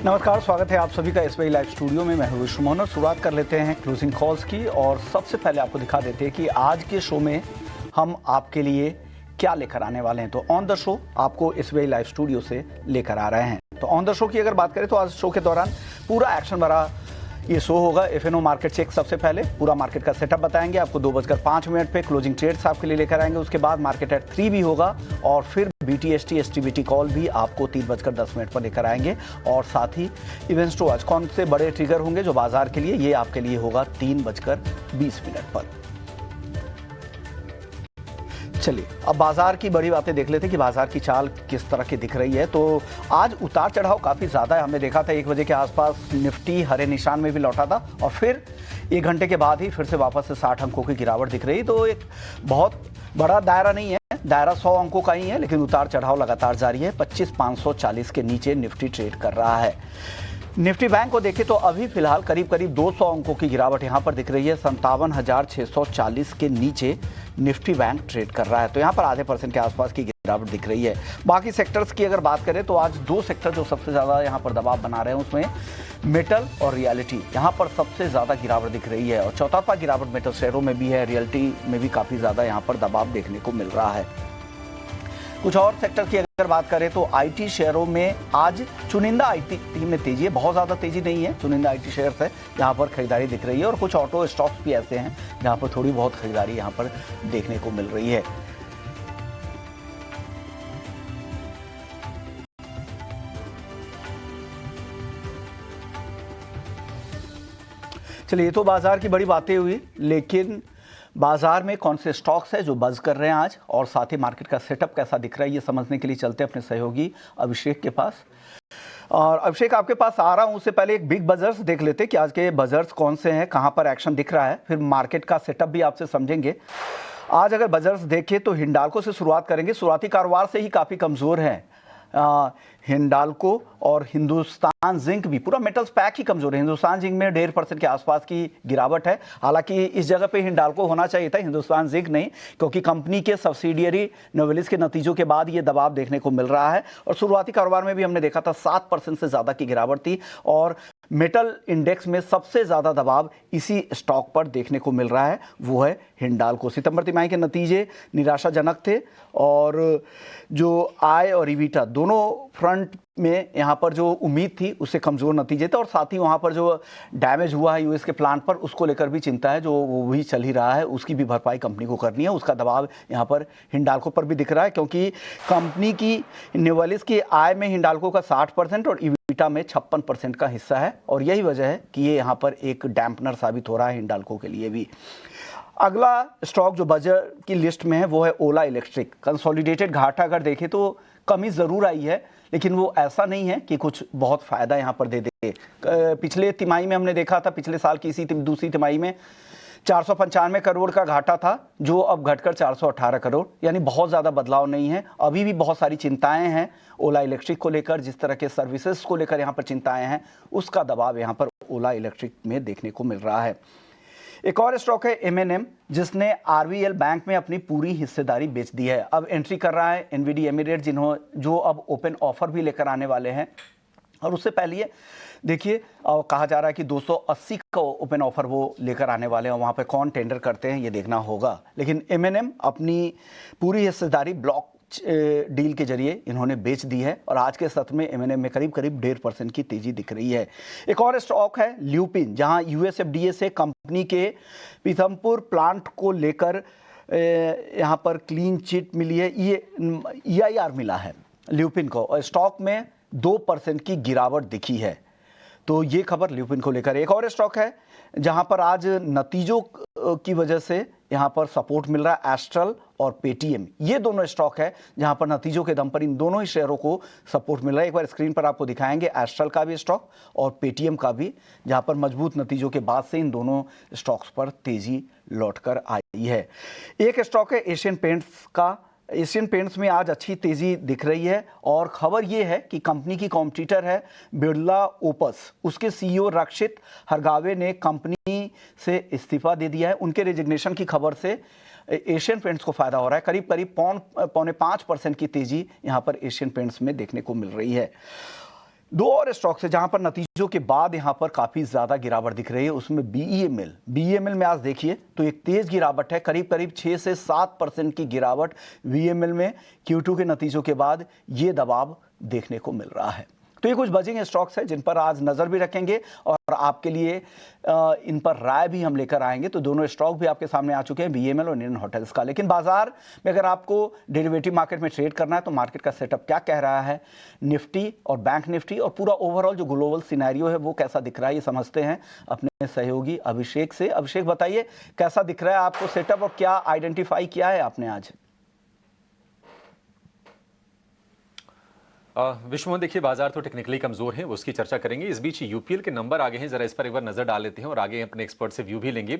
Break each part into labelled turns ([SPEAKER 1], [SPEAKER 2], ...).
[SPEAKER 1] नमस्कार, स्वागत है आप सभी का एसबीआई लाइव स्टूडियो में। मैं हूं विश्व मोहन और शुरुआत कर लेते हैं क्लोजिंग कॉल्स की। और सबसे पहले आपको दिखा देते हैं कि आज के शो में हम आपके लिए क्या लेकर आने वाले हैं। तो ऑन द शो आपको एसबीआई लाइव स्टूडियो से लेकर आ रहे हैं। तो ऑन द शो की अगर बात करें तो आज शो के दौरान पूरा एक्शन भरा ये शो होगा। एफएनओ मार्केट चेक सबसे पहले पूरा मार्केट का सेटअप बताएंगे आपको। 2:05 पे क्लोजिंग ट्रेड्स आपके लिए लेकर आएंगे। उसके बाद मार्केट एट 3 भी होगा और फिर बीटीएसटी एसटीबीटी कॉल भी आपको 3:10 पर लेकर आएंगे। और साथ ही इवेंट्स टू आज कौन से बड़े ट्रिगर होंगे जो बाजार के लिए, ये आपके लिए होगा 3:20 पर। चलिए अब बाजार की बड़ी बातें देख लेते हैं कि बाजार की चाल किस तरह की दिख रही है। तो आज उतार चढ़ाव काफ़ी ज़्यादा है। हमने देखा था 1 बजे के आसपास निफ्टी हरे निशान में भी लौटा था और फिर 1 घंटे के बाद ही फिर से वापस से 60 अंकों की गिरावट दिख रही। तो एक बहुत बड़ा दायरा नहीं है, दायरा 100 अंकों का ही है, लेकिन उतार चढ़ाव लगातार जारी है। 25,540 के नीचे निफ्टी ट्रेड कर रहा है। निफ्टी बैंक को देखें तो अभी फिलहाल करीब 200 अंकों की गिरावट यहां पर दिख रही है। 57,640 के नीचे निफ्टी बैंक ट्रेड कर रहा है। तो यहां पर आधे % के आसपास की गिरावट दिख रही है। बाकी सेक्टर्स की अगर बात करें तो आज 2 सेक्टर जो सबसे ज़्यादा यहां पर दबाव बना रहे हैं, उसमें मेटल और रियलिटी यहां पर सबसे ज़्यादा गिरावट दिख रही है। और चौतरफा गिरावट मेटल शेयरों में भी है, रियलिटी में भी काफ़ी ज़्यादा यहां पर दबाव देखने को मिल रहा है। कुछ और सेक्टर की अगर बात करें तो आईटी शेयरों में आज चुनिंदा आईटी में तेजी है, बहुत ज़्यादा तेजी नहीं है। चुनिंदा आईटी शेयर्स है जहां पर खरीदारी दिख रही है। और कुछ ऑटो स्टॉक्स भी ऐसे हैं जहां पर थोड़ी बहुत खरीदारी यहां पर देखने को मिल रही है। चलिए, तो बाजार की बड़ी बातें हुई, लेकिन बाजार में कौन से स्टॉक्स है जो बज़ कर रहे हैं आज, और साथ ही मार्केट का सेटअप कैसा दिख रहा है, ये समझने के लिए चलते हैं अपने सहयोगी अभिषेक के पास। और अभिषेक, आपके पास आ रहा हूं, उससे पहले एक बिग बजर्स देख लेते हैं कि आज के बजर्स कौन से हैं, कहां पर एक्शन दिख रहा है, फिर मार्केट का सेटअप भी आपसे समझेंगे। आज अगर बजर्स देखें तो हिंडाल्को से शुरुआत करेंगे। शुरुआती कारोबार से ही काफ़ी कमज़ोर है हिंडाल्को, और हिंदुस्तान जिंक भी, पूरा मेटल्स पैक ही कमजोर है। हिंदुस्तान जिंक में 1.5% के आसपास की गिरावट है। हालांकि इस जगह पे हिंडाल्को होना चाहिए था, हिंदुस्तान जिंक नहीं, क्योंकि कंपनी के सब्सिडियरी नोवेलिस के नतीजों के बाद ये दबाव देखने को मिल रहा है। और शुरुआती कारोबार में भी हमने देखा था 7% से ज़्यादा की गिरावट थी। और मेटल इंडेक्स में सबसे ज़्यादा दबाव इसी स्टॉक पर देखने को मिल रहा है, वो है हिंडाल्को। सितंबर तिमाही के नतीजे निराशाजनक थे और जो आय और ईबिटा दोनों फ्रंट में यहाँ पर जो उम्मीद थी उससे कमज़ोर नतीजे थे। और साथ ही वहाँ पर जो डैमेज हुआ है यूएस के प्लांट पर, उसको लेकर भी चिंता है, जो वो भी चल ही रहा है, उसकी भी भरपाई कंपनी को करनी है। उसका दबाव यहाँ पर हिंडाल्को पर भी दिख रहा है, क्योंकि कंपनी की नोवेलिस की आय में हिंडाल्को का 60% और ईबिटा में 56% का हिस्सा है। और यही वजह है कि ये यहाँ पर एक डैम्पनर साबित हो रहा है हिंडाल्को के लिए भी। अगला स्टॉक जो बजट की लिस्ट में है वो है ओला इलेक्ट्रिक। कंसोलिडेटेड घाटा अगर देखें तो कमी ज़रूर आई है, लेकिन वो ऐसा नहीं है कि कुछ बहुत फ़ायदा यहाँ पर दे दे। पिछले तिमाही में हमने देखा था, पिछले साल की इसी दूसरी तिमाही में 495 करोड़ का घाटा था, जो अब घटकर 418 करोड़, यानी बहुत ज़्यादा बदलाव नहीं है। अभी भी बहुत सारी चिंताएं हैं ओला इलेक्ट्रिक को लेकर, जिस तरह के सर्विसेज को लेकर यहाँ पर चिंताएं हैं, उसका दबाव यहाँ पर ओला इलेक्ट्रिक में देखने को मिल रहा है। एक और स्टॉक है M&M, जिसने आरबीएल बैंक में अपनी पूरी हिस्सेदारी बेच दी है। अब एंट्री कर रहा है एनवीडी एमिरेट, जो अब ओपन ऑफर भी लेकर आने वाले हैं। और उससे पहले देखिए, कहा जा रहा है कि 280 का ओपन ऑफर वो लेकर आने वाले हैं। वहाँ पे कौन टेंडर करते हैं ये देखना होगा। लेकिन M&M अपनी पूरी हिस्सेदारी ब्लॉक डील के जरिए इन्होंने बेच दी है। और आज के सत्र में M&M में करीब 1.5% की तेजी दिख रही है। एक और स्टॉक है ल्यूपिन, जहां यूएसएफडीए से कंपनी के पीथमपुर प्लांट को लेकर यहां पर क्लीन चिट मिली है, ये EIR मिला है ल्यूपिन को, और स्टॉक में 2% की गिरावट दिखी है। तो ये खबर ल्यूपिन को लेकर। एक और स्टॉक है जहां पर आज नतीजों की वजह से यहां पर सपोर्ट मिल रहा है, एस्ट्रल और पेटीएम। ये दोनों स्टॉक है जहां पर नतीजों के दम पर इन दोनों ही शेयरों को सपोर्ट मिल रहा है। एक बार स्क्रीन पर आपको दिखाएंगे एस्ट्रल का भी स्टॉक और पेटीएम का भी, जहां पर मजबूत नतीजों के बाद से इन दोनों स्टॉक्स पर तेजी लौटकर आई है। एक स्टॉक है एशियन पेंट्स का। एशियन पेंट्स में आज अच्छी तेजी दिख रही है। और खबर यह है कि कंपनी की कॉम्पिटिटर है बिरला ओपस, उसके CEO रक्षित हरगावे ने कंपनी से इस्तीफा दे दिया है। उनके रेजिग्नेशन की खबर से एशियन पेंट्स को फायदा हो रहा है। करीब 5% की तेजी यहां पर एशियन पेंट्स में देखने को मिल रही है। दो और स्टॉक्स है जहां पर नतीजों के बाद यहां पर काफी ज्यादा गिरावट दिख रही है, उसमें बीईएमएल में आज देखिए तो एक तेज गिरावट है, करीब करीब 6 से 7% की गिरावट बीईएमएल में Q2 के नतीजों के बाद ये दबाव देखने को मिल रहा है। तो ये कुछ बजिंग स्टॉक्स हैं जिन पर आज नजर भी रखेंगे और आपके लिए इन पर राय भी हम लेकर आएंगे। तो दोनों स्टॉक भी आपके सामने आ चुके हैं, बीईएमएल और इंडियन होटल्स का। लेकिन बाजार में अगर आपको डेरिवेटिव मार्केट में ट्रेड करना है तो मार्केट का सेटअप क्या कह रहा है, निफ्टी और बैंक निफ्टी और पूरा ओवरऑल जो ग्लोबल सिनेरियो है वो कैसा दिख रहा है, ये समझते हैं अपने सहयोगी अभिषेक से। अभिषेक बताइए कैसा दिख रहा है आपको सेटअप और क्या आइडेंटिफाई किया है आपने आज?
[SPEAKER 2] विश्वमोहन, देखिए बाजार तो टेक्निकली कमजोर है, उसकी चर्चा करेंगे। इस बीच यूपीएल के नंबर आगे हैं, जरा इस पर एक बार नजर डाल लेते हैं और आगे अपने एक्सपर्ट से व्यू भी लेंगे।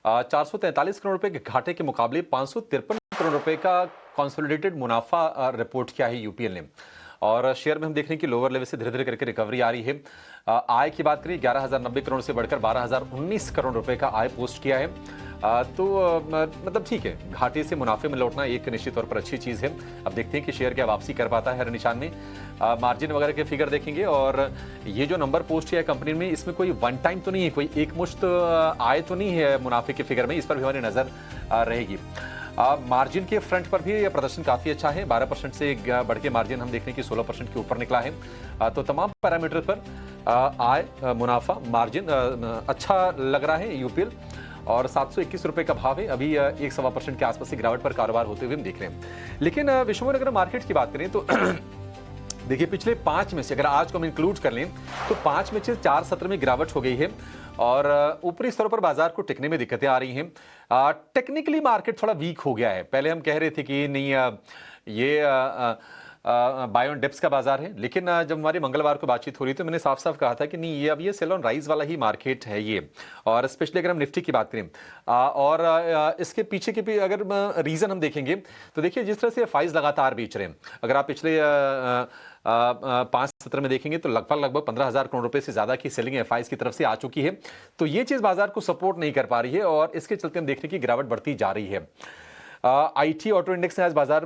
[SPEAKER 2] 443 करोड़ रुपए के घाटे के मुकाबले 553 करोड़ रुपए का कंसोलिडेटेड मुनाफा रिपोर्ट किया है यूपीएल ने। और शेयर में हम देख रहे हैं कि लोअर लेवल से धीरे धीरे करके रिकवरी आ रही है। आय की बात करें 11,090 करोड़ से बढ़कर 12,019 करोड़ रुपए का आय पोस्ट किया है। मतलब ठीक है, घाटे से मुनाफे में लौटना एक निश्चित तौर पर अच्छी चीज है। अब देखते हैं कि शेयर क्या वापसी कर पाता है हर निशान में। मार्जिन वगैरह के फिगर देखेंगे और ये जो नंबर पोस्ट किया है कंपनी में, इसमें कोई वन टाइम तो नहीं है, कोई एक मुश्त आय तो नहीं है मुनाफे के फिगर में, इस पर भी हमारी नजर रहेगी। मार्जिन के फ्रंट पर भी प्रदर्शन काफी अच्छा है, 12% से बढ़ के मार्जिन हम देख रहे हैं कि 16% के ऊपर निकला है। तो तमाम पैरामीटर पर आय, मुनाफा, मार्जिन अच्छा लग रहा है यूपीएल। और 721 रुपए का भाव है, अभी 1.25% के आसपास की गिरावट पर कारोबार होते हुए हम देख रहे हैं। लेकिन विश्वमोहन, अगर मार्केट की बात करें तो देखिए पिछले 5 में से अगर आज को हम इंक्लूड कर लें तो 5 में से 4 सत्र में गिरावट हो गई है और ऊपरी स्तर पर बाजार को टिकने में दिक्कतें आ रही हैं। टेक्निकली मार्केट थोड़ा वीक हो गया है। पहले हम कह रहे थे कि नहीं ये बाय ऑन डिप्स का बाजार है, लेकिन जब हमारी मंगलवार को बातचीत हो रही तो मैंने साफ साफ कहा था कि नहीं, ये अब ये सेल ऑन राइज वाला ही मार्केट है ये। और स्पेशली अगर हम निफ्टी की बात करें और इसके पीछे के भी अगर रीजन हम देखेंगे तो देखिए जिस तरह से फाइज लगातार बेच रहे हैं, अगर आप पिछले 5 सत्र में देखेंगे तो लगभग 15,000 करोड़ रुपए से ज्यादा की सेलिंग एफआईज की तरफ से आ चुकी है। तो ये चीज बाजार को सपोर्ट नहीं कर पा रही है और इसके चलते हम देख रहे हैं कि गिरावट बढ़ती जा रही है। आईटी ऑटो इंडेक्स ने आज बाजार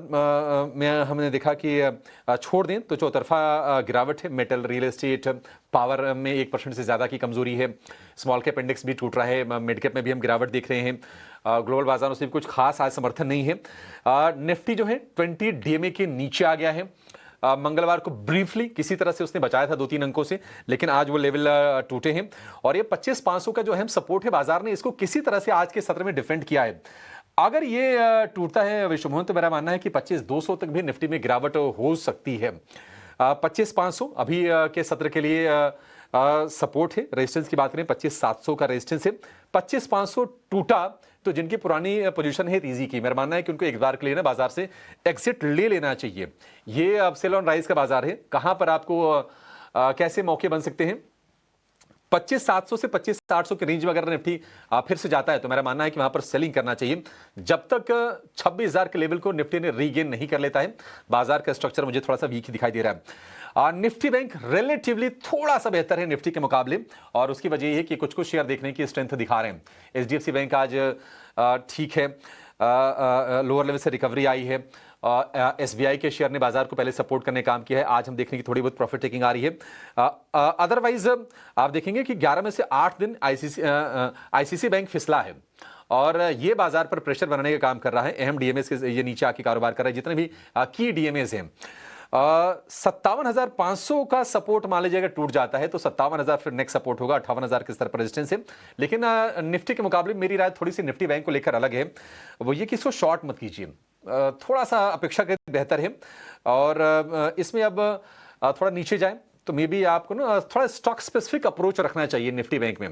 [SPEAKER 2] में हमने देखा कि छोड़ दें तो चौतरफा गिरावट है। मेटल, रियल एस्टेट, पावर में 1% से ज्यादा की कमजोरी है। स्मॉल कैप इंडेक्स भी टूट रहा है, मिड कैप में भी हम गिरावट देख रहे हैं। ग्लोबल बाजारों से भी कुछ खास आज समर्थन नहीं है। निफ्टी जो है 20 डीएमए के नीचे आ गया है। मंगलवार को ब्रीफली किसी तरह से उसने बचाया था 2-3 अंकों से, लेकिन आज वो लेवल टूटे हैं और ये 25,500 का जो अहम सपोर्ट है, बाजार ने इसको किसी तरह से आज के सत्र में डिफेंड किया है। अगर ये टूटता है विश्वमोहन, तो मेरा मानना है कि 25,200 तक भी निफ्टी में गिरावट हो सकती है। 25,500 अभी के सत्र के लिए सपोर्ट है। रेजिस्टेंस की बात करें 25,700 का रेजिस्टेंस है। 25,500 टूटा तो जिनकी पुरानी पोजीशन है तीजी की, मेरा मानना है कि उनको एक बार के लिए ना बाजार से एग्जिट ले लेना चाहिए। ये अब सेल ऑन राइज का बाजार है, कहां पर आपको कैसे मौके बन सकते हैं। 25,700 से 25,800 के रेंज में अगर निफ्टी फिर से जाता है तो मेरा मानना है कि वहां पर सेलिंग करना चाहिए। जब तक 26,000 के लेवल को निफ्टी ने रीगेन नहीं कर लेता है, बाजार का स्ट्रक्चर मुझे थोड़ा सा वीक ही दिखाई दे रहा है। निफ्टी बैंक रिलेटिवली थोड़ा सा बेहतर है निफ्टी के मुकाबले और उसकी वजह यह है कि कुछ कुछ शेयर देखने की स्ट्रेंथ दिखा रहे हैं। एचडीएफसी बैंक आज ठीक है, लोअर लेवल से रिकवरी आई है। एसबीआई के शेयर ने बाजार को पहले सपोर्ट करने का काम किया है, आज हम देखने की थोड़ी बहुत प्रॉफिट टेकिंग आ रही है। अदरवाइज आप देखेंगे कि 11 में से 8 दिन आईसीसी बैंक फिसला है और ये बाजार पर प्रेशर बनाने का काम कर रहा है। अहम डीएमएस के ये नीचे आके कारोबार कर रहे हैं, जितने भी की डीएमएस हैं। 57,500 का सपोर्ट मान लीजिए अगर टूट जाता है तो 57,000 फिर नेक्स्ट सपोर्ट होगा। 58,000 के स्तर पर रेजिस्टेंस है। लेकिन निफ्टी के मुकाबले मेरी राय थोड़ी सी निफ्टी बैंक को लेकर अलग है, वो ये कि इसको शॉर्ट मत कीजिए, थोड़ा सा अपेक्षाकृत बेहतर है। और इसमें अब थोड़ा नीचे जाए तो मे बी आपको ना थोड़ा स्टॉक स्पेसिफिक अप्रोच रखना चाहिए निफ्टी बैंक में।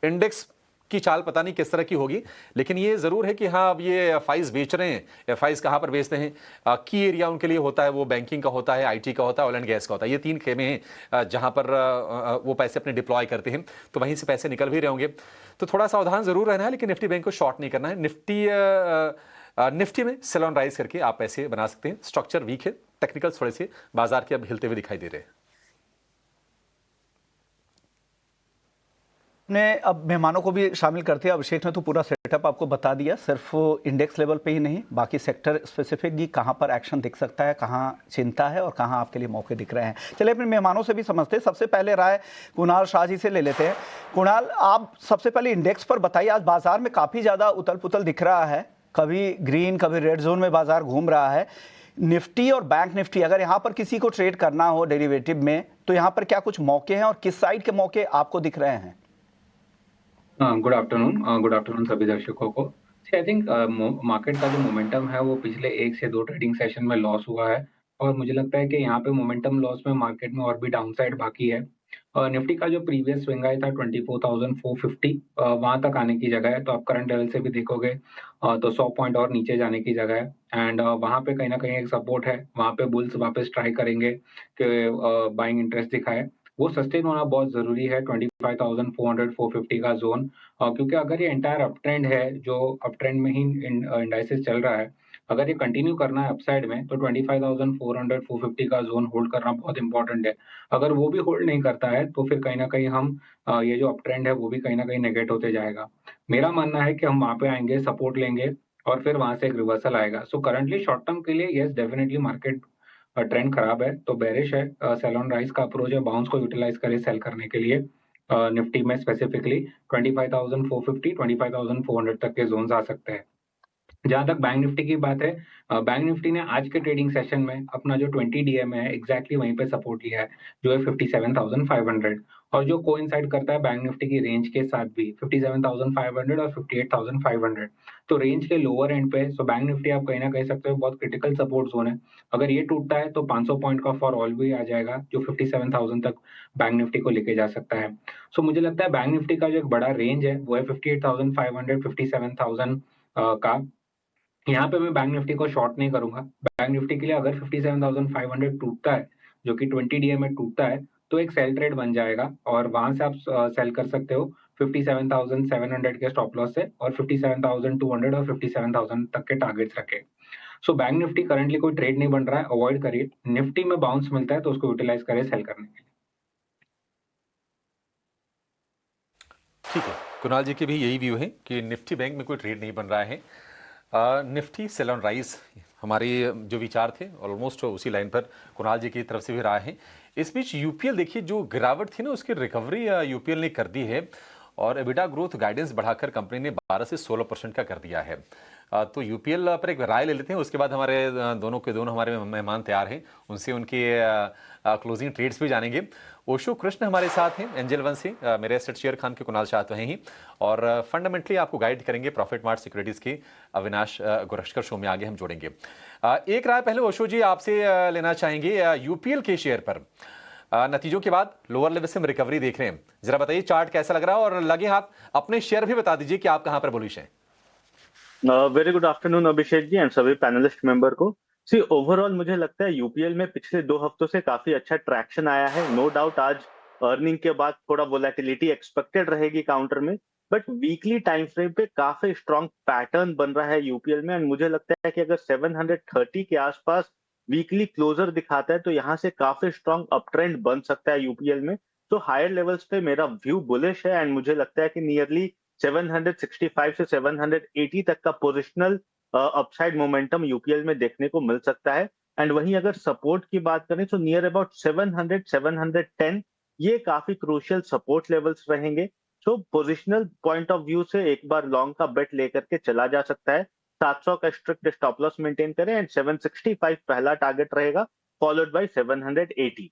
[SPEAKER 2] इंडेक्स की चाल पता नहीं किस तरह की होगी, लेकिन ये जरूर है कि हाँ अब ये एफआईज बेच रहे हैं। एफआईज कहाँ पर बेचते हैं, की एरिया उनके लिए होता है, वो बैंकिंग का होता है, आईटी का होता है, ऑयल एंड गैस का होता है। ये 3 खेमे हैं जहां पर वो पैसे अपने डिप्लॉय करते हैं, तो वहीं से पैसे निकल भी रहे होंगे। तो थोड़ा सावधान जरूर रहना है, लेकिन निफ्टी बैंक को शॉर्ट नहीं करना है। निफ्टी में सेल ऑन राइज करके आप पैसे बना सकते हैं। स्ट्रक्चर वीक है, टेक्निकल थोड़े से बाजार के अब हिलते हुए दिखाई दे रहे हैं।
[SPEAKER 1] ने अब मेहमानों को भी शामिल करते हैं। अभिषेक ने तो पूरा सेटअप आपको बता दिया, सिर्फ इंडेक्स लेवल पे ही नहीं, बाकी सेक्टर स्पेसिफिक भी कहाँ पर एक्शन दिख सकता है, कहाँ चिंता है और कहाँ आपके लिए मौके दिख रहे हैं। चलिए अपने मेहमानों से भी समझते हैं। सबसे पहले राय कुणाल शाह जी से ले लेते हैं। कुणाल, आप सबसे पहले इंडेक्स पर बताइए। आज बाजार में काफ़ी ज़्यादा उथल पुथल दिख रहा है, कभी ग्रीन कभी रेड जोन में बाजार घूम रहा है। निफ्टी और बैंक निफ्टी, अगर यहाँ पर किसी को ट्रेड करना हो डेरिवेटिव में, तो यहाँ पर क्या कुछ मौके हैं और किस साइड के मौके आपको दिख रहे हैं?
[SPEAKER 3] गुड आफ्टरनून सभी दर्शकों को। आई थिंक मार्केट का जो मोमेंटम है वो पिछले 1 से 2 ट्रेडिंग सेशन में लॉस हुआ है और मुझे लगता है कि यहाँ पे मोमेंटम लॉस में मार्केट में और भी डाउनसाइड बाकी है। निफ्टी का जो प्रीवियस स्विंग हाई था 24,450 वहाँ तक आने की जगह है, तो आप करंट लेवल से भी देखोगे तो 100 पॉइंट और नीचे जाने की जगह है एंड वहाँ पे कहीं ना कहीं एक सपोर्ट है, वहाँ पे बुल्स वापस ट्राई करेंगे कि बाइंग इंटरेस्ट दिखाए। वो सस्टेन होना बहुत ज़रूरी है 25,400 450 का ज़ोन, क्योंकि अगर ये एंटायर अप ट्रेंड है, जो अप ट्रेंड में ही इंडाइसेस चल रहा है, अगर ये कंटिन्यू करना है अपसाइड में तो 25,400 450 का ज़ोन होल्ड करना बहुत इंपॉर्टेंट है। अगर वो भी होल्ड नहीं करता है तो फिर कहीं न कहीं हम ये जो अप ट्रेंड है वो भी कहीं न कहीं नेगेट होते जाएगा। मेरा मानना है कि हम वहाँ पे आएँगे, सपोर्ट लेंगे और फिर वहाँ से एक रिवर्सल आएगा। सो करंटली शॉर्ट टर्म के लिए येस डेफिनिटली मार्केट ट्रेंड खराब है, तो बेरिश है। सेल ऑन राइज का अप्रोच है, बाउंस को यूटिलाइज़ करें सेल करने के लिए। निफ्टी में स्पेसिफिकली 25,450 25,400 तक के ज़ोन्स आ सकते हैं। जहाँ तक बैंक निफ्टी की बात है, बैंक निफ्टी ने आज के ट्रेडिंग सेशन में अपना जो 20 डीएम है एग्जैक्टली वहीं पे सपोर्ट लिया है, जो है 57,500 और जो कोइंसाइड करता है बैंक निफ्टी की रेंज के साथ भी 57,500 और 58,500। तो रेंज के लोअर एंड पे सो बैंक निफ्टी आप कहीं ना कह सकते हो बहुत क्रिटिकल सपोर्ट जोन है। अगर ये टूटता है तो 500 पॉइंट का फॉर ऑल भी आ जाएगा, जो 57,000 तक बैंक निफ्टी को लेके जा सकता है। सो मुझे लगता है बैंक निफ्टी का जो एक बड़ा रेंज है वो है 58,500 57,000 का। यहाँ पे मैं बैंक निफ्टी को शॉर्ट नहीं करूँगा। बैंक निफ्टी के लिए अगर 57,500 टूटता है, जो कि 20 डीए में टूटता है, तो एक सेल ट्रेड बन जाएगा और वहाँ से आप सेल कर सकते हो 57,700 के स्टॉप लॉस से और 57,200 और 57,000 तक के टारगेट्स रखे। सो बैंक निफ्टी करंटली कोई ट्रेड नहीं बन रहा है, अवॉइड करिए। निफ्टी में बाउंस मिलता है तो उसको यूटिलाइज़ करें सेल करने के लिए।
[SPEAKER 2] ठीक है, कुणाल जी के भी यही व्यू है कि निफ्टी बैंक में कोई ट्रेड नहीं बन रहा है। निफ्टी सेल ऑन राइज हमारे जो विचार थे ऑलमोस्ट उसी लाइन पर कुणाल जी की तरफ से भी राय है। इस बीच यूपीएल देखिए, जो गिरावट थी ना उसकी रिकवरी यूपीएल ने कर दी है और एबिटा ग्रोथ गाइडेंस बढ़ाकर कंपनी ने 12 से 16% का कर दिया है। तो यूपीएल पर एक राय ले लेते हैं, उसके बाद हमारे दोनों के दोनों हमारे मेहमान तैयार हैं, उनसे उनके क्लोजिंग ट्रेड्स भी जानेंगे। ओशो कृष्ण हमारे साथ हैं एंजल वन से, मेरे एसेट शेयर खान के कुणाल शाह तो हैं ही, और फंडामेंटली आपको गाइड करेंगे प्रॉफिट मार्ट सिक्योरिटीज के अविनाश गुरश्कर शो में आगे हम जोड़ेंगे। एक राय पहले ओशो जी आपसे लेना चाहेंगे यूपीएल के शेयर पर। नतीजों के बाद लोअर लेवल से हम रिकवरी देख रहे हैं, जरा बताइए चार्ट कैसा लग रहा है और लगे हाथ अपने शेयर भी बता दीजिए कि आप कहां पर बुलिश हैं।
[SPEAKER 4] Very good afternoon Abhishek ji and सभी पैनलिस्ट मेंबर को। सी ओवरऑल मुझे लगता है यूपीएल में पिछले 2 हफ्तों से काफी अच्छा ट्रैक्शन आया है। नो डाउट आज अर्निंग के बाद थोड़ा वोलेटिलिटी एक्सपेक्टेड रहेगी काउंटर में, बट वीकली टाइम फ्रेम पे काफी स्ट्रॉन्ग पैटर्न बन रहा है यूपीएल में एंड मुझे लगता है कि अगर 730 के आसपास वीकली क्लोजर दिखाता है तो यहाँ से काफी स्ट्रॉन्ग अप ट्रेंड बन सकता है यूपीएल में। तो हायर लेवल्स पे मेरा व्यू बुलिश है एंड मुझे लगता है कि नियरली 765 से 780 तक का पोजिशनल अपसाइड मोमेंटम यूपीएल में देखने को मिल सकता है। एंड वहीं अगर सपोर्ट की बात करें तो नियर अबाउट 700 710 ये काफी क्रूशियल सपोर्ट लेवल्स रहेंगे। सो पोजिशनल पॉइंट ऑफ व्यू से एक बार लॉन्ग का बेट लेकर के चला जा सकता है। 700 का स्ट्रिक्ट स्टॉप लॉस मेंटेन करें एंड 765 पहला टारगेट रहेगा, फॉलोड बाय 780।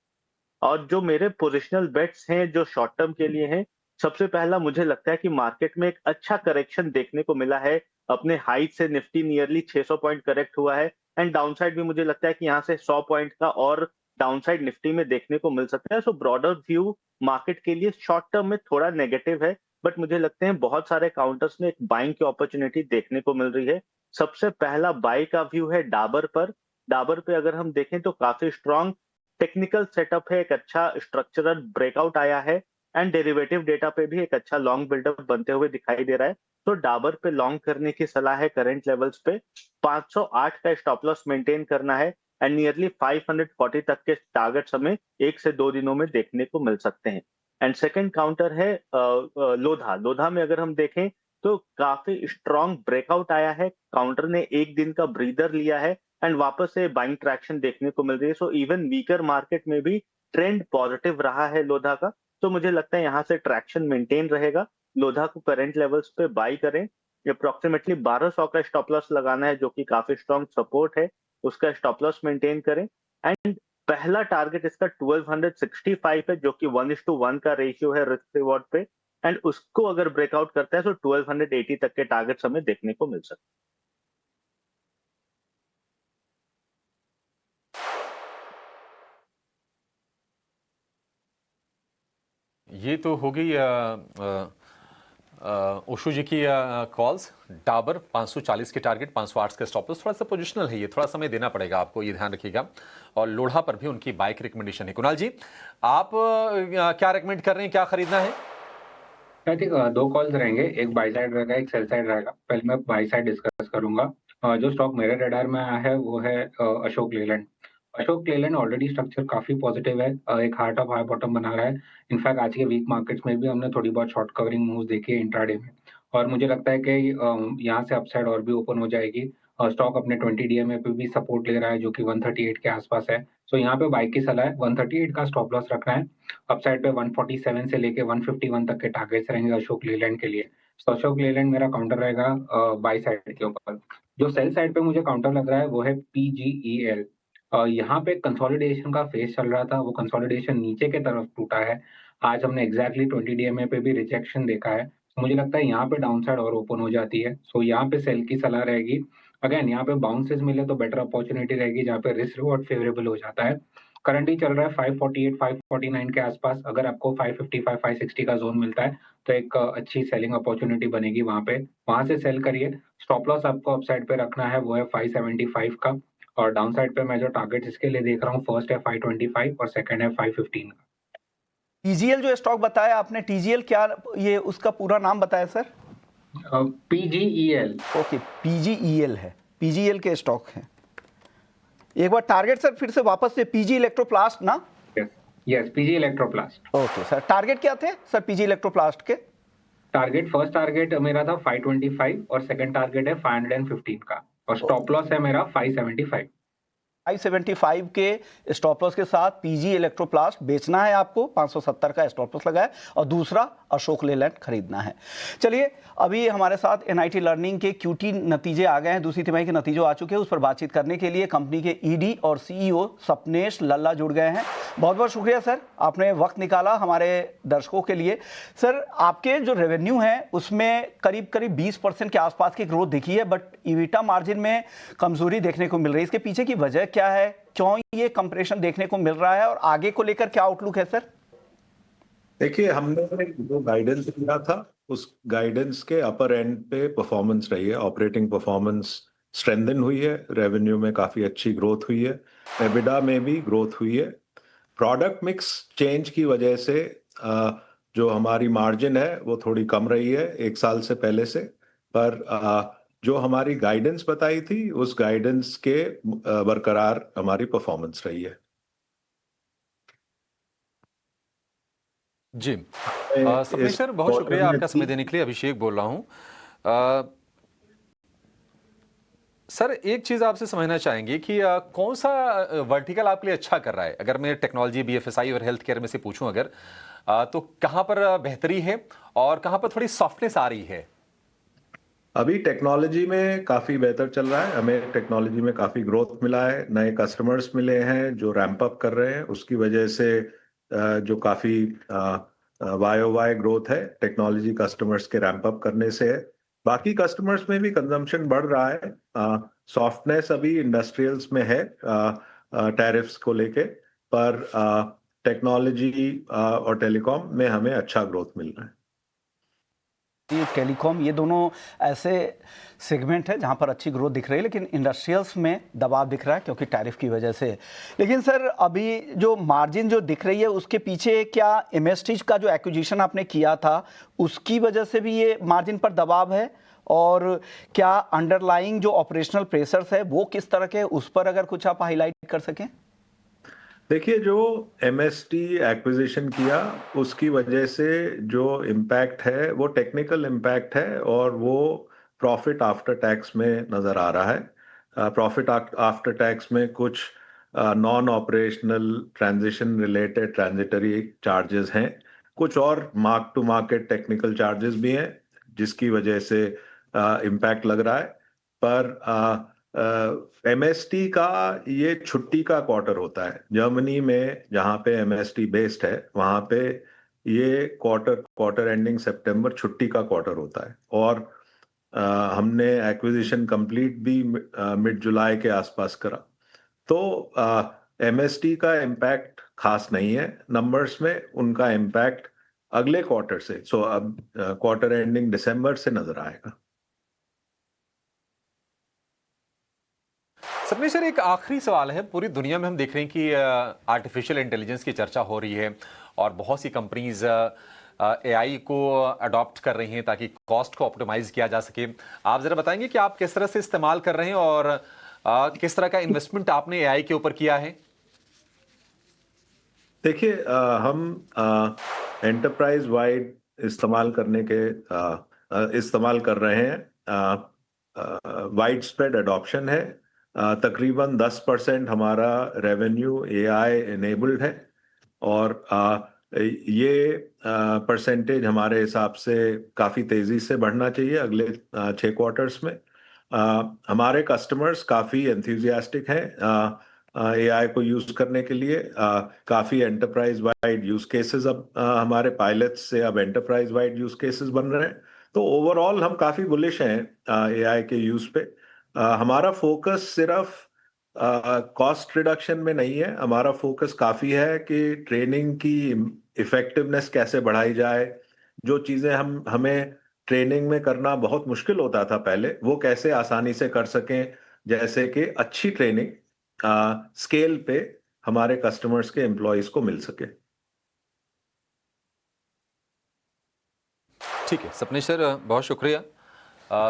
[SPEAKER 4] और जो मेरे पोजिशनल बेट्स हैं जो शॉर्ट टर्म के लिए हैं, सबसे पहला मुझे लगता है कि मार्केट में एक अच्छा करेक्शन देखने को मिला है। अपने हाई से निफ्टी नियरली 600 पॉइंट करेक्ट हुआ है एंड डाउनसाइड भी मुझे लगता है कि यहाँ से 100 पॉइंट का और डाउनसाइड निफ्टी में देखने को मिल सकता है। सो ब्रॉडर व्यू मार्केट के लिए शॉर्ट टर्म में थोड़ा नेगेटिव है, बट मुझे लगते हैं बहुत सारे काउंटर्स में एक बाइंग की अपॉर्चुनिटी देखने को मिल रही है। सबसे पहला बाय का व्यू है डाबर पर। डाबर पे अगर हम देखें तो काफी स्ट्रॉन्ग टेक्निकल सेटअप है, एक अच्छा स्ट्रक्चरल ब्रेकआउट आया है एंड डेरिवेटिव डेटा पे भी एक अच्छा लॉन्ग बिल्डअप बनते हुए दिखाई दे रहा है। तो डाबर पे लॉन्ग करने की सलाह है करंट लेवल्स पे। 508 का स्टॉप लॉस मेंटेन करना है एंड नियरली 540 तक के टारगेट्स हमें 1 से 2 दिनों में देखने को मिल सकते हैं। एंड सेकंड काउंटर है लोधा में अगर हम देखें तो काफी स्ट्रॉन्ग ब्रेकआउट आया है, काउंटर ने एक दिन का ब्रीदर लिया है एंड वापस से बाइंग ट्रैक्शन देखने को मिल रही है। सो इवन वीकर मार्केट में भी ट्रेंड पॉजिटिव रहा है लोधा का। तो मुझे लगता है यहाँ से ट्रैक्शन मेंटेन रहेगा। लोधा को करंट लेवल्स पे बाई करें, अप्रोक्सीमेटली 1200 का स्टॉप लॉस लगाना है जो कि काफी स्ट्रॉन्ग सपोर्ट है, उसका स्टॉप लॉस मेंटेन करें। एंड पहला टारगेट इसका 1265 है जो कि 1:1 का रेशियो है रिस्क रिवॉर्ड पे, एंड उसको अगर ब्रेकआउट करता है तो 1280 तक के टारगेट्स हमें देखने को मिल सकते हैं।
[SPEAKER 2] ये तो हो गई ओशो जी की कॉल्स। डाबर 540 के टारगेट, 508 के स्टॉप लॉस, थोड़ा सा पोजिशनल है, ये थोड़ा समय देना पड़ेगा आपको, ये ध्यान रखिएगा। और लोढ़ा पर भी उनकी बाइक रिकमेंडेशन है। कुणाल जी, आप क्या रिकमेंड कर रहे हैं, क्या खरीदना है?
[SPEAKER 3] आई थिंक दो कॉल्स रहेंगे, एक बाई साइड रहेगा, एक सेल साइड रहेगा। पहले मैं बाई साइड डिस्कस करूंगा। जो स्टॉक मेरे रडार में आया है वो है अशोक लेलैंड। अशोक लेलैंड ऑलरेडी स्ट्रक्चर काफी पॉजिटिव है, एक हार्ट ऑफ हाई बॉटम बना रहा है। इनफैक्ट आज के वीक मार्केट्स में भी हमने थोड़ी बहुत शॉर्ट कवरिंग मूव्स देखी है इंट्राडे में, और मुझे लगता है कि यहाँ से अपसाइड और भी ओपन हो जाएगी। स्टॉक अपने 20 डीएमए पे भी सपोर्ट ले रहा है जो कि 138 के आसपास है। सो यहाँ पे बाइक की सलाह है, 138 का स्टॉप लॉस रखना है। अपसाइड पे 147 से लेके 151 तक के टारगेट्स रहेंगे अशोक लेलैंड के लिए। तो अशोक लेलैंड मेरा काउंटर रहेगा बाई साइड के ऊपर। जो सेल साइड पे मुझे काउंटर लग रहा है वो है PGEL। यहाँ पे कंसोलिडेशन का फेज चल रहा था, वो कंसोलिडेशन नीचे के तरफ टूटा है। आज हमने एग्जैक्टली 20 डीएमए पे भी रिजेक्शन देखा है। मुझे लगता है यहाँ पे डाउनसाइड और ओपन हो जाती है, सो यहाँ पे सेल की सलाह रहेगी। अगेन यहाँ पे बाउंसेस मिले तो बेटर अपॉर्चुनिटी रहेगी जहाँ पे रिस्क रिवॉर्ड फेवरेबल हो जाता है। करंटली चल रहा है 548 549 के आसपास। अगर आपको 555 560 का जोन मिलता है तो एक अच्छी सेलिंग अपॉर्चुनिटी बनेगी वहां पे, वहां से सेल करिए। स्टॉप लॉस आपको अपसाइड पे रखना है वो है 575 का, और डाउन साइड पे मैं जो टारगेट इसके लिए देख रहा हूँ, फर्स्ट है 525 और सेकंड है 515 का।
[SPEAKER 1] टीजीएल जो स्टॉक बताया आपने, टीजीएल क्या, ये उसका पूरा नाम बताया सर?
[SPEAKER 3] PGEL।
[SPEAKER 1] ओके, पीजीईएल है, पीजीएल के स्टॉक हैं। एक बार टारगेट सर फिर से वापस से, पीजी इलेक्ट्रोप्लास्ट ना?
[SPEAKER 3] Yes, PG Electroplast.
[SPEAKER 1] Okay sir, target क्या थे सर पीजी इलेक्ट्रोप्लास्ट के?
[SPEAKER 3] टारगेट, फर्स्ट टारगेट मेरा था 525 और सेकंड टारगेट है 515 का, और स्टॉप लॉस है मेरा 575।
[SPEAKER 1] 575 के स्टॉप लॉस के साथ पीजी इलेक्ट्रोप्लास्ट बेचना है आपको, 570 का स्टॉप लॉस लगा है, और दूसरा अशोक लेलैंड खरीदना है। चलिए, अभी हमारे साथ एनआईटी लर्निंग के क्यूटी नतीजे आ गए हैं, दूसरी तिमाही के नतीजे आ चुके हैं। उस पर बातचीत करने के लिए कंपनी के ईडी और सीईओ सपनेश लल्ला जुड़ गए हैं। बहुत बहुत शुक्रिया सर, आपने वक्त निकाला हमारे दर्शकों के लिए। सर, आपके जो रेवेन्यू है उसमें करीब करीब 20% के आसपास की ग्रोथ दिखी है, बट ईबिटा मार्जिन में कमजोरी देखने को मिल रही है। इसके पीछे की वजह क्या है, क्यों ये कंप्रेशन देखने को मिल रहा है, और आगे को लेकर क्या आउटलुक है सर?
[SPEAKER 5] देखिए, हमने जो गाइडेंस दिया था उस गाइडेंस के अपर एंड पे परफॉर्मेंस रही है। ऑपरेटिंग परफॉर्मेंस स्ट्रेंथन हुई है, रेवेन्यू में काफी अच्छी ग्रोथ हुई है, एबिडा में भी ग्रोथ हुई है। प्रोडक्ट मिक्स चेंज की वजह से जो हमारी मार्जिन है वो थोड़ी कम रही है एक साल से पहले से, पर जो हमारी गाइडेंस बताई थी उस गाइडेंस के बरकरार हमारी परफॉर्मेंस रही है।
[SPEAKER 2] जी सपनेश सर, बहुत शुक्रिया आपका समय देने के लिए। अभिषेक बोल रहा हूं। सर, एक चीज आपसे समझना चाहेंगे कि कौन सा वर्टिकल आपके लिए अच्छा कर रहा है? अगर मैं टेक्नोलॉजी, बीएफएसआई और हेल्थ केयर में से पूछूं अगर, तो कहां पर बेहतरी है और कहां पर थोड़ी सॉफ्टनेस आ रही है?
[SPEAKER 5] अभी टेक्नोलॉजी में काफी बेहतर चल रहा है, हमें टेक्नोलॉजी में काफी ग्रोथ मिला है, नए कस्टमर्स मिले हैं जो रैंप अप कर रहे हैं, उसकी वजह से जो काफी YOY ग्रोथ है टेक्नोलॉजी कस्टमर्स के रैंप अप करने से है। बाकी कस्टमर्स में भी कंजम्पशन बढ़ रहा है। सॉफ्टनेस अभी इंडस्ट्रियल्स में है टैरिफ्स को लेके, पर टेक्नोलॉजी और टेलीकॉम में हमें अच्छा ग्रोथ मिल रहा है।
[SPEAKER 1] ये टेलीकॉम, ये दोनों ऐसे सेगमेंट है जहां पर अच्छी ग्रोथ दिख रही है, लेकिन इंडस्ट्रियल्स में दबाव दिख रहा है क्योंकि टैरिफ की वजह से। लेकिन सर, अभी जो मार्जिन जो दिख रही है उसके पीछे क्या एमएसटीज का जो एक्विजिशन आपने किया था उसकी वजह से भी ये मार्जिन पर दबाव है, और क्या अंडरलाइंग जो ऑपरेशनल प्रेशर्स है वो किस तरह के, उस पर अगर कुछ आप हाईलाइट कर सकें?
[SPEAKER 5] देखिए, जो एमएसटी एक्विजिशन किया उसकी वजह से जो इम्पैक्ट है वो टेक्निकल इम्पैक्ट है और वो प्रॉफिट आफ्टर टैक्स में नज़र आ रहा है। प्रॉफिट आफ्टर टैक्स में कुछ non operational transition related transitory charges हैं, कुछ और mark to market technical charges भी हैं जिसकी वजह से इम्पैक्ट लग रहा है। पर एमएसटी का ये छुट्टी का क्वार्टर होता है। जर्मनी में जहाँ पे एमएसटी बेस्ड है वहाँ पे ये क्वार्टर एंडिंग सितंबर छुट्टी का क्वार्टर होता है। और हमने एक्विजिशन कंप्लीट भी मिड जुलाई के आसपास करा। तो एमएसटी का इम्पैक्ट खास नहीं है नंबर्स में, उनका इम्पैक्ट अगले क्वार्टर से, अब क्वार्टर एंडिंग दिसंबर से नजर आएगा।
[SPEAKER 2] सपनेश सर, एक आखिरी सवाल है। पूरी दुनिया में हम देख रहे हैं कि आर्टिफिशियल इंटेलिजेंस की चर्चा हो रही है और बहुत सी कंपनीज एआई को अडॉप्ट कर रही हैं ताकि कॉस्ट को ऑप्टिमाइज किया जा सके। आप जरा बताएंगे कि आप किस तरह से इस्तेमाल कर रहे हैं और किस तरह का इन्वेस्टमेंट आपने एआई के ऊपर किया है?
[SPEAKER 5] देखिए, हम एंटरप्राइज वाइड इस्तेमाल कर रहे हैं। वाइड स्प्रेड अडॉप्शन है। तकरीबन 10% हमारा रेवेन्यू एआई एनेबल्ड है और ये परसेंटेज हमारे हिसाब से काफ़ी तेज़ी से बढ़ना चाहिए अगले 6 क्वार्टर्स में। हमारे कस्टमर्स काफ़ी एंथुजियास्टिक हैं एआई को यूज़ करने के लिए। काफ़ी एंटरप्राइज वाइड यूज़ केसेस अब हमारे पायलट्स से अब एंटरप्राइज वाइड यूज़ केसेस बन रहे हैं। तो ओवरऑल हम काफ़ी बुलिश हैं एआई के यूज़ पे। हमारा फोकस सिर्फ कॉस्ट रिडक्शन में नहीं है, हमारा फोकस काफ़ी है कि ट्रेनिंग की इफेक्टिवनेस कैसे बढ़ाई जाए। जो चीज़ें हमें ट्रेनिंग में करना बहुत मुश्किल होता था पहले, वो कैसे आसानी से कर सकें, जैसे कि अच्छी ट्रेनिंग स्केल पे हमारे कस्टमर्स के एम्प्लॉयज को मिल सके।
[SPEAKER 2] ठीक है सपनेश सर, बहुत शुक्रिया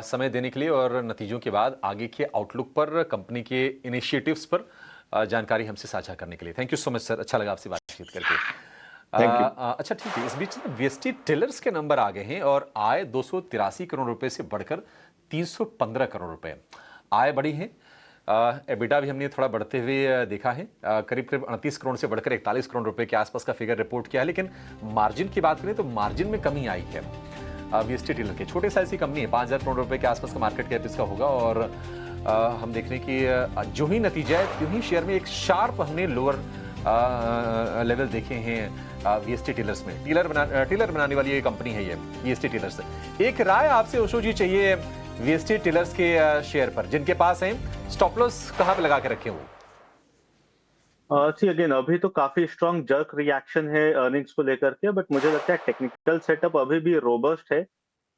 [SPEAKER 2] समय देने के लिए और नतीजों के बाद आगे के आउटलुक पर, कंपनी के इनिशिएटिव्स पर जानकारी हमसे साझा करने के लिए। Thank you so much sir, अच्छा लगा आपसे बातचीत करके। अच्छा ठीक है, इस बीच वीएसटी टेलर्स के नंबर आ गए हैं और आय 283 करोड़ रुपए से बढ़कर 315 करोड़ रुपए आय बढ़ी है। एबिटा भी हमने थोड़ा बढ़ते हुए देखा है, करीब 38 करोड़ से बढ़कर 41 करोड़ रुपए के आसपास का फिगर रिपोर्ट किया है। लेकिन मार्जिन की बात करें तो मार्जिन में कमी आई है। वीएसटी टेलर के छोटे साइज की कंपनी है, 5000 करोड़ रुपए के आसपास का मार्केट कैप इसका होगा और हम देख रहे हैं कि जो ही नतीजा है त्यों ही शेयर में एक शार्प हमने लोअर लेवल देखे हैं वीएसटी टेलर्स में। टेलर बनाने वाली ये कंपनी है ये वीएसटी टेलर्स। एक राय आपसे ओशो जी चाहिए वीएसटी टेलर्स के शेयर पर, जिनके पास है स्टॉप लॉस कहां पे लगा के रखे वो?
[SPEAKER 4] सी अगेन अभी तो काफी स्ट्रॉन्ग जर्क रिएक्शन है अर्निंग्स को लेकर के, बट मुझे लगता है टेक्निकल सेटअप अभी भी रोबस्ट है।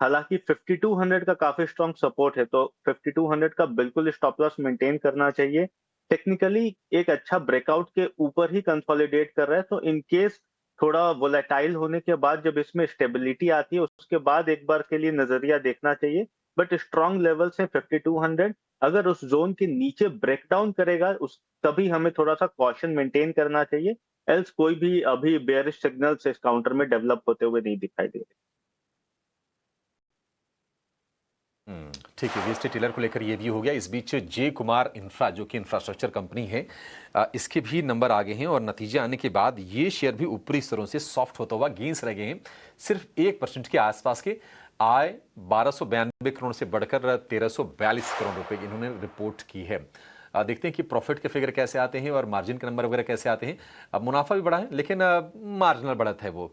[SPEAKER 4] हालांकि 5200 का काफी स्ट्रॉन्ग सपोर्ट है, तो 5200 का बिल्कुल स्टॉप लॉस मेंटेन करना चाहिए। टेक्निकली एक अच्छा ब्रेकआउट के ऊपर ही कंसोलिडेट कर रहा है, तो इन केस थोड़ा वोलेटाइल होने के बाद जब इसमें स्टेबिलिटी आती है उसके बाद एक बार के लिए नजरिया देखना चाहिए। बट स्ट्रॉन्ग लेवल से 5200 अगर उस जोन के नीचे ब्रेकडाउन करेगा उस तभी हमें थोड़ा सा कॉशन मेंटेन करना चाहिए, एल्स कोई भी अभी बेयरिश सिग्नल्स इस काउंटर में डेवलप होते हुए नहीं दिखाई दे रहे।
[SPEAKER 2] ठीक है, वीएसटी टेलर को लेकर ये भी हो गया। इस बीच जे कुमार इंफ्रा जो कि इंफ्रास्ट्रक्चर कंपनी है, इसके भी नंबर आ गए हैं और नतीजे आने के बाद ये शेयर भी ऊपरी स्तरों से सॉफ्ट होता हुआ गेंस रह गए हैं, सिर्फ 1% के आसपास के। आय 1292 करोड़ से बढ़कर 1342 करोड़ रुपए की इन्होंने रिपोर्ट की है। देखते हैं कि प्रॉफिट के फिगर कैसे आते हैं और मार्जिन के नंबर वगैरह कैसे आते हैं। अब मुनाफा भी बढ़ा है लेकिन मार्जिनल बढ़त है वो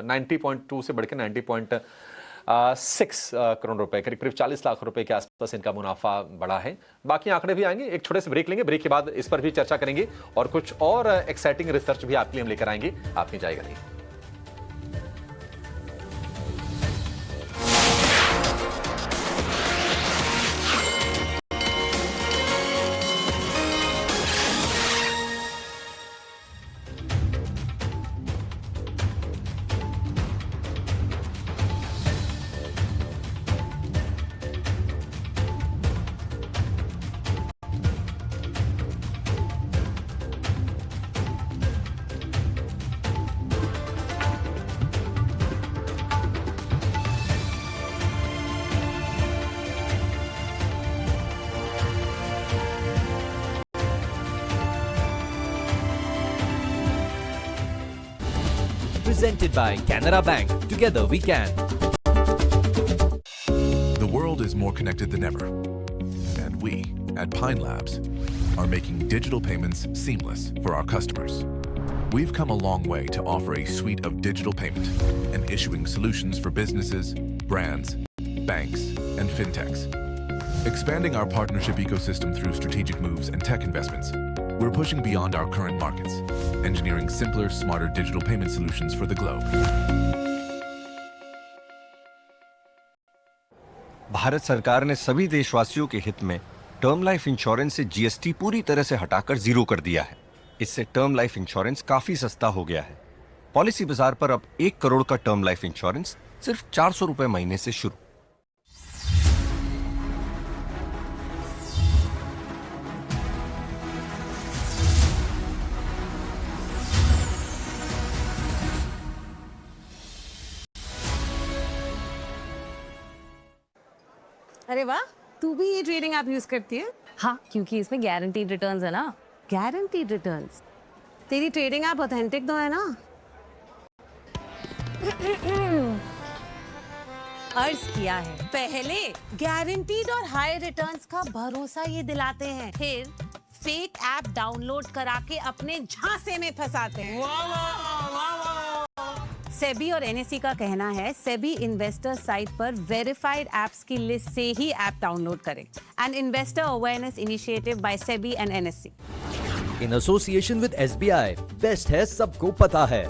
[SPEAKER 2] 90.2 से बढ़कर 90.6 करोड़ रुपए, करीब करीब 40 लाख रुपए के आसपास इनका मुनाफा बढ़ा है। बाकी आंकड़े भी आएंगे, एक छोटे से ब्रेक लेंगे, ब्रेक के बाद इस पर भी चर्चा करेंगे और कुछ और एक्साइटिंग रिसर्च भी आपके लिए हम लेकर आएंगे, आप नहीं जाएगा नहीं।
[SPEAKER 6] presented by Canara Bank. Together we can.
[SPEAKER 7] The world is more connected than ever, and we at Pine Labs are making digital payments seamless for our customers. We've come a long way to offer a suite of digital payment and issuing solutions for businesses, brands, banks, and fintechs. Expanding our partnership ecosystem through strategic moves and tech investments, we're pushing beyond our current markets, engineering simpler, smarter digital payment solutions for the globe.
[SPEAKER 8] Bharat सरकार ने सभी देशवासियों के हित में term life insurance से GST पूरी तरह से हटाकर जीरो कर दिया है। इससे टर्म लाइफ इंश्योरेंस काफी सस्ता हो गया है। पॉलिसी बाजार पर अब 1 करोड़ का टर्म लाइफ इंश्योरेंस सिर्फ 400 रुपए महीने से शुरू।
[SPEAKER 9] अरे वाह, तू भी ये ट्रेडिंग ऐप यूज करती है?
[SPEAKER 10] हाँ, क्योंकि इसमें गारंटीड रिटर्न्स है ना।
[SPEAKER 9] Guaranteed returns? तेरी ट्रेडिंग ऐप ऑथेंटिक तो है ना? अर्ज किया है, पहले गारंटीड और हाई रिटर्न्स का भरोसा ये दिलाते हैं, फिर फेक ऐप डाउनलोड करा के अपने झांसे में फंसाते हैं। सेबी और एनएससी का कहना है सेबी इन्वेस्टर साइट पर वेरीफाइड एप्स की लिस्ट से ही ऐप डाउनलोड करें। An investor awareness initiative by SEBI and NSC.
[SPEAKER 6] In association with SBI, best है सबको पता है।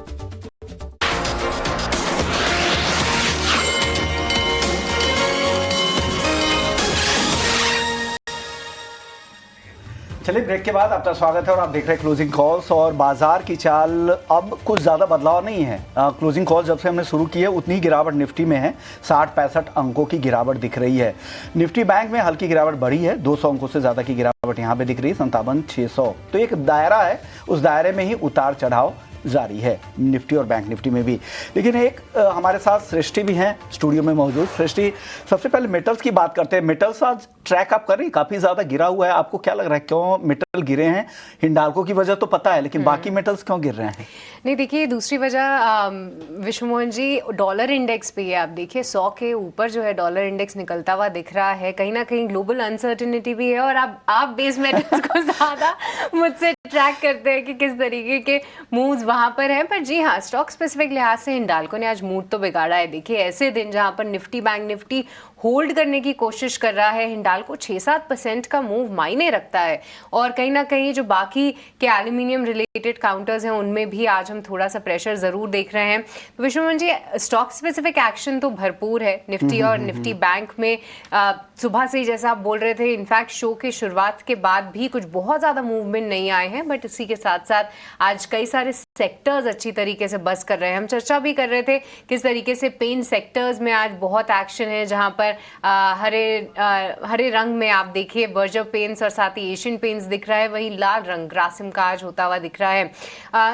[SPEAKER 1] चलिए ब्रेक के बाद आपका स्वागत है और आप देख रहे हैं क्लोजिंग कॉल्स। और बाजार की चाल अब कुछ ज़्यादा बदलाव नहीं है। क्लोजिंग कॉल जब से हमने शुरू की है उतनी गिरावट निफ्टी में है, 60-65 अंकों की गिरावट दिख रही है। निफ्टी बैंक में हल्की गिरावट बढ़ी है, 200 अंकों से ज़्यादा की गिरावट यहाँ पे दिख रही है, 57,600। तो एक दायरा है, उस दायरे में ही उतार चढ़ाव जारी है निफ्टी और बैंक निफ्टी में भी। लेकिन एक हमारे साथ सृष्टि भी हैं स्टूडियो में मौजूद। सृष्टि, सबसे पहले मेटल्स की बात करते हैं। मेटल्स आज ट्रैक आप कर रही, काफ़ी ज़्यादा गिरा हुआ है, आपको क्या लग रहा है क्यों मेटल गिरे हैं? हिंडाल्को की वजह तो पता है, लेकिन बाकी मेटल्स क्यों गिर रहे हैं?
[SPEAKER 10] नहीं, देखिए दूसरी वजह विश्वमोहन जी, डॉलर इंडेक्स पे है। आप देखिए 100 के ऊपर जो है डॉलर इंडेक्स निकलता हुआ दिख रहा है। कहीं ना कहीं ग्लोबल अनसर्टेनिटी भी है और आप बेस मेटल्स को ज़्यादा मुझसे ट्रैक करते हैं कि किस तरीके के मूव्स वहाँ पर हैं। पर जी हाँ, स्टॉक स्पेसिफिक लिहाज से हिंडाल्को ने आज मूड तो बिगाड़ा है। देखिए ऐसे दिन जहाँ पर निफ्टी बैंक निफ्टी होल्ड करने की कोशिश कर रहा है, हिंडाल्को 6-7% का मूव मायने रखता है। और कहीं ना कहीं जो बाकी के एल्यूमिनियम रिलेटेड काउंटर्स हैं उनमें भी आज हम थोड़ा सा प्रेशर ज़रूर देख रहे हैं। तो विश्वमोहन जी, स्टॉक स्पेसिफिक एक्शन तो भरपूर है निफ्टी और निफ्टी बैंक में। सुबह से ही जैसा आप बोल रहे थे, इनफैक्ट शो के शुरुआत के बाद भी कुछ बहुत ज़्यादा मूवमेंट नहीं आए हैं, बट इसी के साथ साथ आज कई सारे सेक्टर्स अच्छी तरीके से बस कर रहे हैं। हम चर्चा भी कर रहे थे किस तरीके से पेंट सेक्टर्स में आज बहुत एक्शन है, जहां पर हरे रंग में आप देखिए बर्जर पेंट्स और साथ ही एशियन पेंट्स दिख रहा है, वहीं लाल रंग ग्रासिम का आज होता हुआ दिख रहा है।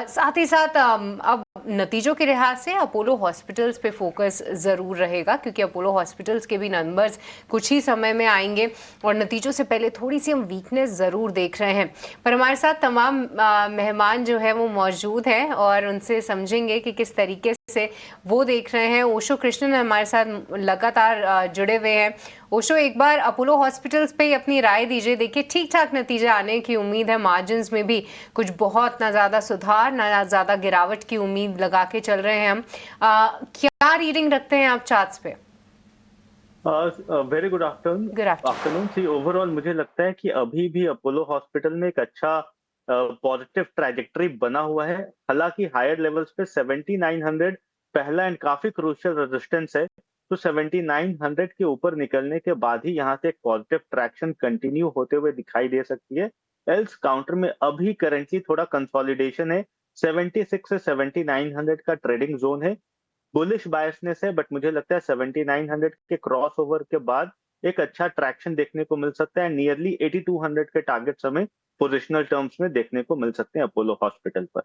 [SPEAKER 10] साथ ही साथ अब नतीजों के लिहाज से अपोलो हॉस्पिटल्स पे फोकस ज़रूर रहेगा, क्योंकि अपोलो हॉस्पिटल्स के भी नंबर्स कुछ ही समय में आएंगे और नतीजों से पहले थोड़ी सी हम वीकनेस ज़रूर देख रहे हैं। पर हमारे साथ तमाम मेहमान जो है वो मौजूद हैं और उनसे समझेंगे कि किस तरीके से वो देख रहे हैं। ओशो कृष्णन हमारे साथ लगातार जुड़े हुए हैं। ओशो, एक बार अपोलो हॉस्पिटल्स पे ही अपनी राय दीजिए। देखिए ठीक ठाक नतीजे आने की उम्मीद है, मार्जिन्स में भी कुछ बहुत ना ज़्यादा सुधार ना ज़्यादा गिरावट की उम्मीद लगा के चल रहे हैं हम। क्या रीडिंग रखते हैं आप चार्ट्स पे?
[SPEAKER 4] Very good afternoon. See overall मुझे लगता है कि अभी भी अपोलो हॉस्पिटल में एक अच्छा पॉजिटिव ट्रैजेक्टरी बना हुआ है। हालांकि हायर लेवल्स पे 7900 पहला एंड काफी क्रूशियल रेजिस्टेंस है, तो 7900 के ऊपर निकलने के बाद ही यहाँ से एक पॉजिटिव ट्रैक्शन कंटिन्यू होते हुए दिखाई दे सकती है। एल्स काउंटर में अभी करेंटली थोड़ा कंसोलिडेशन है, 76 से 7900 का ट्रेडिंग जोन है। बुलिश बायसनेस है, बट मुझे लगता है 7900 के क्रॉस ओवर के बाद एक अच्छा ट्रैक्शन देखने को मिल सकता है। नियरली 8200 के टारगेट्स हमें पोजिशनल टर्म्स में देखने को मिल सकते हैं अपोलो हॉस्पिटल पर।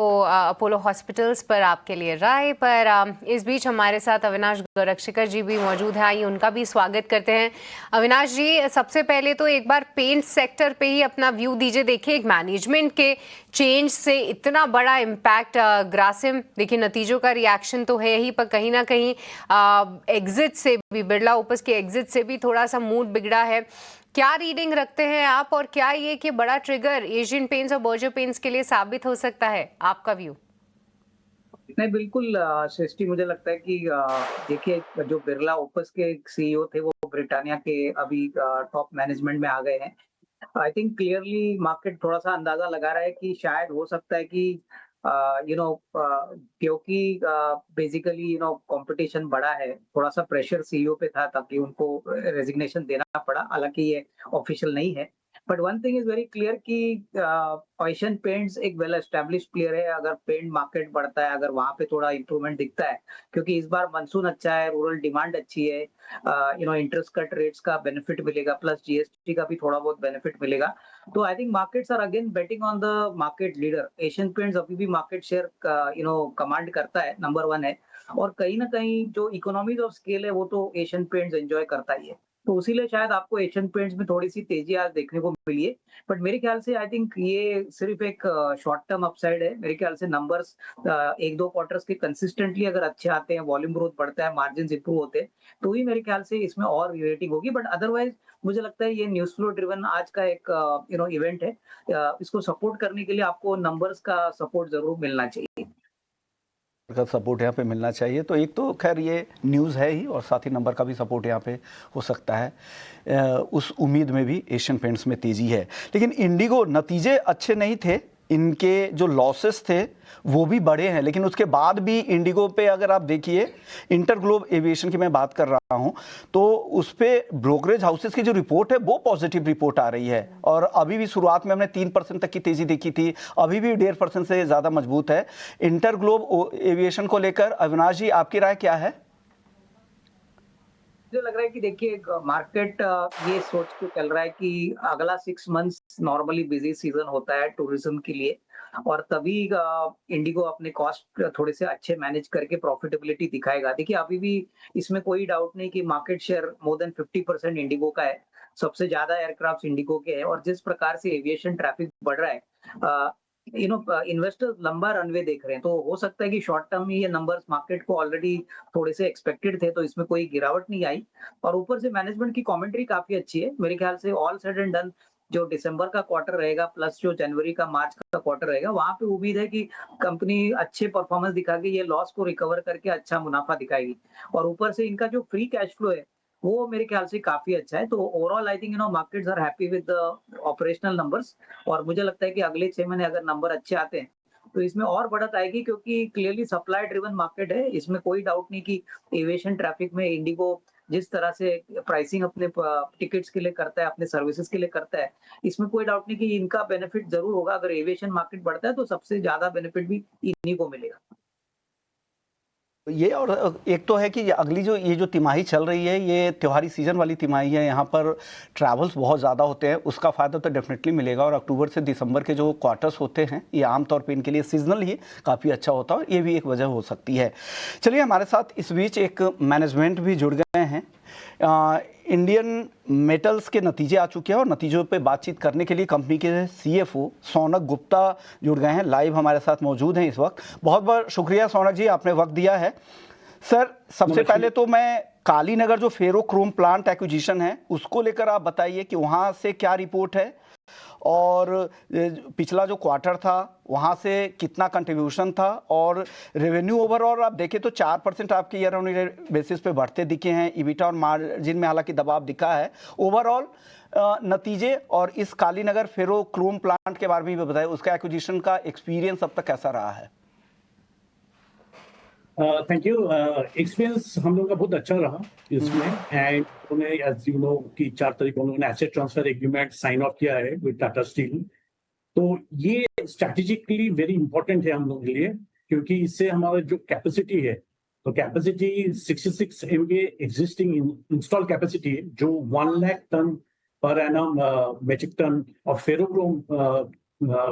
[SPEAKER 10] अपोलो हॉस्पिटल्स पर आपके लिए राय पर इस बीच हमारे साथ अविनाश गोरक्षकर जी भी मौजूद हैं। आइए उनका भी स्वागत करते हैं। अविनाश जी, सबसे पहले तो एक बार पेंट सेक्टर पे ही अपना व्यू दीजिए। देखिए, एक मैनेजमेंट के चेंज से इतना बड़ा इम्पैक्ट ग्रासिम, देखिए नतीजों का रिएक्शन तो है ही, पर कहीं ना कहीं एग्जिट से भी, बिरला ओपस के एग्जिट से भी थोड़ा सा मूड बिगड़ा है। क्या रीडिंग रखते हैं आप, और क्या ये कि बड़ा ट्रिगर एशियन पेंट्स और बर्जर पेंट्स के लिए साबित हो सकता है? आपका व्यू।
[SPEAKER 11] नहीं, बिल्कुल सृष्टि, मुझे लगता है कि देखिए, जो बिरला ओपस के सीईओ थे वो ब्रिटानिया के अभी टॉप मैनेजमेंट में आ गए हैं। आई थिंक क्लियरली मार्केट थोड़ा सा अंदाजा लगा रहा है कि शायद हो सकता है कि क्योंकि बेसिकली कंपटीशन बढ़ा है, थोड़ा सा प्रेशर सीईओ पे था ताकि उनको रेजिग्नेशन देना पड़ा। हालांकि ये ऑफिशियल नहीं है, but one thing is very clear कि एशियन पेंट्स एक वेल एस्टेब्लिश प्लेयर है। अगर पेंट मार्केट बढ़ता है, अगर वहां पे थोड़ा इंप्रूवमेंट दिखता है, क्योंकि इस बार मानसून अच्छा है, रूरल डिमांड अच्छी है, इंटरेस्ट कट रेट्स का बेनिफिट मिलेगा, प्लस जीएसटी का भी थोड़ा बहुत बेनिफिट मिलेगा। तो I think markets are again betting on the market leader. Asian Paints अभी भी मार्केट शेयर कमांड करता है, नंबर 1 है, और कहीं ना कहीं जो इकोनॉमीज ऑफ स्केल है वो तो एशियन पेंट्स एंजॉय करता ही है। तो इसीलिए शायद आपको एशियन पेंट्स में थोड़ी सी तेजी आज देखने को मिली है। बट मेरे ख्याल से आई थिंक ये सिर्फ एक शॉर्ट टर्म अपसाइड है। मेरे ख्याल से नंबर्स 1-2 क्वार्टर्स के कंसिस्टेंटली अगर अच्छे आते हैं, वॉल्यूम ग्रोथ बढ़ता है, मार्जिन इंप्रूव होते हैं, तो ही मेरे ख्याल से इसमें और रेटिंग होगी। बट अदरवाइज मुझे लगता है ये न्यूज फ्लो ड्रिवन आज का एक इवेंट है। इसको सपोर्ट करने के लिए आपको नंबर्स का सपोर्ट जरूर मिलना चाहिए,
[SPEAKER 1] का सपोर्ट यहाँ पे मिलना चाहिए। तो एक तो खैर ये न्यूज़ है ही, और साथ ही नंबर का भी सपोर्ट यहाँ पे हो सकता है। उस उम्मीद में भी एशियन पेंट्स में तेज़ी है। लेकिन इंडिगो, नतीजे अच्छे नहीं थे, इनके जो लॉसेस थे वो भी बड़े हैं, लेकिन उसके बाद भी इंडिगो पे अगर आप देखिए, इंटरग्लोब एविएशन की मैं बात कर रहा हूं, तो उस पे ब्रोकरेज हाउसेस की जो रिपोर्ट है वो पॉजिटिव रिपोर्ट आ रही है। और अभी भी शुरुआत में हमने 3% तक की तेजी देखी थी, अभी भी 1.5% से ज़्यादा मजबूत है इंटरग्लोब एविएशन को लेकर। अविनाश जी, आपकी राय क्या है?
[SPEAKER 11] मुझे लग रहा है कि देखिए, मार्केट ये सोच के चल रहा है कि अगला 6 मंथ्स नॉर्मली बिजी सीजन होता है टूरिज्म के लिए, और तभी इंडिगो अपने कॉस्ट थोड़े से अच्छे मैनेज करके प्रॉफिटेबिलिटी दिखाएगा। देखिए, अभी भी इसमें कोई डाउट नहीं कि market share more than 50% Indigo का है, सबसे ज्यादा एयरक्राफ्ट इंडिगो के हैं, और जिस प्रकार से एविएशन ट्रैफिक बढ़ रहा है, इन्वेस्टर्स लंबा रनवे देख रहे हैं। तो हो सकता है कि शॉर्ट टर्म में ये नंबर्स मार्केट को ऑलरेडी थोड़े से एक्सपेक्टेड थे, तो इसमें कोई गिरावट नहीं आई। और ऊपर से मैनेजमेंट की कमेंट्री काफी अच्छी है। मेरे ख्याल से ऑल सेड एंड डन, जो दिसंबर का क्वार्टर रहेगा प्लस जो जनवरी का मार्च का क्वार्टर रहेगा, वहां पे उम्मीद है कि कंपनी अच्छे परफॉर्मेंस दिखा के ये लॉस को रिकवर करके अच्छा मुनाफा दिखाएगी। और ऊपर से इनका जो फ्री कैश फ्लो है वो मेरे ख्याल से काफी अच्छा है। तो overall I think markets are happy with the operational numbers, और मुझे लगता है कि अगले 6 महीने अगर नंबर अच्छे आते हैं तो इसमें और बढ़त आएगी, क्योंकि क्लियरली सप्लाई ड्रिवन मार्केट है। इसमें कोई डाउट नहीं कि एविएशन ट्रैफिक में इंडिगो जिस तरह से प्राइसिंग अपने टिकट्स के लिए करता है, अपने सर्विसेज के लिए करता है, इसमें कोई डाउट नहीं कि इनका बेनिफिट जरूर होगा। अगर एविएशन मार्केट बढ़ता है तो सबसे ज्यादा बेनिफिट भी इन्हीं को मिलेगा।
[SPEAKER 1] ये, और एक तो है कि अगली जो ये जो तिमाही चल रही है, ये त्योहारी सीजन वाली तिमाही है, यहाँ पर ट्रैवल्स बहुत ज़्यादा होते हैं, उसका फ़ायदा तो डेफिनेटली मिलेगा। और अक्टूबर से दिसंबर के जो क्वार्टर्स होते हैं, ये आमतौर पे इनके लिए सीजनल ही काफ़ी अच्छा होता है, और ये भी एक वजह हो सकती है। चलिए, हमारे साथ इस बीच एक मैनेजमेंट भी जुड़ गए हैं। इंडियन मेटल्स के नतीजे आ चुके हैं, और नतीजों पे बातचीत करने के लिए कंपनी के सीएफओ सौनक गुप्ता जुड़ गए हैं, लाइव हमारे साथ मौजूद हैं इस वक्त। बहुत बहुत शुक्रिया सौनक जी, आपने वक्त दिया है। सर, सबसे पहले तो मैं कालीनगर जो फेरो क्रोम प्लांट एक्विजिशन है उसको लेकर आप बताइए कि वहाँ से क्या रिपोर्ट है, और पिछला जो क्वार्टर था वहाँ से कितना कंट्रीब्यूशन था, और रेवेन्यू ओवरऑल आप देखें तो 4% आपके ईयर ऑन ईयर बेसिस पे बढ़ते दिखे हैं। ईबिटा और मार्जिन में हालांकि दबाव दिखा है। ओवरऑल नतीजे और इस कालीनगर फेरो क्रोम प्लांट के बारे में भी बताएं, उसका एक्विजिशन का एक्सपीरियंस अब तक कैसा रहा है?
[SPEAKER 12] Thank you. एक्सपीरियंस हम लोगों का बहुत अच्छा रहा इसमें, एंड उन्होंने एज यू नो कि 4 तारीख को उन्होंने asset transfer agreement sign off किया है विद टाटा स्टील। तो ये स्ट्रैटेजिकली वेरी इंपॉर्टेंट है हम लोगों के लिए, क्योंकि इससे हमारा जो कैपेसिटी है, तो capacity 66 MVA existing install capacity है, जो 1 lakh ton per annum metric ton of ferrochrome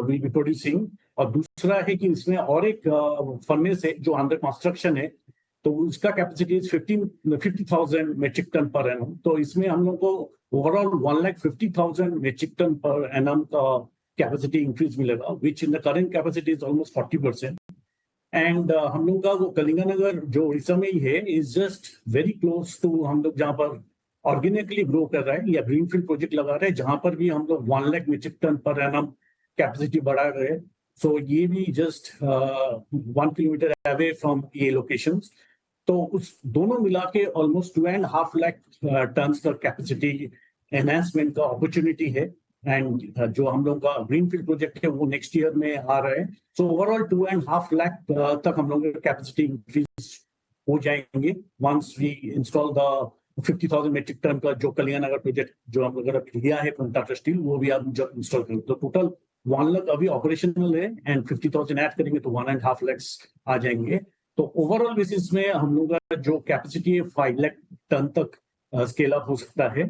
[SPEAKER 12] will be producing. और दूसरा है कि इसमें और एक फर्नेस है जो अंडर कंस्ट्रक्शन है, तो उसका capacity 50,000 metric ton per annum. तो इसमें हम लोग को overall 1,50,000 metric ton per annum का कैपेसिटी इंक्रीज मिलेगा, which in the current capacity is almost 40%। And हम लोग का वो कलिंगनगर जो उड़ीसा में ही है is just very close to हम लोग जहाँ पर ऑर्गेनिकली ग्रो कर रहा है या ग्रीनफील्ड प्रोजेक्ट लगा रहे हैं, जहां पर भी हम लोग 1 lakh metric ton per annum capacity बढ़ा रहे हैं। सो ये भी जस्ट 1 किलोमीटर अवे फ्रॉम ये लोकेशंस। तो उस दोनों मिला के ऑलमोस्ट 2.5 लाख टन का कैपेसिटी एनहांसमेंट का अपॉर्चुनिटी है। एंड जो हम लोग का ग्रीनफील्ड प्रोजेक्ट है वो नेक्स्ट ईयर में आ रहा है। सो ओवरऑल 2.5 लाख तक हम लोग का कैपेसिटी इंक्रीज हो जाएंगे once we install the 50,000 metric ton का जो कलिंगनगर प्रोजेक्ट जो हम लोग लिया है फ्रॉम टाटा स्टील, वो भी आप जब इंस्टॉल करेंगे तो टोटल 1 लाख अभी ऑपरेशनल है एंड 50,000 ऐड करेंगे तो 1.5 लाख आ जाएंगे। तो ओवरऑल बेसिस में हम लोग का जो कैपेसिटी है 5 लाख टन तक स्केल अप हो सकता है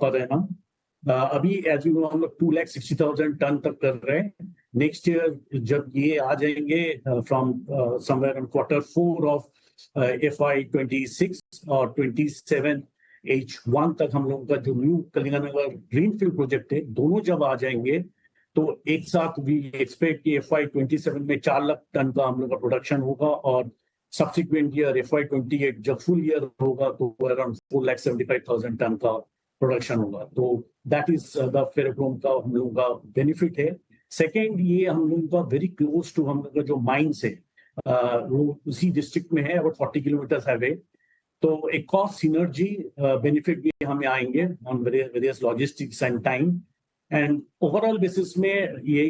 [SPEAKER 12] पर एनम। अभी एज यू नो हम लोग 2,60,000 टन तक कर रहे हैं। नेक्स्ट ईयर जब ये आ जाएंगे from somewhere in Q4 of FY26 और 27 H1 तक हम लोगों का जो न्यू कलिंगनगर ग्रीनफील्ड प्रोजेक्ट है दोनों जब आ जाएंगे तो एक साथ वी एक्सपेक्ट कि FY27 में 4 लाख टन का हम लोग का प्रोडक्शन होगा और सब्सिक्वेंट ईयर FY28 जब फुल ईयर होगा तो अराउंड 4,75,000 टन का प्रोडक्शन होगा। तो दैट इज द फेरोक्रोम का हम लोगों का बेनिफिट है। सेकेंड, ये हम लोगों का वेरी क्लोज टू हम लोग का जो माइंस है वो उसी डिस्ट्रिक्ट में है, अबाउट 40 किलोमीटर हाईवे। तो एक कॉस्ट सिनर्जी बेनिफिट भी हमें आएंगे on various logistics and time. And overall basis में ये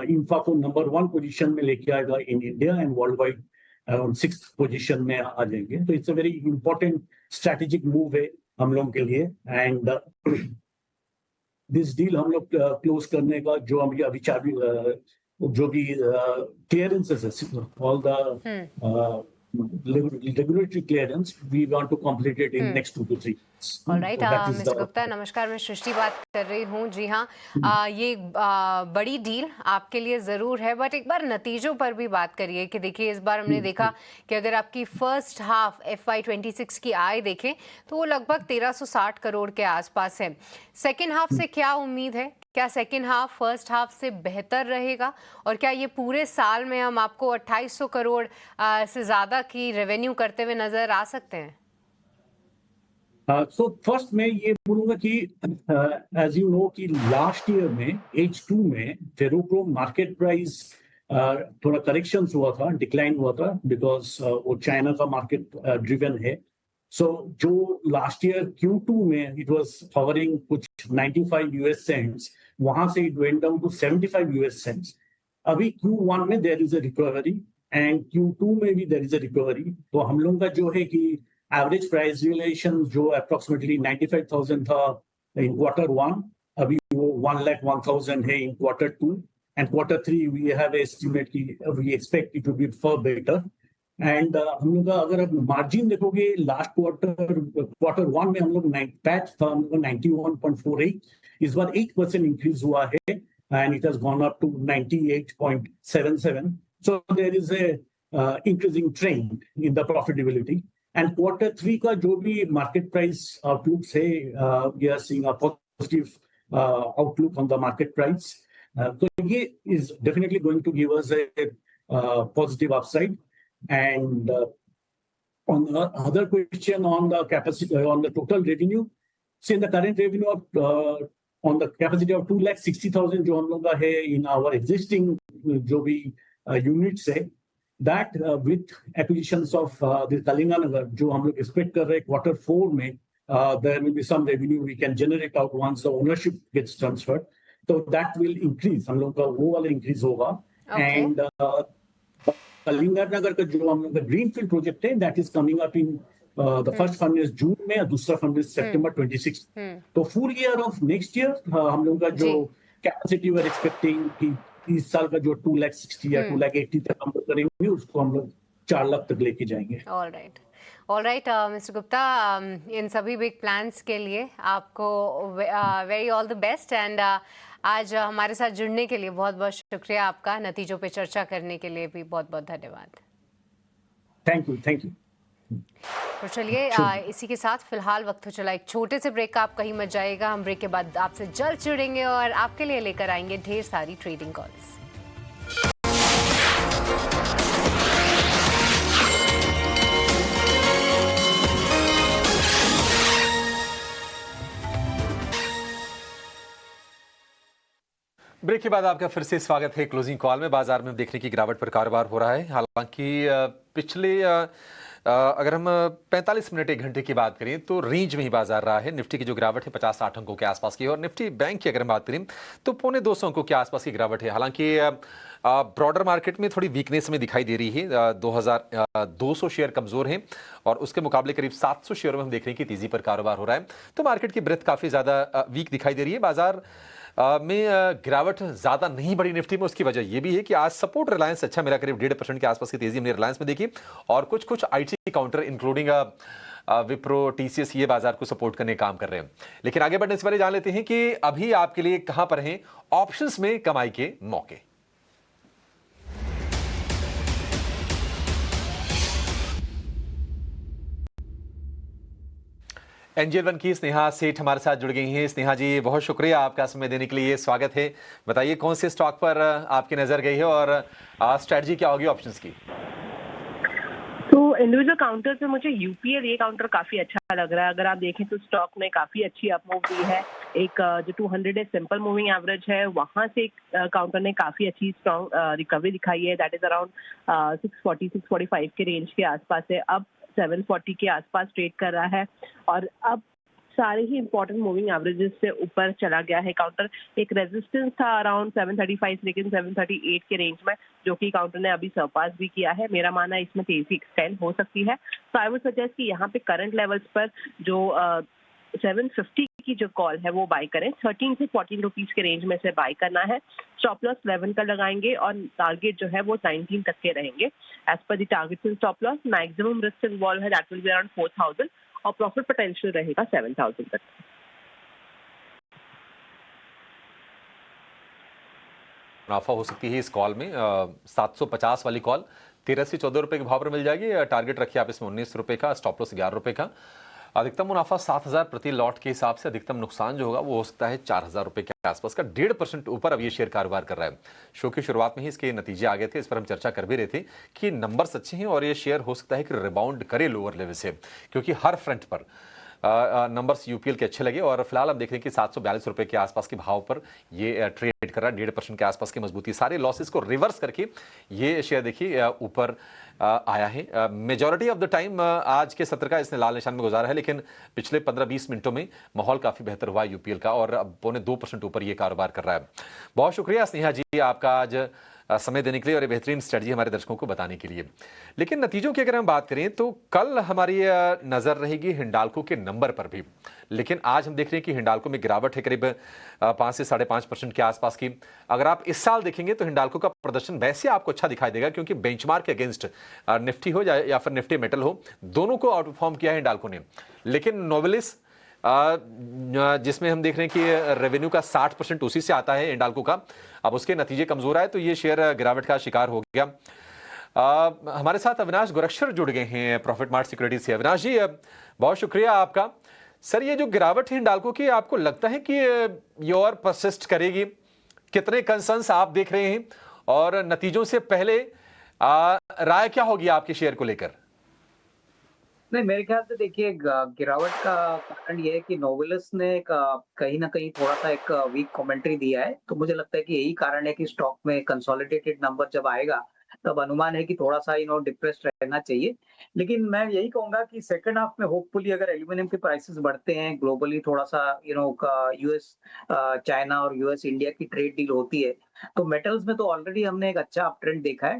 [SPEAKER 12] इंफा को नंबर 1 पोजीशन में लेके आएगा in India and world wide around 6th position में आ जाएंगे। तो it's a very important strategic move है हम लोग के लिए। एंड दिस डील हम लोग क्लोज करने का जो अभी जो भी क्लियरेंसेस है, all the regulatory clearance, we want to complete it in next 2 to 3 months.
[SPEAKER 10] Alright mister Gupta, नमस्कार, मैं सृष्टि बात कर रही हूँ। जी हाँ, ये बड़ी डील आपके लिए ज़रूर है, बट एक बार नतीजों पर भी बात करिए कि देखिए इस बार हमने देखा कि अगर आपकी फर्स्ट हाफ FY26 की आय देखें तो वो लगभग 1360 करोड़ के आसपास है। सेकेंड हाफ से क्या उम्मीद है? क्या सेकेंड हाफ फर्स्ट हाफ से बेहतर रहेगा? और क्या ये पूरे साल में हम आपको 2800 करोड़ से ज़्यादा की रेवेन्यू करते हुए नजर आ सकते हैं?
[SPEAKER 12] सो फर्स्ट मैं ये बोलूंगा कि एज यू नो कि लास्ट ईयर में H2 में फेरोक्रोम मार्केट प्राइस थोड़ा करेक्शन हुआ था, डिक्लाइन हुआ था, बिकॉज वो चाइना का मार्केट ड्रिवन है। सो जो लास्ट ईयर Q2 में इट वाज hovering कुछ 95 US सेंट्स, वहां से it went down to 75 US cents. अभी Q1 में there is a recovery and Q2 में भी देयर इज अ रिकवरी। तो हम लोग का जो है कि एवरेज प्राइस रियलाइजेशन जो अप्रोक्सीमेटली 95,000 था इन Q1, अभी वो 1,01,000 है in Q2 and Q3 we have estimate कि we expect it to be far better. And हम लोग का अगर आप मार्जिन देखोगे लास्ट Q1 में हम लोग पैच था हम लोग 91.48, इस बार 8% इंक्रीज हुआ है and it has gone up to 98.77। So there is a increasing trend in the profitability. And Q3 का जो भी मार्केट प्राइस आउटलुक है, we are seeing a positive outlook on the market price. तो ये is definitely going to give us a positive upside. And on the other question on the capacity, on the total revenue, see in the current revenue of on the capacity of 2,60,000 जो हम लोग का है in our existing जो भी units है, that with acquisitions of the Kalinganagar जो हम लोग expect कर रहे हैं Q4 में, there will be some revenue we can generate out once the ownership gets transferred. So that will increase, हम लोग का वो वाला increase होगा। And कलिंगनगर का जो हम लोग का ग्रीनफील्ड प्रोजेक्ट है that is coming up in the first fund जून में और दूसरा फंड सितंबर 26। तो full year of next year हम लोग का जो कैपेसिटी वी आर एक्सपेक्टिंग कि इस साल का जो 2,60,000 या 2,80,000 तक हम लोग करेंगे उसको हम लोग 4 लाख तक लेके जाएंगे।
[SPEAKER 10] ऑलराइट मिस्टर गुप्ता, इन सभी बिग प्लान्स के लिए आपको very all the best. And आज हमारे साथ जुड़ने के लिए बहुत बहुत शुक्रिया आपका। नतीजों पे चर्चा करने के लिए भी बहुत बहुत धन्यवाद।
[SPEAKER 12] Thank you.
[SPEAKER 10] तो चलिए इसी के साथ फिलहाल वक्त हो चला एक छोटे से ब्रेक का। आप कहीं मत जाइएगा, हम ब्रेक के बाद आपसे जल्द जुड़ेंगे और आपके लिए लेकर आएंगे ढेर सारी ट्रेडिंग कॉल्स।
[SPEAKER 2] ब्रेक के बाद आपका फिर से स्वागत है क्लोजिंग कॉल में। बाजार में देखने की गिरावट पर कारोबार हो रहा है। हालांकि पिछले अगर हम 45 मिनट 1 घंटे की बात करें तो रेंज में ही बाजार रहा है। निफ्टी की जो गिरावट है 50-60 अंकों के आसपास की है और निफ्टी बैंक की अगर हम बात करें तो 250 अंकों के आसपास की गिरावट है। हालांकि ब्रॉडर मार्केट में थोड़ी वीकनेस में दिखाई दे रही है। 2200 शेयर कमजोर हैं और उसके मुकाबले करीब 700 शेयरों में हम देख रहे हैं कि तेजी पर कारोबार हो रहा है। तो मार्केट की ब्रेथ काफी ज्यादा वीक दिखाई दे रही है। बाजार में गिरावट ज्यादा नहीं बढ़ी निफ्टी में। उसकी वजह यह भी है कि आज सपोर्ट रिलायंस अच्छा मेरा करीब 1.5% के आसपास की तेजी हमने रिलायंस में देखी और कुछ IT counter including Wipro, TCS ये बाजार को सपोर्ट करने काम कर रहे हैं। लेकिन आगे बढ़ने से पहले जान लेते हैं कि अभी आपके लिए कहां पर हैं ऑप्शंस में कमाई के मौके। एंजल वन की स्नेहा सेठ हमारे साथ जुड़ गई हैं। स्नेहा जी बहुत शुक्रिया आपका समय देने के लिए, स्वागत है। बताइए कौन से स्टॉक पर आपकी नजर गई है और स्ट्रेटजी क्या होगी ऑप्शंस की?
[SPEAKER 13] तो इंडिविजुअल काउंटर पे मुझे यूपीएल ये काउंटर काफी अच्छा लग रहा है। अगर आप देखें तो स्टॉक में काफी अच्छी अपमूव दी है। एक जो 200 डे सिंपल मूविंग एवरेज है वहां से काउंटर ने काफी अच्छी स्ट्रॉन्ग रिकवरी दिखाई है। दैट इज अराउंड 640-645 के रेंज के आसपास है। अब 740 के आसपास ट्रेड कर रहा है और अब सारे ही इंपॉर्टेंट मूविंग एवरेजेस से ऊपर चला गया है काउंटर। एक रेजिस्टेंस था अराउंड 735 लेकिन 738 के रेंज में, जो कि काउंटर ने अभी सरपास भी किया है। मेरा मानना है इसमें तेजी एक्सटेंड हो सकती है। तो आई वुड सजेस्ट कि यहाँ पे करंट लेवल्स पर जो 750 की जो कॉल है वो बाय करें। 13 से 14 रुपीज के रेंज में से बाय करना है। स्टॉप लॉस 11 का लगाएंगे और टारगेट जो है वो 19 तक के रहेंगे। As per the target and stop loss maximum risk involve है, दैट विल बी अराउंड 4000 और प्रॉफिट पोटेंशियल रहेगा 7000 तक।
[SPEAKER 2] मुनाफा हो सकती है इस कॉल में 750 वाली कॉल 13 से 14 रुपए के भाव पर मिल जाएगी। टारगेट रखिए आप इसमें 19 रुपए का, स्टॉप लॉस 11 रुपए का। अधिकतम मुनाफा 7000 प्रति लॉट के हिसाब से, अधिकतम नुकसान जो होगा वो हो सकता है 4000 रुपए के आसपास का। 1.5% ऊपर अब ये शेयर कारोबार कर रहा है। शो की शुरुआत में ही इसके नतीजे आ गए थे, इस पर हम चर्चा कर भी रहे थे कि नंबर्स अच्छे हैं और ये शेयर हो सकता है कि रिबाउंड करे लोअर लेवल से, क्योंकि हर फ्रंट पर नंबर्स यूपीएल के अच्छे लगे और फिलहाल हम देख रहे हैं कि 742 रुपए के आसपास के भाव पर ये ट्रेड कर रहा है। 1.5% के आसपास की मजबूती, सारे लॉसेस को रिवर्स करके ये शेयर देखिए ऊपर आया है। मेजॉरिटी ऑफ द टाइम आज के सत्र का इसने लाल निशान में गुजारा है, लेकिन पिछले 15-20 मिनटों में माहौल काफी बेहतर हुआ है यूपीएल का और अब 2.25% ऊपर ये कारोबार कर रहा है। बहुत शुक्रिया स्नेहा जी आपका आज समय देने के लिए और ये बेहतरीन स्ट्रेटजी हमारे दर्शकों को बताने के लिए। लेकिन नतीजों की अगर हम बात करें तो कल हमारी नजर रहेगी हिंडाल्को के नंबर पर भी, लेकिन आज हम देख रहे हैं कि हिंडाल्को में गिरावट है करीब 5 से 5.5% के आसपास की। अगर आप इस साल देखेंगे तो हिंडाल्को का प्रदर्शन वैसे आपको अच्छा दिखाई देगा, क्योंकि बेंचमार्क के अगेंस्ट निफ्टी हो या फिर निफ्टी मेटल हो, दोनों को आउट परफॉर्म किया है हिंडाल्को ने। लेकिन नोवेलिस जिसमें हम देख रहे हैं कि रेवेन्यू का 60% उसी से आता है हिंडाल्को का, अब उसके नतीजे कमजोर आए तो ये शेयर गिरावट का शिकार हो गया। हमारे साथ अविनाश गोरक्षर जुड़ गए हैं प्रॉफिट मार्ट सिक्योरिटीज से। अविनाश जी बहुत शुक्रिया आपका। सर ये जो गिरावट है हिंडाल्को की, आपको लगता है कि ये और परसिस्ट करेगी? कितने कंसर्न्स आप देख रहे हैं और नतीजों से पहले राय क्या होगी आपके शेयर को लेकर?
[SPEAKER 11] नहीं, मेरे ख्याल से देखिए गिरावट का कारण ये है कि नोवेलिस ने कहीं ना कहीं थोड़ा सा एक वीक कमेंट्री दिया है। तो मुझे लगता है कि यही कारण है कि स्टॉक में कंसोलिडेटेड नंबर जब आएगा तब अनुमान है कि थोड़ा सा डिप्रेस्ड रहना चाहिए। लेकिन मैं यही कहूंगा कि सेकंड हाफ में होपफुली अगर एल्यूमिनियम के प्राइसेस बढ़ते हैं ग्लोबली, थोड़ा सा यूएस चाइना और यूएस इंडिया की ट्रेड डील होती है, तो मेटल्स में तो ऑलरेडी हमने एक अच्छा अप ट्रेंड देखा है।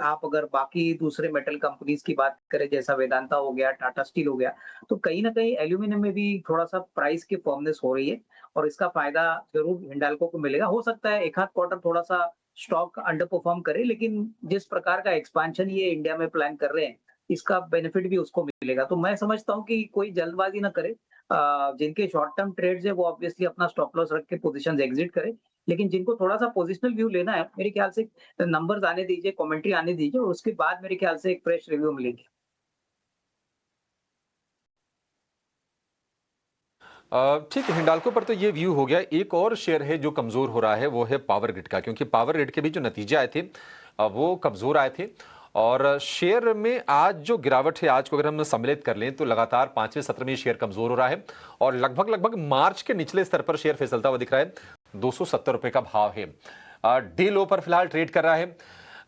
[SPEAKER 11] आप अगर बाकी दूसरे मेटल कंपनीज की बात करें, जैसा वेदांता हो गया, टाटा स्टील हो गया, तो कहीं ना कहीं एल्यूमिनियम में भी थोड़ा सा प्राइस की फर्मनेस हो रही है और इसका फायदा जरूर हिंडाल्को को मिलेगा। हो सकता है एक आध क्वार्टर थोड़ा सा स्टॉक अंडर परफॉर्म करे, लेकिन जिस प्रकार का एक्सपांशन ये इंडिया में प्लान कर रहे हैं, इसका बेनिफिट भी उसको मिलेगा। तो मैं समझता हूँ कि कोई जल्दबाजी ना करे, जिनके शॉर्ट टर्म ट्रेड्स है वो ऑब्वियसली अपना स्टॉप लॉस रख के पोजीशंस एग्जिट करें, लेकिन जिनको थोड़ा सा पोजिशनल व्यू लेना है मेरे ख्याल से नंबर्स आने दीजिए, कमेंट्री आने दीजिए और उसके बाद मेरे ख्याल से एक फ्रेश रिव्यू मिलेगी।
[SPEAKER 2] ठीक है, हिंडाल्को पर तो ये व्यू हो गया। एक और शेयर है जो कमजोर हो रहा है, वो है पावर ग्रिड का, क्योंकि पावर ग्रिड के भी जो नतीजे आए थे वो कमजोर आए थे और शेयर में आज जो गिरावट है, आज को अगर हम सम्मिलित कर लें तो लगातार 5वें सत्र में शेयर कमजोर हो रहा है और लगभग मार्च के निचले स्तर पर शेयर फिसलता हुआ दिख रहा है। 270 रुपए का भाव है, डे लो पर फिलहाल ट्रेड कर रहा है।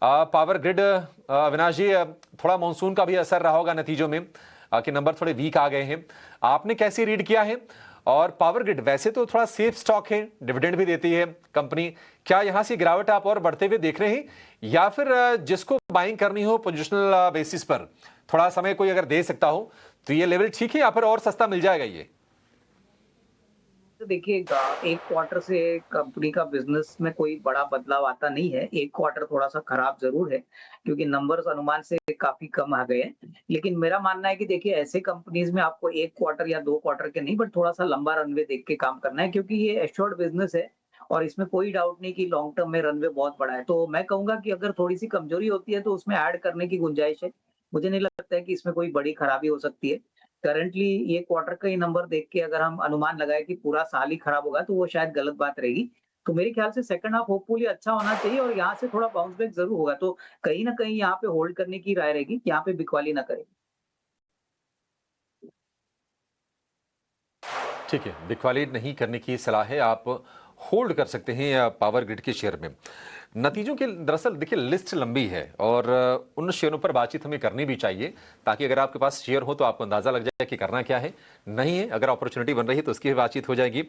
[SPEAKER 2] पावर ग्रिड, अविनाश जी, थोड़ा मानसून का भी असर रहा होगा नतीजों में कि नंबर थोड़े वीक आ गए हैं, आपने कैसे रीड किया है? और पावर ग्रिड वैसे तो थोड़ा सेफ स्टॉक है, डिविडेंड भी देती है कंपनी, क्या यहां से गिरावट आप और बढ़ते हुए देख रहे हैं या फिर जिसको बाइंग करनी हो पोजिशनल बेसिस पर थोड़ा समय कोई अगर दे सकता हो तो ये लेवल ठीक है या फिर और सस्ता मिल जाएगा ये?
[SPEAKER 11] तो देखिए, एक क्वार्टर से कंपनी का बिजनेस में कोई बड़ा बदलाव आता नहीं है। एक क्वार्टर थोड़ा सा खराब जरूर है क्योंकि नंबर्स अनुमान से काफी कम आ गए हैं, लेकिन मेरा मानना है कि देखिए ऐसे कंपनीज में आपको एक क्वार्टर या 2 क्वार्टर के नहीं बट थोड़ा सा लंबा रनवे देख के काम करना है, क्योंकि ये एश्योर्ड बिजनेस है और इसमें कोई डाउट नहीं कि लॉन्ग टर्म में रनवे बहुत बड़ा है। तो मैं कहूंगा कि अगर थोड़ी सी कमजोरी होती है तो उसमें ऐड करने की गुंजाइश है। मुझे नहीं लगता है कि इसमें कोई बड़ी खराबी हो सकती है। करंटली ये क्वार्टर का ही नंबर देख के अगर हम अनुमान लगाए कि पूरा साल ही खराब होगा तो वो शायद गलत बात रहेगी। तो मेरे ख्याल से सेकंड हाफ होपफुली अच्छा होना चाहिए और यहाँ से थोड़ा बाउंस बैक जरूर होगा। तो कहीं ना कहीं यहाँ पे होल्ड करने की राय रहेगी, यहाँ पे बिकवाली ना करें।
[SPEAKER 2] ठीक है, बिकवाली नहीं करने की सलाह है, आप होल्ड कर सकते हैं पावर ग्रिड के शेयर में। नतीजों के दरअसल देखिए लिस्ट लंबी है और उन शेयरों पर बातचीत हमें करनी भी चाहिए ताकि अगर आपके पास शेयर हो तो आपको अंदाजा लग जाए कि करना क्या है, नहीं है अगर अपॉर्चुनिटी बन रही है तो उसकी भी बातचीत हो जाएगी।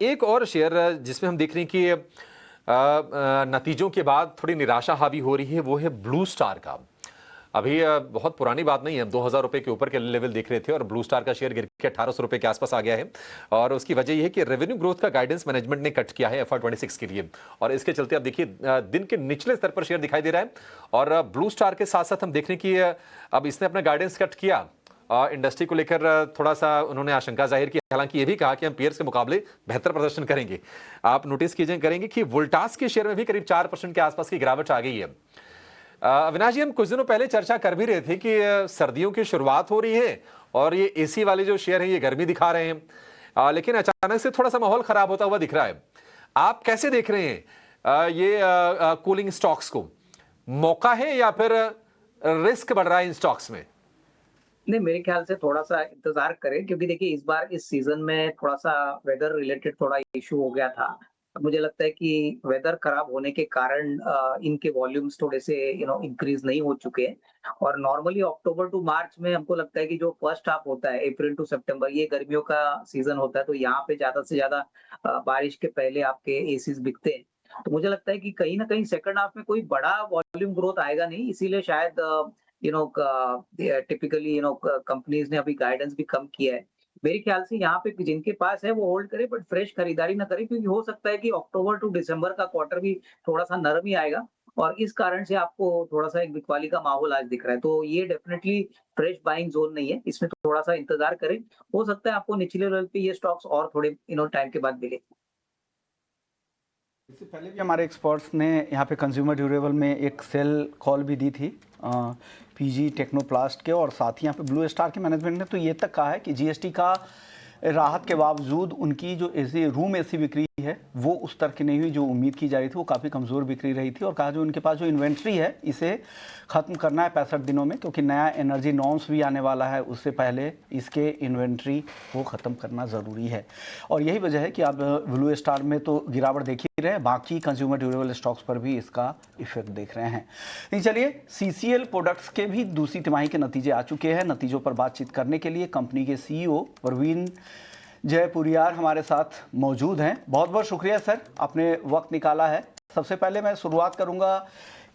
[SPEAKER 2] एक और शेयर जिसमें हम देख रहे हैं कि नतीजों के बाद थोड़ी निराशा हावी हो रही है, वो है ब्लू स्टार का। अभी बहुत पुरानी बात नहीं है, हम 2000 रुपए के ऊपर के लेवल देख रहे थे और ब्लू स्टार का शेयर गिर के 1800 रुपए के आसपास आ गया है और उसकी वजह यह है कि रेवेन्यू ग्रोथ का गाइडेंस मैनेजमेंट ने कट किया है FY26 के लिए और इसके चलते अब देखिए दिन के निचले स्तर पर शेयर दिखाई दे रहा है। और ब्लू स्टार के साथ साथ हम देख रहे हैं कि अब इसने अपना गाइडेंस कट किया, इंडस्ट्री को लेकर थोड़ा सा उन्होंने आशंका जाहिर की, हालांकि ये भी कहा कि हम पीयर्स के मुकाबले बेहतर प्रदर्शन करेंगे। आप नोटिस करेंगे कि वोल्टास के शेयर में भी करीब 4% के आसपास की गिरावट आ गई है। अविनाश जी, हम कुछ दिनों पहले चर्चा कर भी रहे थे कि सर्दियों की शुरुआत हो रही है और ये एसी वाले जो शेयर हैं ये गर्मी दिखा रहे हैं, लेकिन अचानक से थोड़ा सा माहौल खराब होता हुआ दिख रहा है। आप कैसे देख रहे हैं ये कूलिंग स्टॉक्स को? मौका है या फिर रिस्क बढ़ रहा है इन स्टॉक्स में?
[SPEAKER 11] नहीं, मेरे ख्याल से थोड़ा सा इंतजार करें क्योंकि देखिए इस बार इस सीजन में थोड़ा सा वेदर रिलेटेड थोड़ा इशू हो गया था। मुझे लगता है कि वेदर खराब होने के कारण इनके वॉल्यूम्स थोड़े से इंक्रीज नहीं हो चुके हैं और नॉर्मली अक्टूबर टू मार्च में हमको लगता है कि जो फर्स्ट हाफ होता है अप्रैल टू सितंबर ये गर्मियों का सीजन होता है, तो यहाँ पे ज्यादा से ज्यादा बारिश के पहले आपके एसीज बिकते हैं। तो मुझे लगता है कि कहीं ना कहीं सेकंड हाफ में कोई बड़ा वॉल्यूम ग्रोथ आएगा नहीं, इसीलिए शायद टिपिकली कंपनीज ने अभी गाइडेंस भी कम किया है। मेरे ख्याल से यहाँ पे जिनके पास है वो होल्ड करे बट फ्रेश खरीदारी ना करे, क्योंकि हो सकता है कि अक्टूबर टू दिसंबर का क्वार्टर भी थोड़ा सा नरम ही आएगा और इस कारण से आपको थोड़ा सा एक बिकवाली का माहौल आज दिख रहा है। तो ये डेफिनेटली फ्रेश बाइंग जोन नहीं है, इसमें थोड़ा सा इंतजार करें, हो सकता है आपको निचले लेवल पे ये स्टॉक्स और थोड़े टाइम के बाद मिले।
[SPEAKER 1] इससे पहले भी हमारे एक्सपर्ट्स ने यहाँ पे कंज्यूमर ड्यूरेबल में एक सेल कॉल भी दी थी पीजी टेक्नोप्लास्ट के, और साथ ही यहाँ पे ब्लू स्टार के मैनेजमेंट ने तो ये तक कहा है कि जीएसटी का राहत के बावजूद उनकी जो एसी रूम एसी बिक्री है वो उस तरह की नहीं हुई जो उम्मीद की जा रही थी, वो काफ़ी कमज़ोर बिक्री रही थी और कहा जो उनके पास जो इन्वेंट्री है इसे ख़त्म करना है 65 दिनों में, क्योंकि नया एनर्जी नॉर्म्स भी आने वाला है, उससे पहले इसके इन्वेंट्री को ख़त्म करना ज़रूरी है। और यही वजह है कि आप ब्लू स्टार में तो गिरावट देख ही रहे हैं, बाकी कंज्यूमर ड्यूरेबल स्टॉक्स पर भी इसका इफेक्ट देख रहे हैं। नहीं, चलिए CCL प्रोडक्ट्स के भी दूसरी तिमाही के नतीजे आ चुके हैं। नतीजों पर बातचीत करने के लिए कंपनी के CEO प्रवीण जयपुरियार हमारे साथ मौजूद हैं। बहुत बहुत शुक्रिया सर, आपने वक्त निकाला है। सबसे पहले मैं शुरुआत करूंगा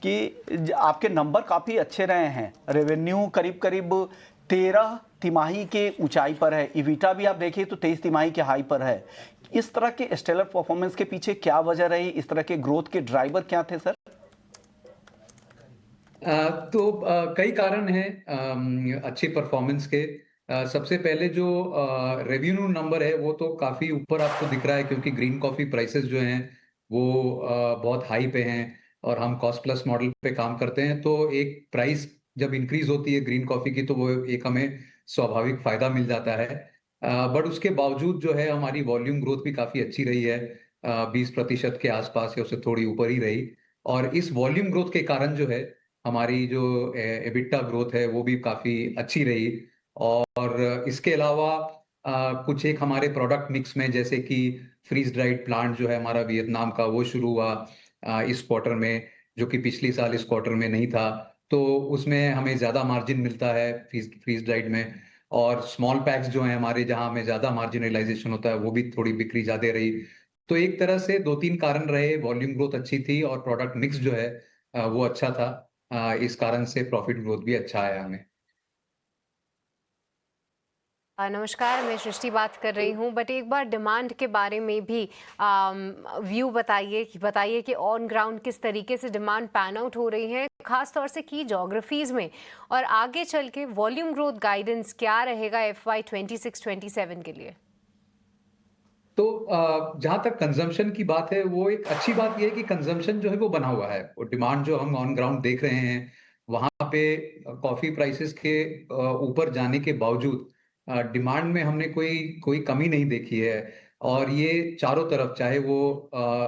[SPEAKER 1] कि आपके नंबर काफ़ी अच्छे रहे हैं, रेवेन्यू करीब करीब 13 तिमाही के ऊंचाई पर है, इविटा भी आप देखिए तो 23 तिमाही के हाई पर है। इस तरह के स्टेलर परफॉर्मेंस के पीछे क्या वजह रही, इस तरह के ग्रोथ के ड्राइवर क्या थे सर?
[SPEAKER 14] कई कारण हैं अच्छी परफॉर्मेंस के। सबसे पहले जो रेवेन्यू नंबर है वो तो काफी ऊपर आपको दिख रहा है, क्योंकि ग्रीन कॉफी प्राइसेस जो हैं वो बहुत हाई पे हैं और हम कॉस्ट प्लस मॉडल पे काम करते हैं। तो एक प्राइस जब इंक्रीज होती है ग्रीन कॉफी की तो वो एक हमें स्वाभाविक फायदा मिल जाता है। बट उसके बावजूद जो है हमारी वॉल्यूम ग्रोथ भी काफी अच्छी रही है, 20% के आसपास या उससे थोड़ी ऊपर ही रही। और इस वॉल्यूम ग्रोथ के कारण जो है हमारी जो एबिटा ग्रोथ है वो भी काफी अच्छी रही। और इसके अलावा कुछ एक हमारे प्रोडक्ट मिक्स में, जैसे कि फ्रीज ड्राइड प्लांट जो है हमारा वियतनाम का, वो शुरू हुआ इस क्वार्टर में, जो कि पिछली साल इस क्वार्टर में नहीं था। तो उसमें हमें ज्यादा मार्जिन मिलता है फ्रीज ड्राइड में। और स्मॉल पैक्स जो है हमारे, जहां हमें ज्यादा मार्जिन रियलाइजेशन होता है, वो भी थोड़ी बिक्री ज्यादा रही। तो एक तरह से 2-3 कारण रहे, वॉल्यूम ग्रोथ अच्छी थी और प्रोडक्ट मिक्स जो है वो अच्छा था। इस कारण से प्रॉफिट ग्रोथ भी अच्छा आया हमें।
[SPEAKER 10] नमस्कार, मैं सृष्टि बात कर रही हूँ। बट एक बार डिमांड के बारे में भी व्यू बताइए कि ऑन ग्राउंड किस तरीके से डिमांड पैन आउट हो रही है, खास तौर से की ज्योग्राफीज में, और आगे चल के वॉल्यूम ग्रोथ गाइडेंस क्या रहेगा FY 26-27 के लिए।
[SPEAKER 14] तो जहां तक कंजम्पशन की बात है, वो एक अच्छी बात यह है कि कंजम्पशन जो है वो बना हुआ है। और डिमांड जो हम ऑन ग्राउंड देख रहे हैं, वहां पे कॉफी प्राइसेस के ऊपर जाने के बावजूद डिमांड में हमने कोई कमी नहीं देखी है। और ये चारों तरफ, चाहे वो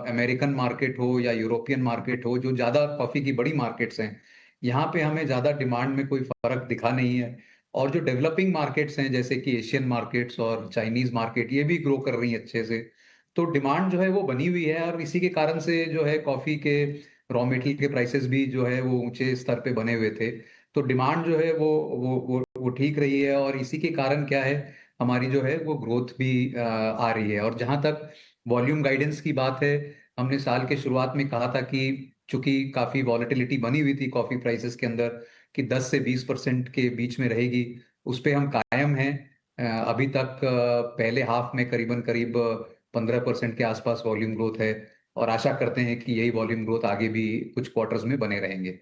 [SPEAKER 14] अमेरिकन मार्केट हो या यूरोपियन मार्केट हो, जो ज्यादा कॉफी की बड़ी मार्केट्स हैं, यहाँ पे हमें ज्यादा डिमांड में कोई फर्क दिखा नहीं है। और जो डेवलपिंग मार्केट्स हैं, जैसे कि एशियन मार्केट्स और चाइनीज मार्केट, ये भी ग्रो कर रही है अच्छे से। तो डिमांड जो है वो बनी हुई है, और इसी के कारण से जो है कॉफी के रॉ मटेरियल के प्राइसेस भी जो है वो ऊंचे स्तर पे बने हुए थे। तो डिमांड जो है वो ठीक रही है, और इसी के कारण क्या है, हमारी जो है वो ग्रोथ भी आ रही है। और जहां तक वॉल्यूम गाइडेंस की बात है, हमने साल के शुरुआत में कहा था कि चूंकि काफी वॉलेटिलिटी बनी हुई थी कॉफी प्राइसेस के अंदर, कि 10 से 20% के बीच में रहेगी, उस पे हम कायम हैं। अभी तक पहले हाफ में करीब 15% के आसपास वॉल्यूम ग्रोथ है, और आशा करते हैं कि यही वॉल्यूम ग्रोथ आगे भी कुछ क्वार्टर्स में बने रहेंगे।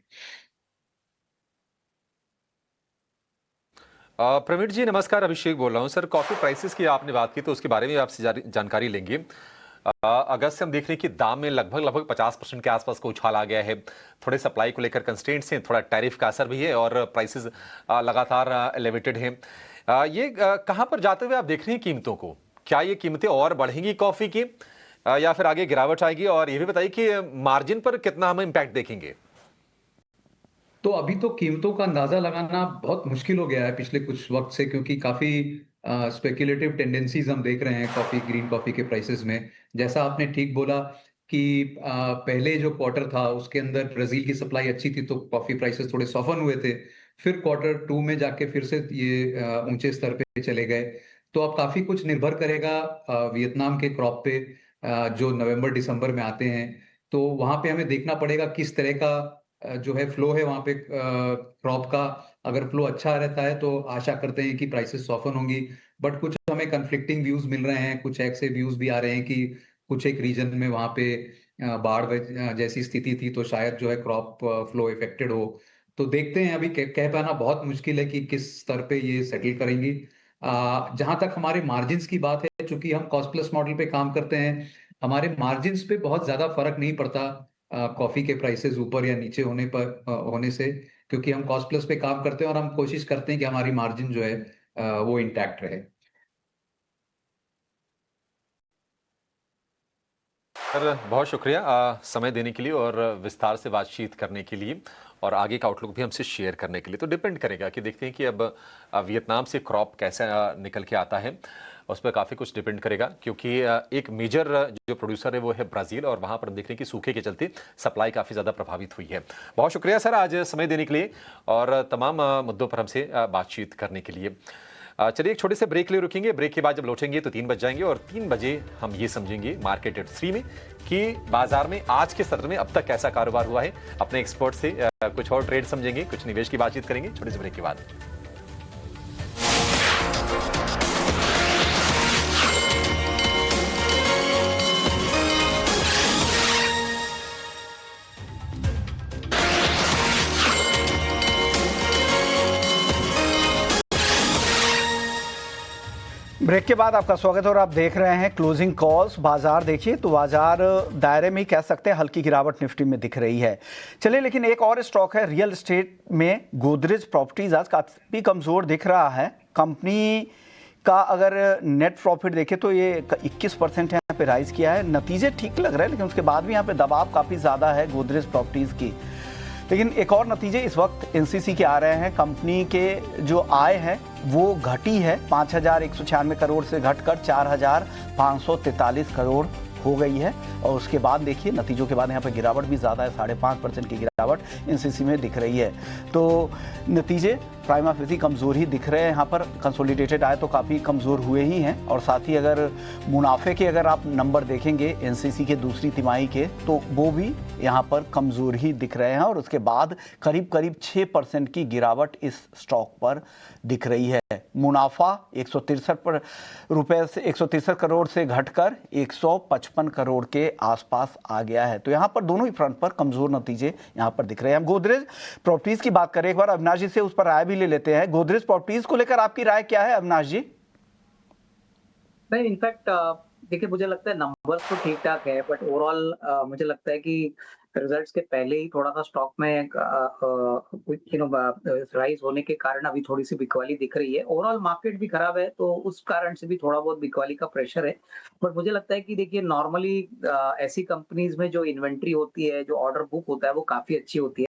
[SPEAKER 2] प्रवीण जी नमस्कार, अभिषेक बोल रहा हूं। सर, कॉफी प्राइसेस की आपने बात की तो उसके बारे में आपसे जानकारी लेंगे। अगस्त से हम देख रहे हैं कि दाम में लगभग 50% के आसपास का उछाल आ गया है। थोड़े सप्लाई को लेकर कंस्ट्रेंट्स हैं, थोड़ा टैरिफ का असर भी है, और प्राइसेस लगातार एलिवेटेड हैं। ये कहां पर जाते हुए आप देख रहे हैं कीमतों को? क्या ये कीमतें और बढ़ेंगी कॉफी की, या फिर आगे गिरावट आएगी? और ये भी बताइए कि मार्जिन पर कितना हम इम्पैक्ट देखेंगे?
[SPEAKER 14] तो अभी तो कीमतों का अंदाजा लगाना बहुत मुश्किल हो गया है पिछले कुछ वक्त से, क्योंकि काफी स्पेक्युलेटिव टेंडेंसीज हम देख रहे हैं ग्रीन कॉफी के प्राइसेस में। जैसा आपने ठीक बोला कि पहले जो क्वार्टर था उसके अंदर ब्राजील की सप्लाई अच्छी थी, तो कॉफी प्राइसेस थोड़े सॉफन हुए थे। फिर क्वार्टर 2 में जाके फिर से ये ऊंचे स्तर पे चले गए। तो अब काफी कुछ निर्भर करेगा वियतनाम के क्रॉप पे, जो नवंबर दिसंबर में आते हैं। तो वहां पे हमें देखना पड़ेगा किस तरह का जो है फ्लो है वहां पे क्रॉप का। अगर फ्लो अच्छा रहता है तो आशा करते हैं कि प्राइसेस सॉफन होंगी। बट कुछ हमें कन्फ्लिक्टिंग व्यूज मिल रहे हैं, कुछ ऐसे व्यूज भी आ रहे हैं कि कुछ एक रीजन में वहां पे बाढ़ जैसी स्थिति थी, तो शायद जो है क्रॉप फ्लो इफेक्टेड हो। तो देखते हैं, अभी कह पाना बहुत मुश्किल है कि किस स्तर पे ये सेटल करेंगी। जहां तक हमारे मार्जिन की बात है, चूंकि हम कॉस्ट प्लस मॉडल पे काम करते हैं, हमारे मार्जिन पे बहुत ज्यादा फर्क नहीं पड़ता कॉफी के प्राइसेस ऊपर या नीचे होने से, क्योंकि हम कॉस्ट प्लस पे काम करते हैं और हम कोशिश करते हैं कि हमारी मार्जिन जो है वो इंटैक्ट रहे।
[SPEAKER 2] सर, बहुत शुक्रिया समय देने के लिए और विस्तार से बातचीत करने के लिए, और आगे का आउटलुक भी हमसे शेयर करने के लिए। तो डिपेंड करेगा कि देखते हैं कि अब वियतनाम से क्रॉप कैसे निकल के आता है, उस पर काफ़ी कुछ डिपेंड करेगा, क्योंकि एक मेजर जो प्रोड्यूसर है वो है ब्राज़ील, और वहाँ पर हम देख रहे हैं कि सूखे के चलते सप्लाई काफ़ी ज़्यादा प्रभावित हुई है। बहुत शुक्रिया सर आज समय देने के लिए और तमाम मुद्दों पर हमसे बातचीत करने के लिए। चलिए एक छोटे से ब्रेक ले रुकेंगे। ब्रेक के बाद जब लौटेंगे तो 3 बज जाएंगे, और 3 बजे हम ये समझेंगे मार्केट एट 3 में कि बाजार में आज के सत्र में अब तक कैसा कारोबार हुआ है। अपने एक्सपर्ट से कुछ और ट्रेड समझेंगे, कुछ निवेश की बातचीत करेंगे छोटे से ब्रेक के बाद।
[SPEAKER 1] ब्रेक के बाद आपका स्वागत है और आप देख रहे हैं क्लोजिंग कॉल्स। बाजार देखिए तो बाजार दायरे में ही कह सकते हैं हल्की गिरावट निफ्टी में दिख रही है। चलिए, लेकिन एक और स्टॉक है रियल एस्टेट में, गोदरेज प्रॉपर्टीज आज काफी कमजोर दिख रहा है। कंपनी का अगर नेट प्रॉफिट देखे तो ये 21% यहाँ पे राइज किया है। नतीजे ठीक लग रहे हैं, लेकिन उसके बाद भी यहाँ पे दबाव काफी ज्यादा है गोदरेज प्रॉपर्टीज की। लेकिन एक और नतीजे इस वक्त एनसीसी के आ रहे हैं। कंपनी के जो आय है वो घटी है, 5,196 करोड़ से घटकर 4,543 करोड़ हो गई है। और उसके बाद देखिए नतीजों के बाद यहाँ पर गिरावट भी ज़्यादा है, 5.5% की गिरावट एनसीसी में दिख रही है। तो नतीजे प्राइमा फेसी कमज़ोर ही दिख रहे हैं। यहाँ पर कंसोलिडेटेड आय तो काफ़ी कमज़ोर हुए ही हैं, और साथ ही अगर मुनाफे के अगर आप नंबर देखेंगे एनसीसी के दूसरी तिमाही के, तो वो भी यहाँ पर कमज़ोर ही दिख रहे हैं। और उसके बाद करीब 6% की गिरावट इस स्टॉक पर दिख रही है। मुनाफा 163 करोड़ से घटकर 155 करोड़ के आसपास आ गया है। तो यहाँ पर दोनों ही फ्रंट पर कमज़ोर नतीजे यहाँ पर दिख रहे हैं। हम गोदरेज प्रॉपर्टीज की बात करें, एक बार अविनाश जी से उस पर राय भी ले लेते हैं। गोदरेज प्रॉपर्टीज को लेकर आपकी राय क्या है अविनाश जी?
[SPEAKER 11] नहीं, इनफैक्ट देखिए, मुझे लगता है नंबर्स तो ठीक ठाक है, बट ओवरऑल मुझे लगता है कि रिजल्ट्स के पहले ही थोड़ा सा स्टॉक में राइज होने के कारण अभी थोड़ी सी बिकवाली दिख रही है। ओवरऑल मार्केट भी खराब है, तो उस कारण से भी थोड़ा बहुत बिकवाली का प्रेशर है। बट मुझे लगता है कि देखिए, नॉर्मली ऐसी कंपनीज में जो इन्वेंट्री होती है, जो ऑर्डर बुक होता है, वो काफी अच्छी होती है।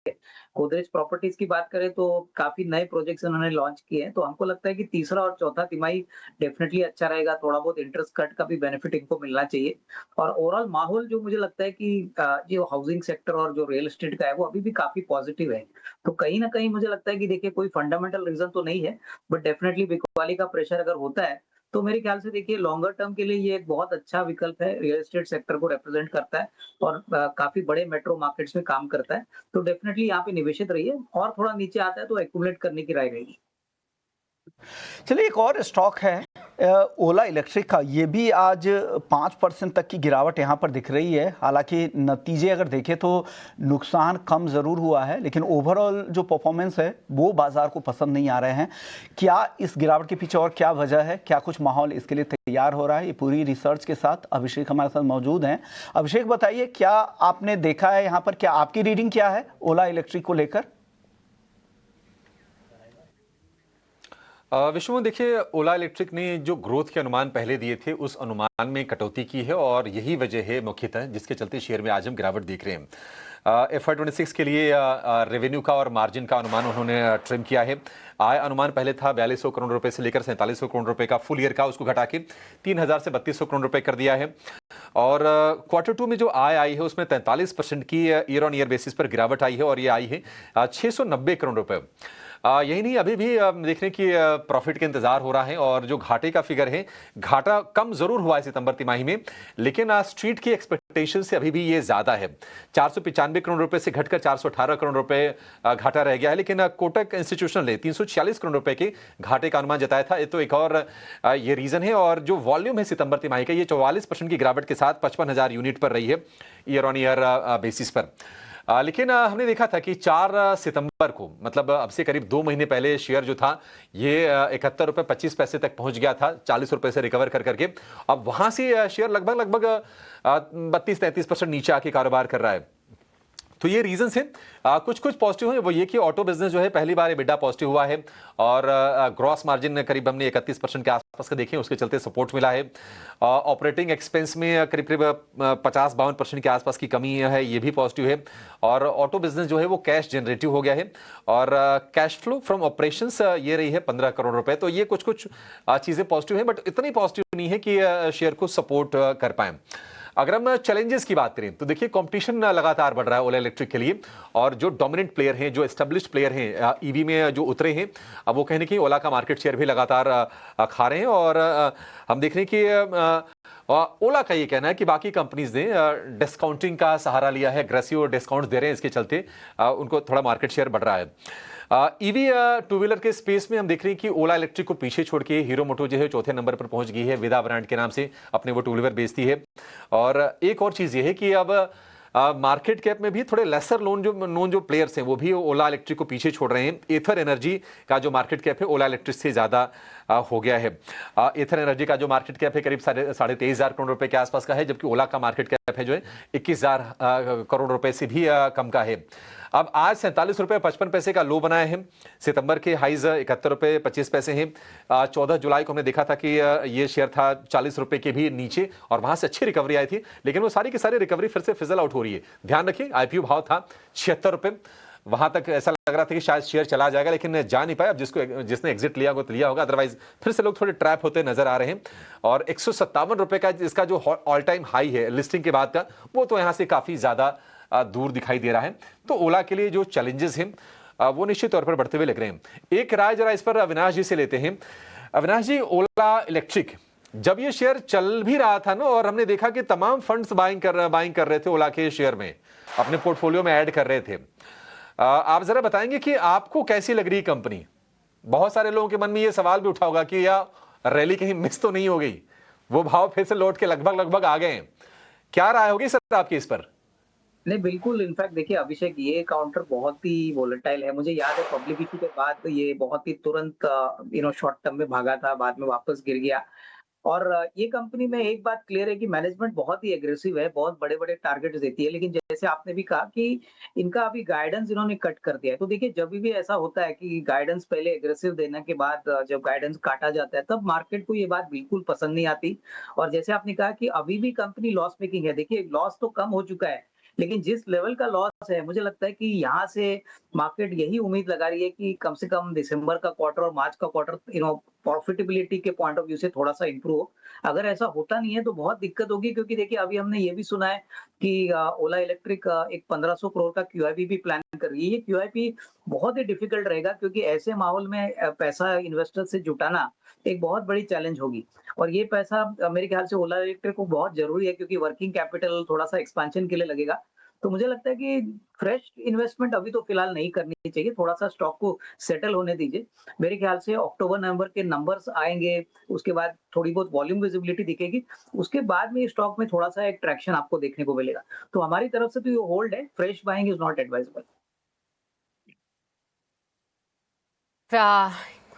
[SPEAKER 11] गोदरेज प्रॉपर्टीज की बात करें तो काफी नए प्रोजेक्ट्स उन्होंने लॉन्च किए हैं, तो हमको लगता है कि तीसरा और चौथा तिमाही डेफिनेटली अच्छा रहेगा। थोड़ा बहुत इंटरेस्ट कट का भी बेनिफिट इनको मिलना चाहिए। और ओवरऑल माहौल जो मुझे लगता है कि जो हाउसिंग सेक्टर और जो रियल एस्टेट का है, वो अभी भी काफी पॉजिटिव है। तो कहीं ना कहीं मुझे लगता है कि देखिए, कोई फंडामेंटल रीजन तो नहीं है, बट डेफिनेटली बिकवाली का प्रेशर अगर होता है तो मेरे ख्याल से देखिए लॉन्गर टर्म के लिए ये एक बहुत अच्छा विकल्प है। रियल एस्टेट सेक्टर को रिप्रेजेंट करता है और काफी बड़े मेट्रो मार्केट्स में काम करता है, तो डेफिनेटली यहाँ पे निवेशित रहिए। और थोड़ा नीचे आता है तो एक्यूमुलेट करने की राय रहेगी।
[SPEAKER 1] चलिए, एक और स्टॉक है ओला इलेक्ट्रिक का। ये भी आज 5% तक की गिरावट यहाँ पर दिख रही है। हालांकि नतीजे अगर देखें तो नुकसान कम ज़रूर हुआ है, लेकिन ओवरऑल जो परफॉर्मेंस है वो बाजार को पसंद नहीं आ रहे हैं। क्या इस गिरावट के पीछे और क्या वजह है, क्या कुछ माहौल इसके लिए तैयार हो रहा है? ये पूरी रिसर्च के साथ अभिषेक हमारे साथ मौजूद हैं। अभिषेक, बताइए क्या आपने देखा है यहाँ पर, क्या आपकी रीडिंग क्या है ओला इलेक्ट्रिक को लेकर?
[SPEAKER 2] विश्व, देखिए ओला इलेक्ट्रिक ने जो ग्रोथ के अनुमान पहले दिए थे उस अनुमान में कटौती की है, और यही वजह है मुख्यतः जिसके चलते शेयर में आज हम गिरावट देख रहे हैं। FY26 के लिए रेवेन्यू का और मार्जिन का अनुमान उन्होंने ट्रिम किया है। आय अनुमान पहले था 4200 करोड़ रुपए से लेकर 4700 करोड़ रुपए का फुल ईयर का, उसको घटा के 3000 से 3200 करोड़ रुपए कर दिया है। और Q2 में जो आय आई है उसमें 43% की ईयर ऑन ईयर बेसिस पर गिरावट आई है, और ये आई है 690 करोड़ रुपए। यही नहीं, अभी भी देख रहे हैं कि प्रॉफिट के इंतजार हो रहा है, और जो घाटे का फिगर है, घाटा कम जरूर हुआ है सितंबर तिमाही में, लेकिन स्ट्रीट की एक्सपेक्टेशन से अभी भी ये ज्यादा है। 495 करोड़ रुपए से घटकर 418 करोड़ रुपए घाटा रह गया है। लेकिन कोटक इंस्टीट्यूशनल ने 346 करोड़ रुपए के घाटे का अनुमान जताया था। ये तो एक और ये रीजन है। और जो वॉल्यूम है सितंबर तिमाही का, ये 44% की गिरावट के साथ 55,000 यूनिट पर रही है ईयर ऑन ईयर बेसिस पर। लेकिन हमने देखा था कि 4 सितंबर को, मतलब अब से करीब 2 महीने पहले, शेयर जो था ये 71 रुपए 25 पैसे तक पहुंच गया था, 40 रुपए से रिकवर कर करके। अब वहां से शेयर लगभग 32-33% नीचे आके कारोबार कर रहा है। तो ये रीजंस हैं। कुछ पॉजिटिव है, वो ये कि ऑटो बिजनेस जो है पहली बार EBITDA पॉजिटिव हुआ है, और ग्रॉस मार्जिन करीब हमने 31% के आसपास का देखें, उसके चलते सपोर्ट मिला है। ऑपरेटिंग एक्सपेंस में करीब 50-52% के आसपास की कमी है, ये भी पॉजिटिव है। और ऑटो बिजनेस जो है वो कैश जनरेटिव हो गया है, और कैश फ्लो फ्रॉम ऑपरेशंस ये रही है 15 करोड़ रुपए। तो ये कुछ चीजें पॉजिटिव है, बट इतनी पॉजिटिव नहीं है कि शेयर को सपोर्ट कर पाए। अगर हम चैलेंजेस की बात करें तो देखिए, कंपटीशन लगातार बढ़ रहा है ओला इलेक्ट्रिक के लिए, और जो डोमिनेंट प्लेयर हैं, जो एस्टेब्लिश्ड प्लेयर हैं ईवी में जो उतरे हैं, अब वो कहने की ओला का मार्केट शेयर भी लगातार खा रहे हैं। और हम देख रहे हैं कि ओला का ये कहना है कि बाकी कंपनीज ने डिस्काउंटिंग का सहारा लिया है, एग्रेसिव डिस्काउंट दे रहे हैं, इसके चलते उनको थोड़ा मार्केट शेयर बढ़ रहा है। ईवी टू व्हीलर के स्पेस में हम देख रहे हैं कि ओला इलेक्ट्रिक को पीछे छोड़ के हीरो मोटो जो है चौथे नंबर पर पहुंच गई है। विदा ब्रांड के नाम से अपने वो टू व्हीलर बेचती है। और एक और चीज ये है कि अब मार्केट कैप में भी थोड़े लेसर नोन जो प्लेयर्स हैं वो भी ओला इलेक्ट्रिक को पीछे छोड़ रहे हैं। एथर एनर्जी का जो मार्केट कैप है ओला इलेक्ट्रिक से ज्यादा हो गया है। एथर एनर्जी का जो मार्केट कैप है करीब 23,500 करोड़ रुपए के आसपास का है, जबकि ओला का मार्केट कैप है जो है 21,000 करोड़ रुपए से भी कम का है। अब आज 47 रुपए 55 पैसे का लो बनाया है। सितंबर के हाइज 71 रुपए 25 पैसे हैं। 14 जुलाई को हमने देखा था कि ये शेयर था 40 रुपए के भी नीचे और वहां से अच्छी रिकवरी आई थी, लेकिन वो सारी की सारी रिकवरी फिर से फिजल आउट हो रही है। ध्यान रखिए आईपीओ भाव था 76 रुपए, वहां तक ऐसा लग रहा था कि शायद शेयर चला जाएगा, लेकिन जा नहीं पाया। अब जिसने एग्जिट लिया वो तो लिया होगा, अदरवाइज फिर से लोग थोड़े ट्रैप होते नजर आ रहे हैं। और 157 रुपए का इसका जो ऑल टाइम हाई है लिस्टिंग के बाद का, वो तो यहां से काफी ज्यादा दूर दिखाई दे रहा है। तो ओला के लिए जो चैलेंजेस हैं वो निश्चित तौर पर बढ़ते हुए लग रहे हैं। एक राय जरा इस पर अविनाश जी से लेते हैं। अविनाश जी, ओला इलेक्ट्रिक जब ये शेयर चल भी रहा था ना, और हमने देखा कि तमाम फंड्स बाइंग कर रहे थे ओला के शेयर में, अपने पोर्टफोलियो में ऐड कर रहे थे। आप जरा बताएंगे कि आपको कैसी लग रही कंपनी? बहुत सारे लोगों के मन में ये सवाल भी उठा होगा कि या रैली कहीं मिस तो नहीं हो गई, वो भाव फिर से लौट के लगभग आ गए हैं। क्या राय होगी सर आपकी इस पर?
[SPEAKER 11] नहीं, बिल्कुल। इनफैक्ट देखिए अभिषेक, ये काउंटर बहुत ही वोलेटाइल है। मुझे याद है पब्लिक इशू के बाद ये बहुत ही तुरंत शॉर्ट टर्म में भागा था, बाद में वापस गिर गया। और ये कंपनी में एक बात क्लियर है कि मैनेजमेंट बहुत ही एग्रेसिव है, बहुत बड़े-बड़े टारगेट्स देती है, लेकिन जैसे आपने भी कहा कि इनका अभी गाइडेंस इन्होंने कट कर दिया है। तो देखिए जब भी ऐसा होता है कि गाइडेंस पहले एग्रेसिव देने के बाद जब गाइडेंस काटा जाता है, तब मार्केट को ये बात बिल्कुल पसंद नहीं आती। और जैसे आपने कहा कि अभी भी कंपनी लॉस मेकिंग है। देखिए लॉस तो कम हो चुका है, लेकिन जिस लेवल का लॉस है, मुझे लगता है कि यहाँ से मार्केट यही उम्मीद लगा रही है कि कम से कम दिसंबर का क्वार्टर और मार्च का क्वार्टर प्रॉफिटेबिलिटी के पॉइंट ऑफ व्यू से थोड़ा सा इंप्रूव हो। अगर ऐसा होता नहीं है तो बहुत दिक्कत होगी, क्योंकि देखिए अभी हमने ये भी सुना है कि ओला इलेक्ट्रिक एक 1500 करोड़ का क्यूआईपी भी प्लान कर रही है। ये क्यूआईपी बहुत ही डिफिकल्ट रहेगा, क्योंकि ऐसे माहौल में पैसा इन्वेस्टर से जुटाना एक बहुत बड़ी चैलेंज होगी। और ये पैसा मेरे ख्याल से ओला इलेक्ट्रिक को बहुत जरूरी है, क्योंकि वर्किंग कैपिटल थोड़ा सा एक्सपेंशन के लिए लगेगा। तो मुझे लगता है कि फ्रेश इन्वेस्टमेंट अभी तो फिलहाल नहीं करनी चाहिए, थोड़ा सा स्टॉक को सेटल होने दीजिए। मेरे ख्याल से अक्टूबर नवंबर के नंबर्स आएंगे, उसके बाद थोड़ी बहुत वॉल्यूम विजिबिलिटी दिखेगी, उसके बाद में स्टॉक में थोड़ा सा एक ट्रैक्शन आपको देखने को मिलेगा। तो हमारी तरफ से तो ये होल्ड है, fresh buying is not advisable.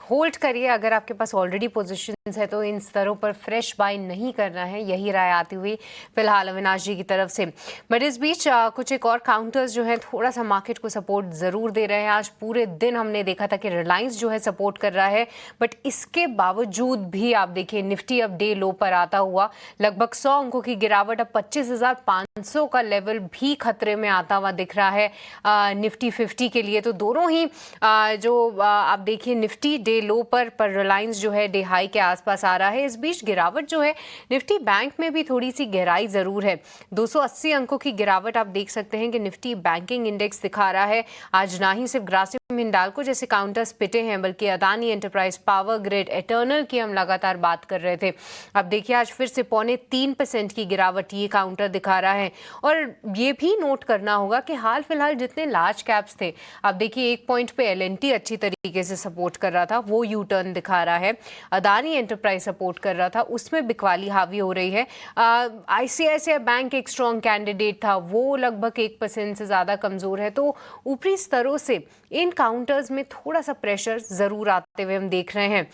[SPEAKER 10] Hold करिए, अगर आपके पास ऑलरेडी पोजीशंस है तो इन स्तरों पर फ्रेश बाय नहीं करना है, यही राय आती हुई फिलहाल अविनाश जी की तरफ से। बट इस बीच कुछ एक और काउंटर्स जो हैं थोड़ा सा मार्केट को सपोर्ट ज़रूर दे रहे हैं। आज पूरे दिन हमने देखा था कि रिलायंस जो है सपोर्ट कर रहा है, बट इसके बावजूद भी आप देखिए निफ्टी अब डे लो पर आता हुआ लगभग 100 अंकों की गिरावट, अब 25,500 का लेवल भी खतरे में आता हुआ दिख रहा है निफ्टी 50 के लिए। तो दोनों ही आप देखिए निफ्टी डे लो पर रिलायंस जो है डे हाई के आसपास आ रहा है। इस बीच गिरावट जो है निफ्टी बैंक में भी थोड़ी सी गहराई जरूर है, 280 अंकों की गिरावट आप देख सकते हैं कि निफ्टी बैंकिंग इंडेक्स दिखा रहा है। आज ना ही सिर्फ ग्रासिम हिंडाल्को जैसे काउंटर्स पिटे हैं, बल्कि Adani enterprise, power grid, eternal की हम लगातार बात कर रहे थे। अब देखिए आज फिर से 0.25% की गिरावट ये काउंटर दिखा रहा है। और ये भी नोट करना होगा कि हाल फिलहाल जितने लार्ज कैप्स थे, अब देखिए एक पॉइंट पे एलएनटी अच्छी तरीके से सपोर्ट कर रहा था, वो यू टर्न दिखा रहा है। अदानी एंटरप्राइज सपोर्ट कर रहा था, उसमें बिकवाली हावी हो रही है। आईसीआईसीआई बैंक एक स्ट्रॉन्ग कैंडिडेट था, वो लगभग 1% से ज़्यादा कमज़ोर है। तो ऊपरी स्तरों से इन काउंटर्स में थोड़ा सा प्रेशर ज़रूर आते हुए हम देख रहे हैं।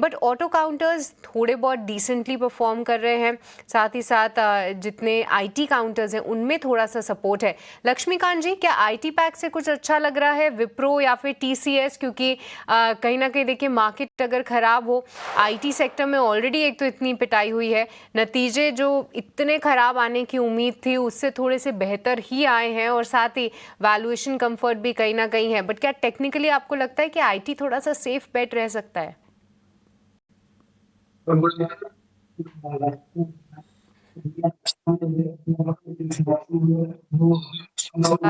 [SPEAKER 10] बट ऑटो काउंटर्स थोड़े बहुत डिसेंटली परफॉर्म कर रहे हैं, साथ ही साथ जितने आईटी काउंटर्स हैं उनमें थोड़ा सा सपोर्ट है। लक्ष्मीकांत जी, क्या आईटी पैक से कुछ अच्छा लग रहा है, विप्रो या फिर टीसीएस? क्योंकि कहीं ना कहीं देखिए मार्केट अगर ख़राब हो, आईटी सेक्टर में ऑलरेडी एक तो इतनी पिटाई हुई है, नतीजे जो इतने ख़राब आने की उम्मीद थी उससे थोड़े से बेहतर ही आए हैं, और साथ ही वैल्यूएशन कंफर्ट भी कहीं ना कहीं है। बट क्या टेक्निकली आपको लगता है कि आईटी थोड़ा सा सेफ बेट रह सकता है?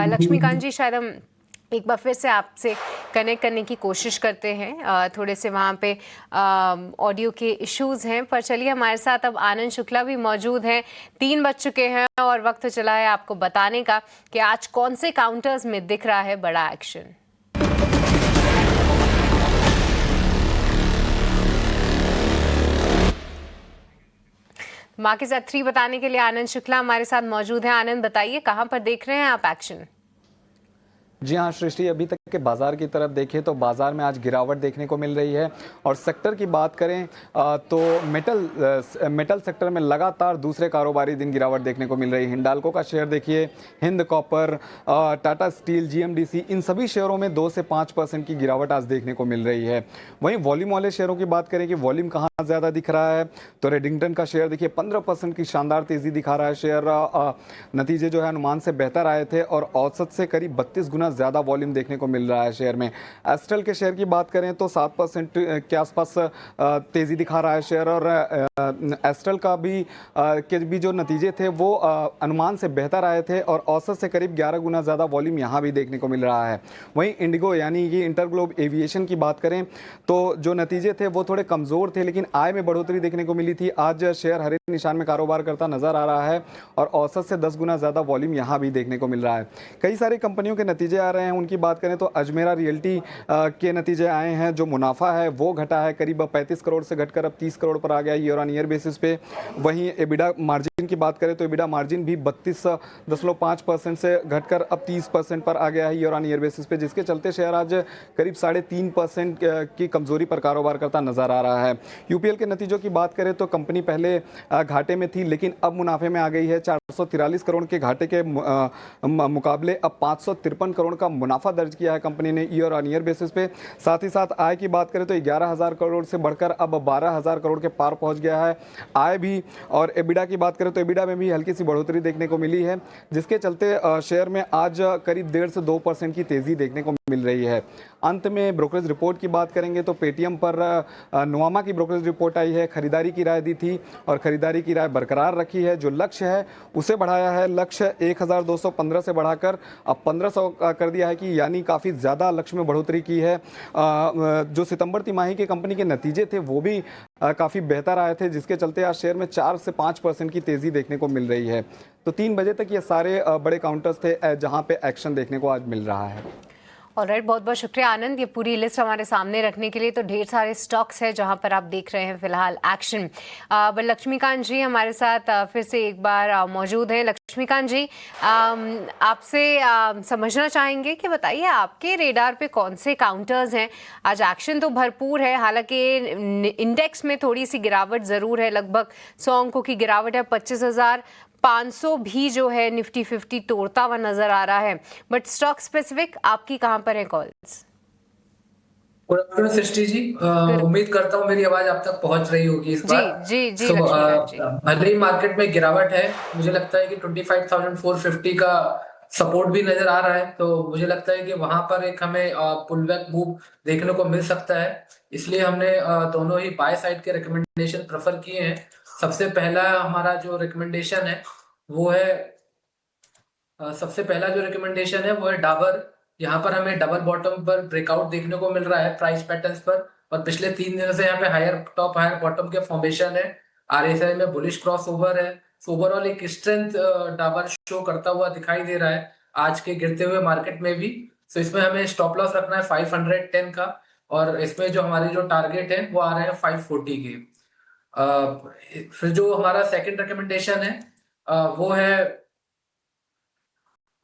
[SPEAKER 10] लक्ष्मीकांत जी, शायद हम एक बार फिर से आपसे कनेक्ट करने की कोशिश करते हैं, थोड़े से वहाँ पे ऑडियो के इश्यूज हैं। पर चलिए, हमारे साथ अब आनंद शुक्ला भी मौजूद हैं। 3 बज चुके हैं और वक्त चला है आपको बताने का कि आज कौन से काउंटर्स में दिख रहा है बड़ा एक्शन। मार्केट एट 3 बताने के लिए आनंद शुक्ला हमारे साथ मौजूद हैं। आनंद, बताइए कहां पर देख रहे हैं आप एक्शन?
[SPEAKER 15] जी हाँ सृष्टि, अभी तक के बाजार की तरफ देखें तो बाजार में आज गिरावट देखने को मिल रही है। और सेक्टर की बात करें तो मेटल सेक्टर में लगातार दूसरे कारोबारी दिन गिरावट देखने को मिल रही है। हिंडाल्को का शेयर देखिए, हिंद कॉपर, टाटा स्टील, जीएमडीसी, इन सभी शेयरों में 2 से 5% की गिरावट आज देखने को मिल रही है। वहीं वॉल्यूम वाले शेयरों की बात करें कि वॉल्यूम कहाँ ज़्यादा दिख रहा है तो रेडिंगटन का शेयर देखिए 15% की शानदार तेज़ी दिखा रहा है। शेयर नतीजे जो है अनुमान से बेहतर आए थे और औसत से करीब 32 गुना ज़्यादा वॉल्यूम देखने को मिल रहा है शेयर में। एस्ट्रल के शेयर की बात करें तो 7% के आसपास तेज़ी दिखा रहा है शेयर। और एस्ट्रल का भी जो नतीजे थे वो अनुमान से बेहतर आए थे और औसत से करीब 11 गुना ज़्यादा वॉल्यूम यहाँ भी देखने को मिल रहा है। वहीं इंडिगो यानी कि इंटरग्लोब एविएशन की बात करें तो जो नतीजे थे वो थोड़े कमज़ोर थे लेकिन आय में बढ़ोतरी देखने को मिली थी। आज शेयर हरे निशान में कारोबार करता नजर आ रहा है और औसत से 10 गुना ज़्यादा वॉल्यूम यहाँ भी देखने को मिल रहा है। कई सारी कंपनियों के नतीजे आ रहे हैं, उनकी बात करें तो अजमेरा रियल्टी के नतीजे आए हैं। जो मुनाफा है वो घटा है, करीब 35 करोड़ से घटकर अब 30 करोड़ पर आ गया ईयर ऑन ईयर बेसिस पे। वहीं एबिडा मार्जिन की बात करें तो एबिडा मार्जिन भी 32.5% से घटकर अब 30% पर आ गया है ईयर ऑन ईयर बेसिस पे, जिसके चलते शेयर आज करीब 3.5% की कमजोरी पर कारोबार करता नजर आ रहा है। यूपीएल के नतीजों की बात करें तो कंपनी पहले घाटे में थी लेकिन अब मुनाफे में आ गई है। 443 करोड़ के घाटे के मुकाबले अब 553 करोड़ का मुनाफा दर्ज किया है कंपनी ने ईयर ऑन ईयर बेसिस पे। साथ ही साथ आय की बात करें तो 11,000 करोड़ से बढ़कर अब 12,000 करोड़ के पार पहुंच गया है आय भी। और एबिडा की बात करें तो एबिडा में भी हल्की सी बढ़ोतरी देखने को मिली है, जिसके चलते शेयर में आज करीब 1.5 से 2% की तेजी देखने को मिल रही है। अंत में ब्रोकरेज रिपोर्ट की बात करेंगे तो पेटीएम पर नुवामा की ब्रोकरेज रिपोर्ट आई है। खरीदारी की राय दी थी और खरीदारी की राय बरकरार रखी है। जो लक्ष्य है उसे बढ़ाया है, लक्ष्य 1215 से बढ़ाकर अब 1500 कर दिया है कि यानी काफ़ी ज़्यादा लक्ष्य में बढ़ोतरी की है। जो सितंबर तिमाही के कंपनी के नतीजे थे वो भी काफ़ी बेहतर आए थे, जिसके चलते आज शेयर में 4 से 5% की तेज़ी देखने को मिल रही है। तो 3 बजे तक ये सारे बड़े काउंटर्स थे जहाँ पे एक्शन देखने को आज मिल रहा है।
[SPEAKER 10] ऑलराइट, बहुत बहुत शुक्रिया आनंद, ये पूरी लिस्ट हमारे सामने रखने के लिए। तो ढेर सारे स्टॉक्स हैं जहां पर आप देख रहे हैं फिलहाल एक्शन। बट लक्ष्मीकांत जी हमारे साथ फिर से एक बार मौजूद हैं। लक्ष्मीकांत जी, आपसे समझना चाहेंगे कि बताइए आपके रेडार पे कौन से काउंटर्स हैं। आज एक्शन तो भरपूर है, हालांकि इंडेक्स में थोड़ी सी गिरावट ज़रूर है, लगभग 100 अंकों की गिरावट है। 25,500 भी जो है निफ्टी 50 तोड़ता हुआ नजर आ रहा है। बट स्टॉक स्पेसिफिक आपकी कहां पर है calls?
[SPEAKER 16] Good afternoon Srishti ji, उम्मीद करता हूँ मेरी आवाज आप तक पहुंच रही होगी इस बार।
[SPEAKER 10] जी जी जी।
[SPEAKER 16] भले ही मार्केट में गिरावट है, मुझे लगता है कि 25,450 का सपोर्ट भी नजर आ रहा है, तो मुझे लगता है कि वहां पर एक हमें पुल बैक मूव देखने को मिल सकता है। इसलिए हमने दोनों ही बाय साइड के रिकमेंडेशन प्रेफर किए हैं। सबसे पहला हमारा जो रिकमेंडेशन है वो है डाबर। यहाँ पर हमें डबल बॉटम पर ब्रेकआउट देखने को मिल रहा है प्राइस पैटर्न्स पर, और पिछले 3 दिनों से यहाँ पे हायर टॉप हायर बॉटम के फॉर्मेशन है। आरएसआई में बुलिश क्रॉस ओवर है। सो ओवरऑल एक स्ट्रेंथ डाबर शो करता हुआ दिखाई दे रहा है आज के गिरते हुए मार्केट में भी। सो इसमें हमें स्टॉप लॉस रखना है 510 का, और इसमें जो हमारी जो टारगेट है वो आ रहे हैं 540 के। फिर जो हमारा सेकंड रिकमेंडेशन है वो है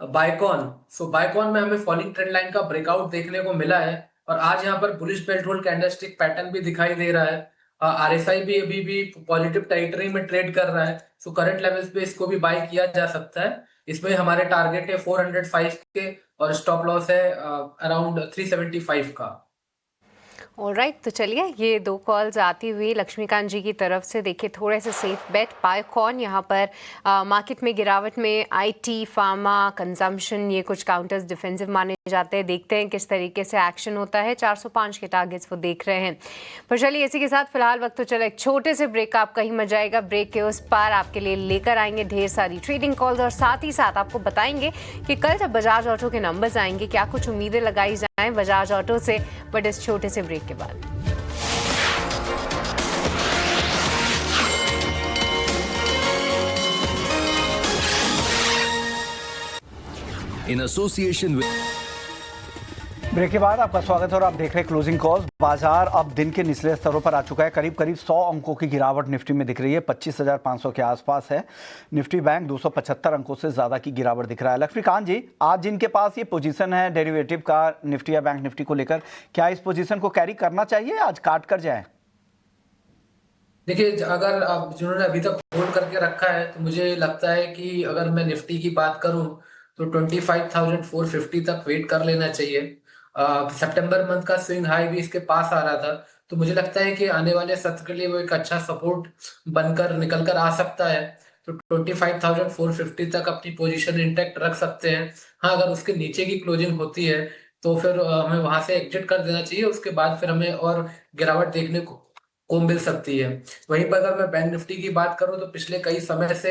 [SPEAKER 16] बायकॉन। सो बायकॉन में हमें फॉलिंग ट्रेंड लाइन का ब्रेकआउट देखने को मिला है और आज यहाँ पर bullish belt hold candlestick pattern भी दिखाई दे रहा है। आरएसआई भी अभी भी पॉजिटिव टेरिटरी में ट्रेड कर रहा है। सो करंट लेवल्स पे इसको भी बाय किया जा सकता है। इसमें हमारे टारगेट है 405 के और स्टॉप लॉस है अराउंड 375 का।
[SPEAKER 10] ऑलराइट, तो चलिए ये 2 कॉल्स आती हुई लक्ष्मीकांत जी की तरफ से। देखिए थोड़े से सेफ बेट बायकॉन, यहाँ पर मार्केट में गिरावट में आईटी, फार्मा, कंजम्पशन, ये कुछ काउंटर्स डिफेंसिव माने जाते हैं। देखते हैं किस तरीके से एक्शन होता है। 405 के टारगेट्स वो देख रहे हैं। पर चलिए इसी के साथ फिलहाल वक्त तो चलो एक छोटे से ब्रेक का, आपका ही मजा आएगा। ब्रेक के उस पार आपके लिए लेकर आएंगे ढेर सारी ट्रेडिंग कॉल्स और साथ ही साथ आपको बताएंगे कि कल जब बजाज ऑटो के नंबर्स आएंगे क्या कुछ उम्मीदें लगाई जाएं बजाज ऑटो से, बट इस छोटे से ब्रेक के बाद।
[SPEAKER 6] In association with
[SPEAKER 1] ब्रेक के बाद आपका स्वागत है और आप देख रहे हैं क्लोजिंग कॉल्स। बाजार अब दिन के निचले स्तरों पर आ चुका है। करीब 100 अंकों की गिरावट निफ्टी में दिख रही है। 25,500 के आसपास है। निफ्टी बैंक 275 अंकों से ज्यादा की गिरावट दिख रहा है। लक्ष्मीकांत जी, आज जिनके पास ये पोजीशन है डेरिवेटिव का निफ्टी या बैंक निफ्टी को लेकर, क्या इस पोजीशन को कैरी करना चाहिए, आज काट कर जाए?
[SPEAKER 16] देखिए, अगर आप जिन्होंने अभी तक होल्ड करके रखा है तो मुझे लगता है कि अगर मैं निफ्टी की बात करूं तो 25,450 तक वेट कर लेना चाहिए। सितंबर मंथ का स्विंग हाई भी इसके पास आ रहा था, तो मुझे लगता है कि आने वाले सत्र के लिए वो एक अच्छा सपोर्ट बनकर निकल कर आ सकता है। तो 25,450 तक अपनी पोजीशन इंटैक्ट रख सकते हैं। हाँ, अगर उसके नीचे की क्लोजिंग होती है तो फिर हमें वहां से एग्जिट कर देना चाहिए। उसके बाद फिर हमें और गिरावट देखने को मिल सकती है। वहीं पर अगर मैं बैंक निफ्टी की बात करूं तो पिछले कई समय से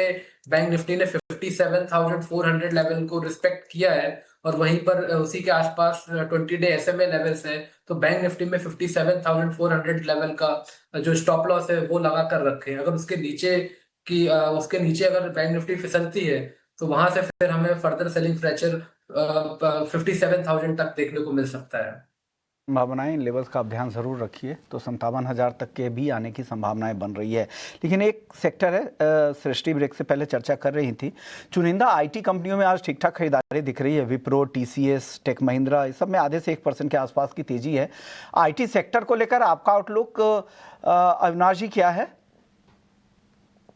[SPEAKER 16] बैंक निफ्टी ने 57,400 लेवल को रिस्पेक्ट किया है और वहीं पर उसी के आसपास 20 डे SMA लेवल्स है। तो बैंक निफ्टी में 57,400 लेवल का जो स्टॉप लॉस है वो लगा कर रखे हैं। अगर उसके नीचे अगर बैंक निफ्टी फिसलती है तो वहां से फिर हमें फर्दर सेलिंग प्रेशर 57,000 तक देखने को मिल सकता है।
[SPEAKER 1] संभावनाएं, इन लेवल्स का आप ध्यान ज़रूर रखिए। तो 57,000 तक के भी आने की संभावनाएं बन रही है। लेकिन एक सेक्टर है, सृष्टि ब्रेक से पहले चर्चा कर रही थी, चुनिंदा IT कंपनियों में आज ठीक ठाक खरीदारी दिख रही है। विप्रो, TCS, टेक महिंद्रा, इस सब में आधे से 1% के आसपास की तेजी है। IT सेक्टर को लेकर आपका आउटलुक अविनाश जी क्या है?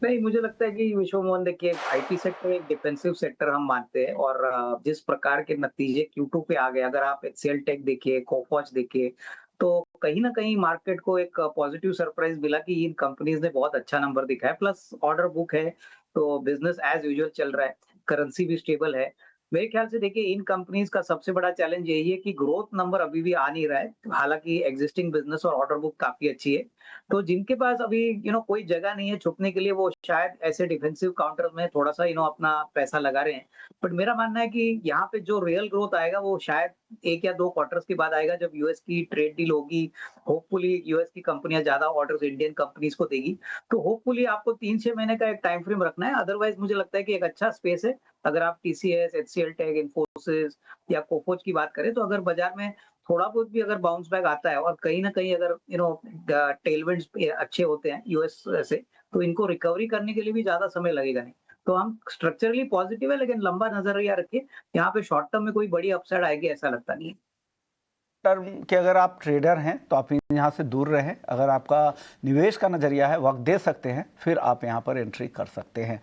[SPEAKER 11] नहीं, मुझे लगता है कि विश्व मोहन, देखिए IT सेक्टर एक डिफेंसिव सेक्टर हम मानते हैं और जिस प्रकार के नतीजे Q2 पे आ गए, अगर आप HCL टेक देखिए, कोफॉर्ज देखिए, तो कहीं ना कहीं मार्केट को एक पॉजिटिव सरप्राइज मिला कि इन कंपनीज ने बहुत अच्छा नंबर दिखाया। प्लस ऑर्डर बुक है, तो बिजनेस एज यूजुअल चल रहा है, करेंसी भी स्टेबल है। मेरे ख्याल से देखिए इन कंपनीज का सबसे बड़ा चैलेंज यही है कि ग्रोथ नंबर अभी भी आ नहीं रहा है। हालांकि एग्जिस्टिंग बिजनेस और ऑर्डर बुक काफी अच्छी है, तो जिनके पास अभी कोई जगह नहीं है छुपने के लिए, वो शायद ऐसे डिफेंसिव काउंटर में थोड़ा सा अपना पैसा लगा रहे हैं। बट मेरा मानना है कि यहाँ पे जो रियल ग्रोथ आएगा वो शायद 1 या 2 क्वार्टर्स के बाद आएगा, जब यूएस की ट्रेड डील होगी। होपफुली यूएस की कंपनियां ज्यादा ऑर्डर्स इंडियन कंपनीज को देगी, तो होपफुली आपको 3-6 महीने का एक टाइम फ्रेम रखना है। अदरवाइज मुझे लगता है कि एक अच्छा स्पेस है। अगर आप TCS, HCL टेक, इन्फोसिस या कोफोज की बात करें, तो अगर बाजार में थोड़ा बहुत भी अगर बाउंस बैक आता है और कहीं ना कहीं अगर टेलविंड्स अच्छे होते हैं यूएस से, तो इनको रिकवरी करने के लिए भी ज्यादा समय लगेगा नहीं। तो हम स्ट्रक्चरली पॉजिटिव है, लेकिन लंबा नजरिया रखिए। यहाँ पे शॉर्ट टर्म में कोई बड़ी अपसाइड आएगी ऐसा लगता नहीं है।
[SPEAKER 1] टर्म के अगर आप ट्रेडर हैं तो आप यहाँ से दूर रहें। अगर आपका निवेश का नज़रिया है, वक्त दे सकते हैं, फिर आप यहाँ पर एंट्री कर सकते हैं।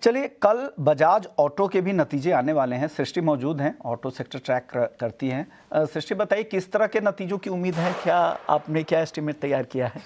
[SPEAKER 1] चलिए, कल बजाज ऑटो के भी नतीजे आने वाले हैं। सृष्टि मौजूद हैं, ऑटो सेक्टर ट्रैक करती हैं। सृष्टि, बताइए किस तरह के नतीजों की उम्मीद है, क्या आपने क्या एस्टिमेट तैयार किया है?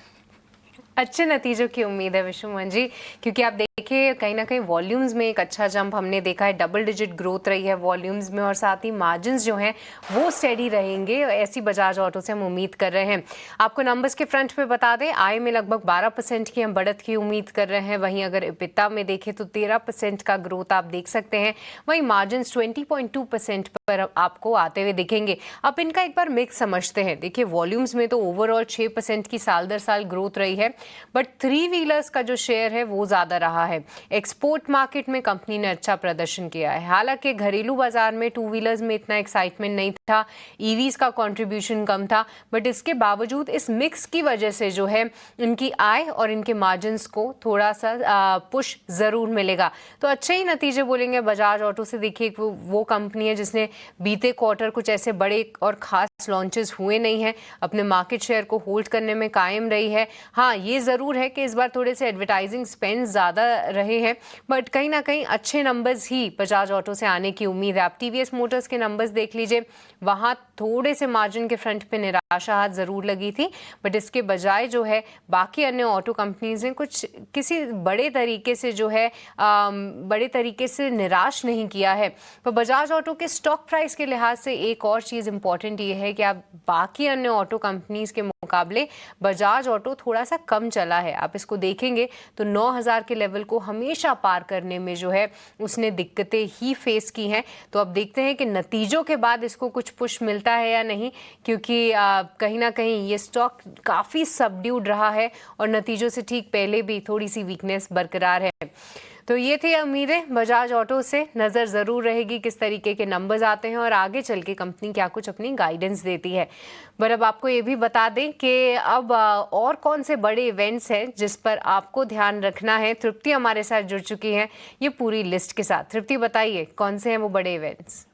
[SPEAKER 10] अच्छे नतीजों की उम्मीद है विश्व मोहन जी, क्योंकि आप देखिए कहीं ना कहीं वॉल्यूम्स में एक अच्छा जंप हमने देखा है। डबल डिजिट ग्रोथ रही है वॉल्यूम्स में, और साथ ही मार्जिन्स जो हैं वो स्टेडी रहेंगे। ऐसी बजाज ऑटो से हम उम्मीद कर रहे हैं। आपको नंबर्स के फ्रंट पे बता दें, आय में लगभग 12% की हम बढ़त की उम्मीद कर रहे हैं। वहीं अगर EBITDA में देखें तो 13% का ग्रोथ आप देख सकते हैं। वहीं मार्जिन्स 20.2% पर आपको आते हुए दिखेंगे। अब इनका एक बार मिक्स समझते हैं। देखिए, वॉल्यूम्स में तो ओवरऑल 6% की साल दर साल ग्रोथ रही है, बट 3 व्हीलर्स का जो शेयर है वो ज़्यादा रहा है। एक्सपोर्ट मार्केट में कंपनी ने अच्छा प्रदर्शन किया है। हालांकि घरेलू बाजार में 2 व्हीलर्स में इतना एक्साइटमेंट नहीं था, EVs का कंट्रीब्यूशन कम था, बट इसके बावजूद इस मिक्स की वजह से जो है इनकी आय और इनके मार्जिन्स को थोड़ा सा पुश ज़रूर मिलेगा। तो अच्छे ही नतीजे बोलेंगे बजाज ऑटो से। देखिए, वो कंपनी है जिसने बीते क्वार्टर कुछ ऐसे बड़े और खास लॉन्चेस हुए नहीं हैं, अपने मार्केट शेयर को होल्ड करने में कायम रही है। हाँ, ये ज़रूर है कि इस बार थोड़े से एडवर्टाइजिंग स्पेंड ज़्यादा रहे हैं, बट कहीं ना कहीं अच्छे नंबर्स ही बजाज ऑटो से आने की उम्मीद है। आप TVS मोटर्स के नंबर्स देख लीजिए, वहाँ थोड़े से मार्जिन के फ्रंट पे निराशा हाथ ज़रूर लगी थी, बट इसके बजाय जो है बाकी अन्य ऑटो कंपनीज ने किसी बड़े तरीके से जो है बड़े तरीके से निराश नहीं किया है। तो बजाज ऑटो के स्टॉक प्राइस के लिहाज से एक और चीज़ इंपॉर्टेंट ये है कि आप बाकी अन्य ऑटो कंपनीज के मुकाबले बजाज ऑटो थोड़ा सा कम चला है। आप इसको देखेंगे तो 9,000 के लेवल को हमेशा पार करने में जो है उसने दिक्कतें ही फेस की हैं। तो अब देखते हैं कि नतीजों के बाद इसको कुछ पुश मिलता है या नहीं, क्योंकि कहीं ना कहीं ये स्टॉक काफ़ी सबड्यूड रहा है और नतीजों से ठीक पहले भी थोड़ी सी वीकनेस बरकरार है। तो ये थी उम्मीदें बजाज ऑटो से। नज़र ज़रूर रहेगी किस तरीके के नंबर्स आते हैं और आगे चल के कंपनी क्या कुछ अपनी गाइडेंस देती है। पर अब आपको ये भी बता दें कि अब और कौन से बड़े इवेंट्स हैं जिस पर आपको ध्यान रखना है। तृप्ति हमारे साथ जुड़ चुकी हैं ये पूरी लिस्ट के साथ। तृप्ति बताइए कौन से हैं वो बड़े इवेंट्स।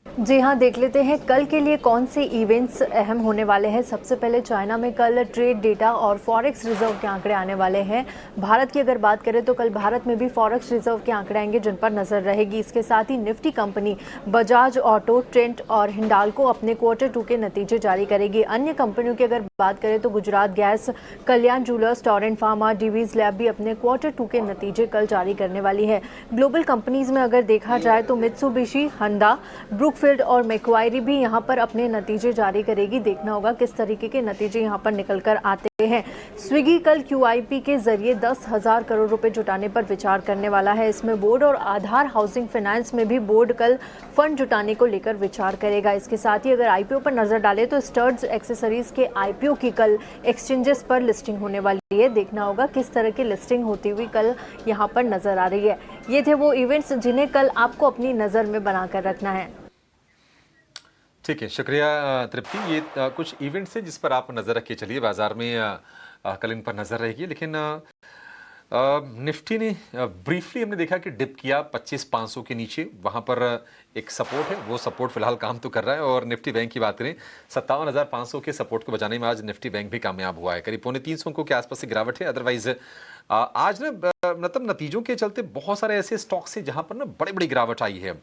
[SPEAKER 17] जी हाँ, देख लेते हैं कल के लिए कौन से इवेंट्स अहम होने वाले हैं। सबसे पहले चाइना में कल ट्रेड डेटा और फॉरेक्स रिजर्व के आंकड़े आने वाले हैं। भारत की अगर बात करें तो कल भारत में भी फॉरेक्स रिजर्व के आंकड़े आएंगे जिन पर नजर रहेगी। इसके साथ ही निफ्टी कंपनी बजाज ऑटो, ट्रेंट और हिंडाल्को अपने Q2 के नतीजे जारी करेगी। अन्य कंपनियों की अगर बात करें तो गुजरात गैस, कल्याण ज्वेलर्स, टोरेंट फार्मा, डिवीज लैब भी अपने Q2 के नतीजे कल जारी करने वाली है। ग्लोबल कंपनीज में अगर देखा जाए तो मित्सुबिशी, हंडा, ब्रुकफील्ड और मैक्वायरी भी यहां पर अपने नतीजे जारी करेगी। देखना होगा किस तरीके के नतीजे यहां पर निकल कर आते हैं। स्विगी कल QIP के जरिए 10,000 करोड़ रुपए जुटाने पर विचार करने वाला है। इसमें बोर्ड और आधार हाउसिंग फाइनेंस में भी बोर्ड कल फंड जुटाने को लेकर विचार करेगा। इसके साथ ही अगर IPO पर नजर डालें तो स्टर्ड्स एक्सेसरीज के IPO की कल एक्सचेंजेस पर लिस्टिंग होने वाली है। देखना होगा किस तरह की लिस्टिंग होती हुई कल यहाँ पर नजर आ रही है। ये थे वो इवेंट्स जिन्हें कल आपको अपनी नजर में बनाकर रखना है।
[SPEAKER 2] ठीक है, शुक्रिया तृप्ति। ये कुछ इवेंट्स हैं जिस पर आप नज़र रख के चलिए। बाजार में कल इन पर नज़र रहेगी। लेकिन निफ्टी ने ब्रीफली हमने देखा कि डिप किया 25,500 के नीचे। वहाँ पर एक सपोर्ट है, वो सपोर्ट फिलहाल काम तो कर रहा है। और निफ्टी बैंक की बात करें 57,500 के सपोर्ट को बचाने में आज निफ्टी बैंक भी कामयाब हुआ है। करीब 3.25 अंकों के आसपास से गिरावट है। अदरवाइज आज ना मतलब नतीजों के चलते बहुत सारे ऐसे स्टॉक्स हैं जहाँ पर ना बड़ी बड़ी गिरावट आई है।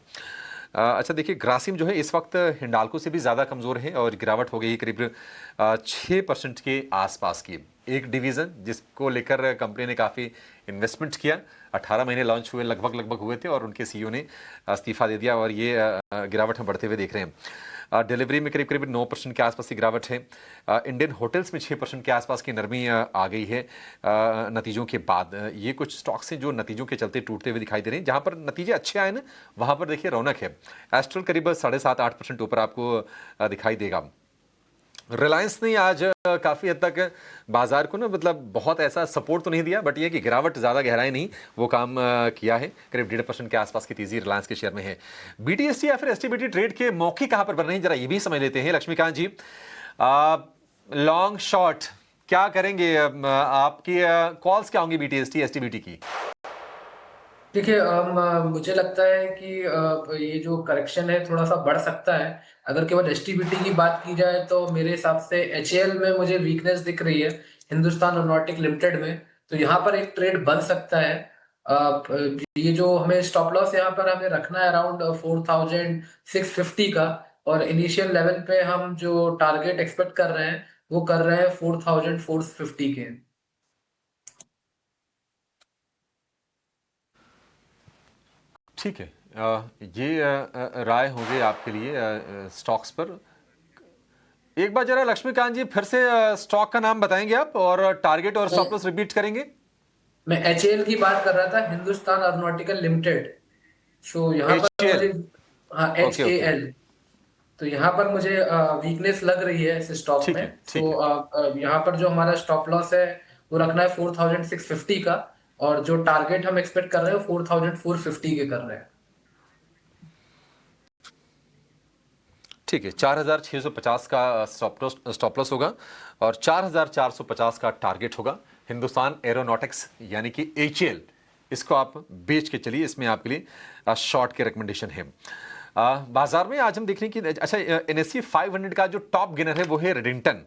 [SPEAKER 2] अच्छा देखिए, ग्रासिम जो है इस वक्त हिंडाल्को से भी ज़्यादा कमज़ोर है और गिरावट हो गई है करीब 6% के आसपास की। एक डिवीज़न जिसको लेकर कंपनी ने काफ़ी इन्वेस्टमेंट किया, 18 महीने लॉन्च हुए लगभग हुए थे और उनके CEO ने इस्तीफा दे दिया और ये गिरावट हम बढ़ते हुए देख रहे हैं। डिलीवरी में करीब 9% के आसपास की गिरावट है। इंडियन होटल्स में 6% के आसपास की नरमी आ गई है नतीजों के बाद। ये कुछ स्टॉक्स हैं जो नतीजों के चलते टूटते हुए दिखाई दे रहे हैं। जहां पर नतीजे अच्छे आए ना वहां पर देखिए रौनक है। एस्ट्रल करीब 7.5-8% ऊपर आपको दिखाई देगा। रिलायंस ने आज काफ़ी हद तक बाजार को ना मतलब बहुत ऐसा सपोर्ट तो नहीं दिया, बट ये कि गिरावट ज़्यादा गहराई नहीं वो काम किया है। करीब 1.5% के आसपास की तेजी रिलायंस के शेयर में है। BTST या फिर STBT ट्रेड के मौके कहाँ पर बन रहे हैं, जरा ये भी समझ लेते हैं। लक्ष्मीकांत जी, लॉन्ग शॉर्ट क्या करेंगे, आपकी कॉल्स क्या होंगी BTST STBT की?
[SPEAKER 16] देखिए मुझे लगता है कि ये जो करेक्शन है थोड़ा सा बढ़ सकता है। अगर केवल STBT की बात की जाए तो मेरे हिसाब से HAL में मुझे वीकनेस दिख रही है, हिंदुस्तान एरोनॉटिक लिमिटेड में। तो यहाँ पर एक ट्रेड बन सकता है। ये जो हमें स्टॉप लॉस यहाँ पर हमें रखना है अराउंड 4,650 का, और इनिशियल लेवल पे हम जो टारगेट एक्सपेक्ट कर रहे हैं वो कर रहे हैं 4,450 के।
[SPEAKER 2] ठीक है, ये राय हो गई आपके लिए स्टॉक्स पर। एक बार जरा लक्ष्मीकांत जी फिर से स्टॉक का नाम बताएंगे आप और टारगेट और स्टॉप लॉस रिपीट करेंगे।
[SPEAKER 16] मैं HAL की बात कर रहा था, हिंदुस्तान एरोनॉटिकल लिमिटेड। सो यहाँ पर मुझे HAL, तो यहाँ पर मुझे वीकनेस लग रही है इस स्टॉक में। तो यहाँ पर जो हमारा स्टॉप लॉस है वो रखना है 4,650 का, और जो टारगेट हम एक्सपेक्ट कर रहे हैं 4,450 के कर रहे हैं।
[SPEAKER 2] ठीक है, 4,650 का स्टॉप लॉस होगा और 4,450 का टारगेट होगा। हिंदुस्तान एरोनॉटिक्स यानी कि HAL, इसको आप बेच के चलिए। इसमें आपके लिए शॉर्ट के रिकमेंडेशन है। बाजार में आज हम देख रहे हैं कि अच्छा NSE 500 का जो टॉप गेनर है वो है रेडिंगटन,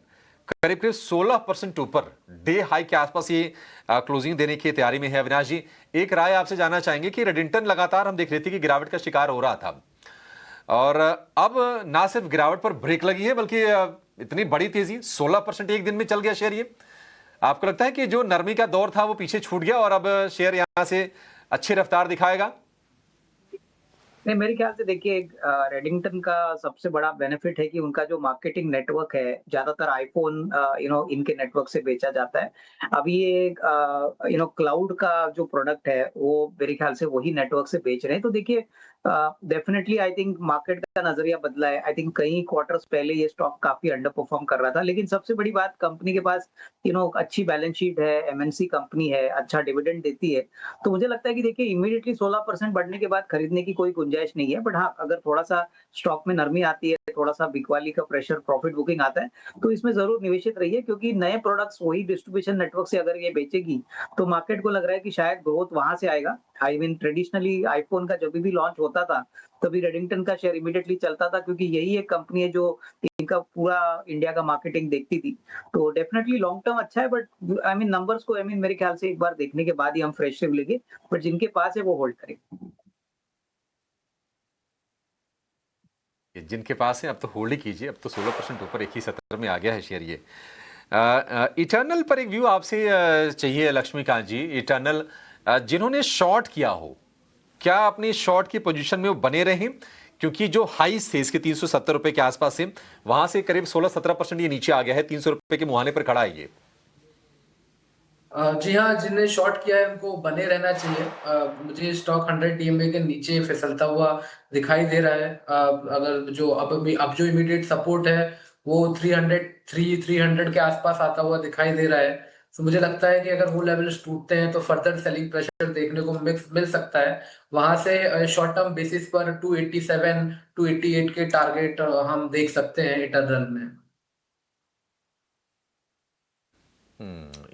[SPEAKER 2] करीब 16% ऊपर, डे हाई के आसपास ये क्लोजिंग देने की तैयारी में है। अविनाश जी, एक राय आपसे जानना चाहेंगे कि रेडिंगटन लगातार हम देख रहे थे कि गिरावट का शिकार हो रहा था और अब ना सिर्फ गिरावट पर ब्रेक लगी है बल्कि इतनी बड़ी तेजी 16% एक दिन में चल गया शेयर। ये आपको लगता है कि जो नरमी का दौर था वो पीछे छूट गया और अब शेयर यहां से अच्छी रफ्तार दिखाएगा?
[SPEAKER 11] नहीं, मेरे ख्याल से देखिए रेडिंगटन का सबसे बड़ा बेनिफिट है कि उनका जो मार्केटिंग नेटवर्क है, ज्यादातर आईफोन इनके नेटवर्क से बेचा जाता है। अभी ये क्लाउड का जो प्रोडक्ट है वो मेरे ख्याल से वही नेटवर्क से बेच रहे हैं। तो देखिए डेफिनेटली आई थिंक मार्केट का नजरिया बदला है। आई थिंक कई क्वार्टर्स पहले ये स्टॉक काफी अंडर परफॉर्म कर रहा था, लेकिन सबसे बड़ी बात कंपनी के पास अच्छी बैलेंस शीट है, एमएनसी कंपनी है, अच्छा डिविडेंड देती है। तो मुझे लगता है कि देखिए इमीडिएटली 16% बढ़ने के बाद खरीदने की कोई गुंजाइश नहीं है। बट हाँ, अगर थोड़ा सा स्टॉक में नरमी आती है, थोड़ा सा बिकवाली का प्रेशर, प्रॉफिट बुकिंग आता है, तो इसमें जरूर निवेशित रहिए, क्योंकि नए प्रोडक्ट्स वही डिस्ट्रीब्यूशन नेटवर्क से अगर ये बेचेगी तो मार्केट को लग रहा है कि शायद ग्रोथ वहां से आएगा। आई मीन ट्रेडिशनली आईफोन का जब भी लॉन्च होता था तभी रेडिंगटन का शेयर इमीडिएटली चलता था, क्योंकि यही एक कंपनी है जो इनका पूरा इंडिया का मार्केटिंग देखती थी। तो डेफिनेटली लॉन्ग टर्म अच्छा है, बट आई मीन नंबर्स को मेरे ख्याल से एक बार देखने के बाद ही हम फ्रेश रिव्यू लेंगे, बट जिनके पास है वो होल्ड करें।
[SPEAKER 2] जिनके पास है अब तो होल्ड ही कीजिए, अब तो 16% ऊपर एक ही सत्र में आ गया है शेयर ये। इटर्नल पर एक व्यू आपसे चाहिए लक्ष्मीकांत जी। इटर्नल जिन्होंने शॉर्ट किया हो, क्या अपनी शॉर्ट की पोजीशन में वो बने रहे? क्योंकि जो हाईस थे इसके 370 रुपए के आसपास से, वहां से करीब 16-17% ये नीचे आ गया है, 300 रुपए के मुहाने पर खड़ा है ये।
[SPEAKER 16] जी हाँ, जिन्हें शॉर्ट किया है उनको बने रहना चाहिए। मुझे स्टॉक 100 DMA के नीचे फिसलता हुआ दिखाई दे रहा है। अगर जो अब जो इमीडिएट सपोर्ट है वो 300 के आसपास आता हुआ दिखाई दे रहा है। तो मुझे लगता है कि अगर वो लेवल्स टूटते हैं तो फर्दर सेलिंग प्रेशर देखने को मिल सकता है। वहां से शॉर्ट टर्म बेसिस पर 287 288 के टारगेट हम देख सकते हैं इटर्नल में।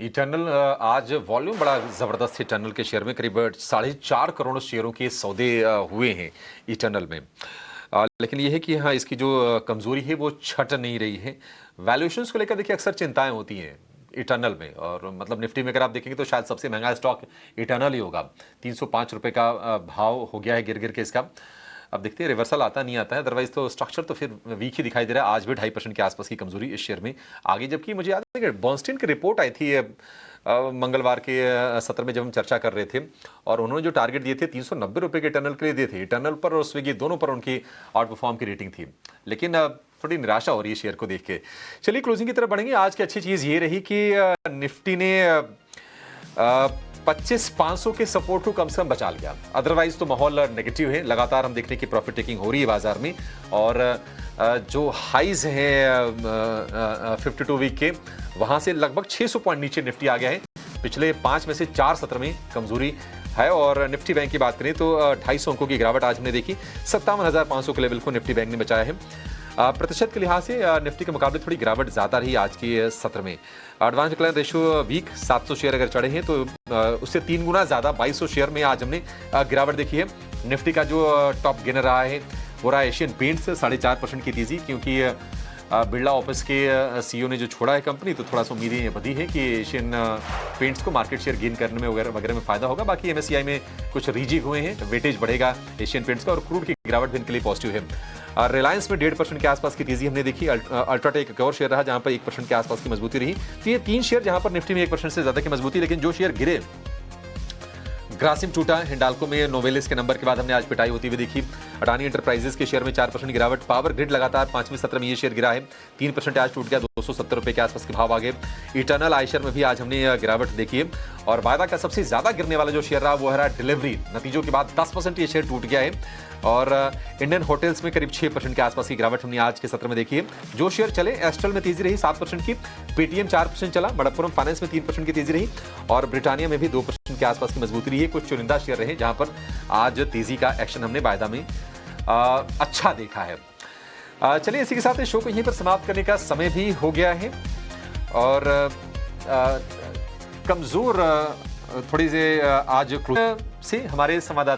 [SPEAKER 2] इटर्नल आज वॉल्यूम बड़ा जबरदस्त है इटर्नल के शेयर में, करीब 4.5 करोड़ शेयरों के सौदे हुए हैं इटर्नल में। लेकिन यह है कि हाँ, इसकी जो कमजोरी है वो छट नहीं रही है। वैल्यूएशंस को लेकर देखिए अक्सर चिंताएं होती हैं इटर्नल में, और मतलब निफ्टी में अगर आप देखेंगे तो शायद सबसे महंगा स्टॉक इटर्नल ही होगा। 305 रुपए का भाव हो गया है गिर के इसका। अब देखते हैं रिवर्सल आता नहीं आता है, अदरवाइज तो स्ट्रक्चर तो फिर वीक ही दिखाई दे रहा है। आज भी 2.5% के आसपास की कमजोरी इस शेयर में आगे, जबकि मुझे याद है कि बर्नस्टीन की रिपोर्ट आई थी मंगलवार के सत्र में जब हम चर्चा कर रहे थे, और उन्होंने जो टारगेट दिए थे 390 रुपए के टनल के लिए दिए थे। टनल पर और स्विगी दोनों पर उनकी आउट परफॉर्म की रेटिंग थी, लेकिन थोड़ी निराशा हो रही है शेयर को देख के। चलिए क्लोजिंग की तरफ बढ़ेंगे। आज की अच्छी चीज़ ये रही कि निफ्टी ने 25,500 के सपोर्ट को कम से कम बचा लिया, अदरवाइज तो माहौल नेगेटिव है। लगातार हम देख रहे हैं कि प्रॉफिट टेकिंग हो रही है बाजार में, और जो हाइज हैं 52 वीक के, वहां से लगभग 600 पॉइंट नीचे निफ्टी आ गया है। पिछले 5 में से 4 सत्र में कमजोरी है। और निफ्टी बैंक की बात करें तो 250 अंकों की गिरावट आज हमने देखी, 57,500 के लेवल को निफ्टी बैंक ने बचाया है। प्रतिशत के लिहाज से निफ्टी के मुकाबले थोड़ी गिरावट ज़्यादा रही आज के सत्र में। Advance decline ratio weak, 700 share अगर चढ़े हैं तो उससे 3 गुना ज़्यादा 2200 शेयर में आज हमने गिरावट देखी है। निफ्टी का जो टॉप गेनर रहा है वो रहा एशियन पेंट्स, 4.5% की तेज़ी, क्योंकि बिरला ऑफिस के सीईओ ने जो छोड़ा है कंपनी, तो थोड़ा सा उम्मीदें बधी है कि एशियन पेंट्स को मार्केट शेयर गेन करने में वगैरह में फायदा होगा। बाकी MSCI में कुछ रीजिग हुए हैं, वेटेज बढ़ेगा एशियन पेंट्स का, और क्रूड की गिरावट भी इनके लिए पॉजिटिव है। रिलायंस में 1.5% के आसपास की तेजी हमने देखी। अल्ट्राटेक एक और शेयर रहा जहां पर 1% के आसपास की मजबूती रही। तो ये 3 शेयर जहां पर निफ्टी में 1% से ज्यादा की मजबूती, लेकिन जो शेयर गिरे, ग्रासिम टूटा, हिंडाल्को में नोवेलिस के नंबर के बाद हमने आज पिटाई होती हुई देखी। अडानी एंटरप्राइजेस के शेयर में 4% गिरावट। पावर ग्रिड लगातार 5वें सत्र में ये शेयर गिरा है, 3% आज टूट गया, 270 रुपए के आसपास के भाव आ गए। इटर्नल आयशर में भी आज हमने गिरावट देखी है। और वायदा का सबसे ज्यादा गिरने वाला जो शेयर रहा वो रहा डिलीवरी। नतीजों के बाद 10% ये शेयर टूट गया है। और इंडियन होटल्स में करीब 6% के आसपास की गिरावट हमने आज के सत्र में देखी है। जो शेयर चले, एस्ट्रल में तेजी रही 7% की, पेटीएम 4% चला, मणप्पुरम फाइनेंस में 3% की तेजी रही, और ब्रिटानिया में भी 2% के आसपास की मजबूती रही है। कुछ चुनिंदा शेयर रहे जहां पर आज तेजी का एक्शन हमने वायदा में अच्छा देखा है। चलिए इसी के साथ इस शो को यहीं पर समाप्त करने का समय भी हो गया है। और कमजोर थोड़ी से आज से हमारे संवाददाता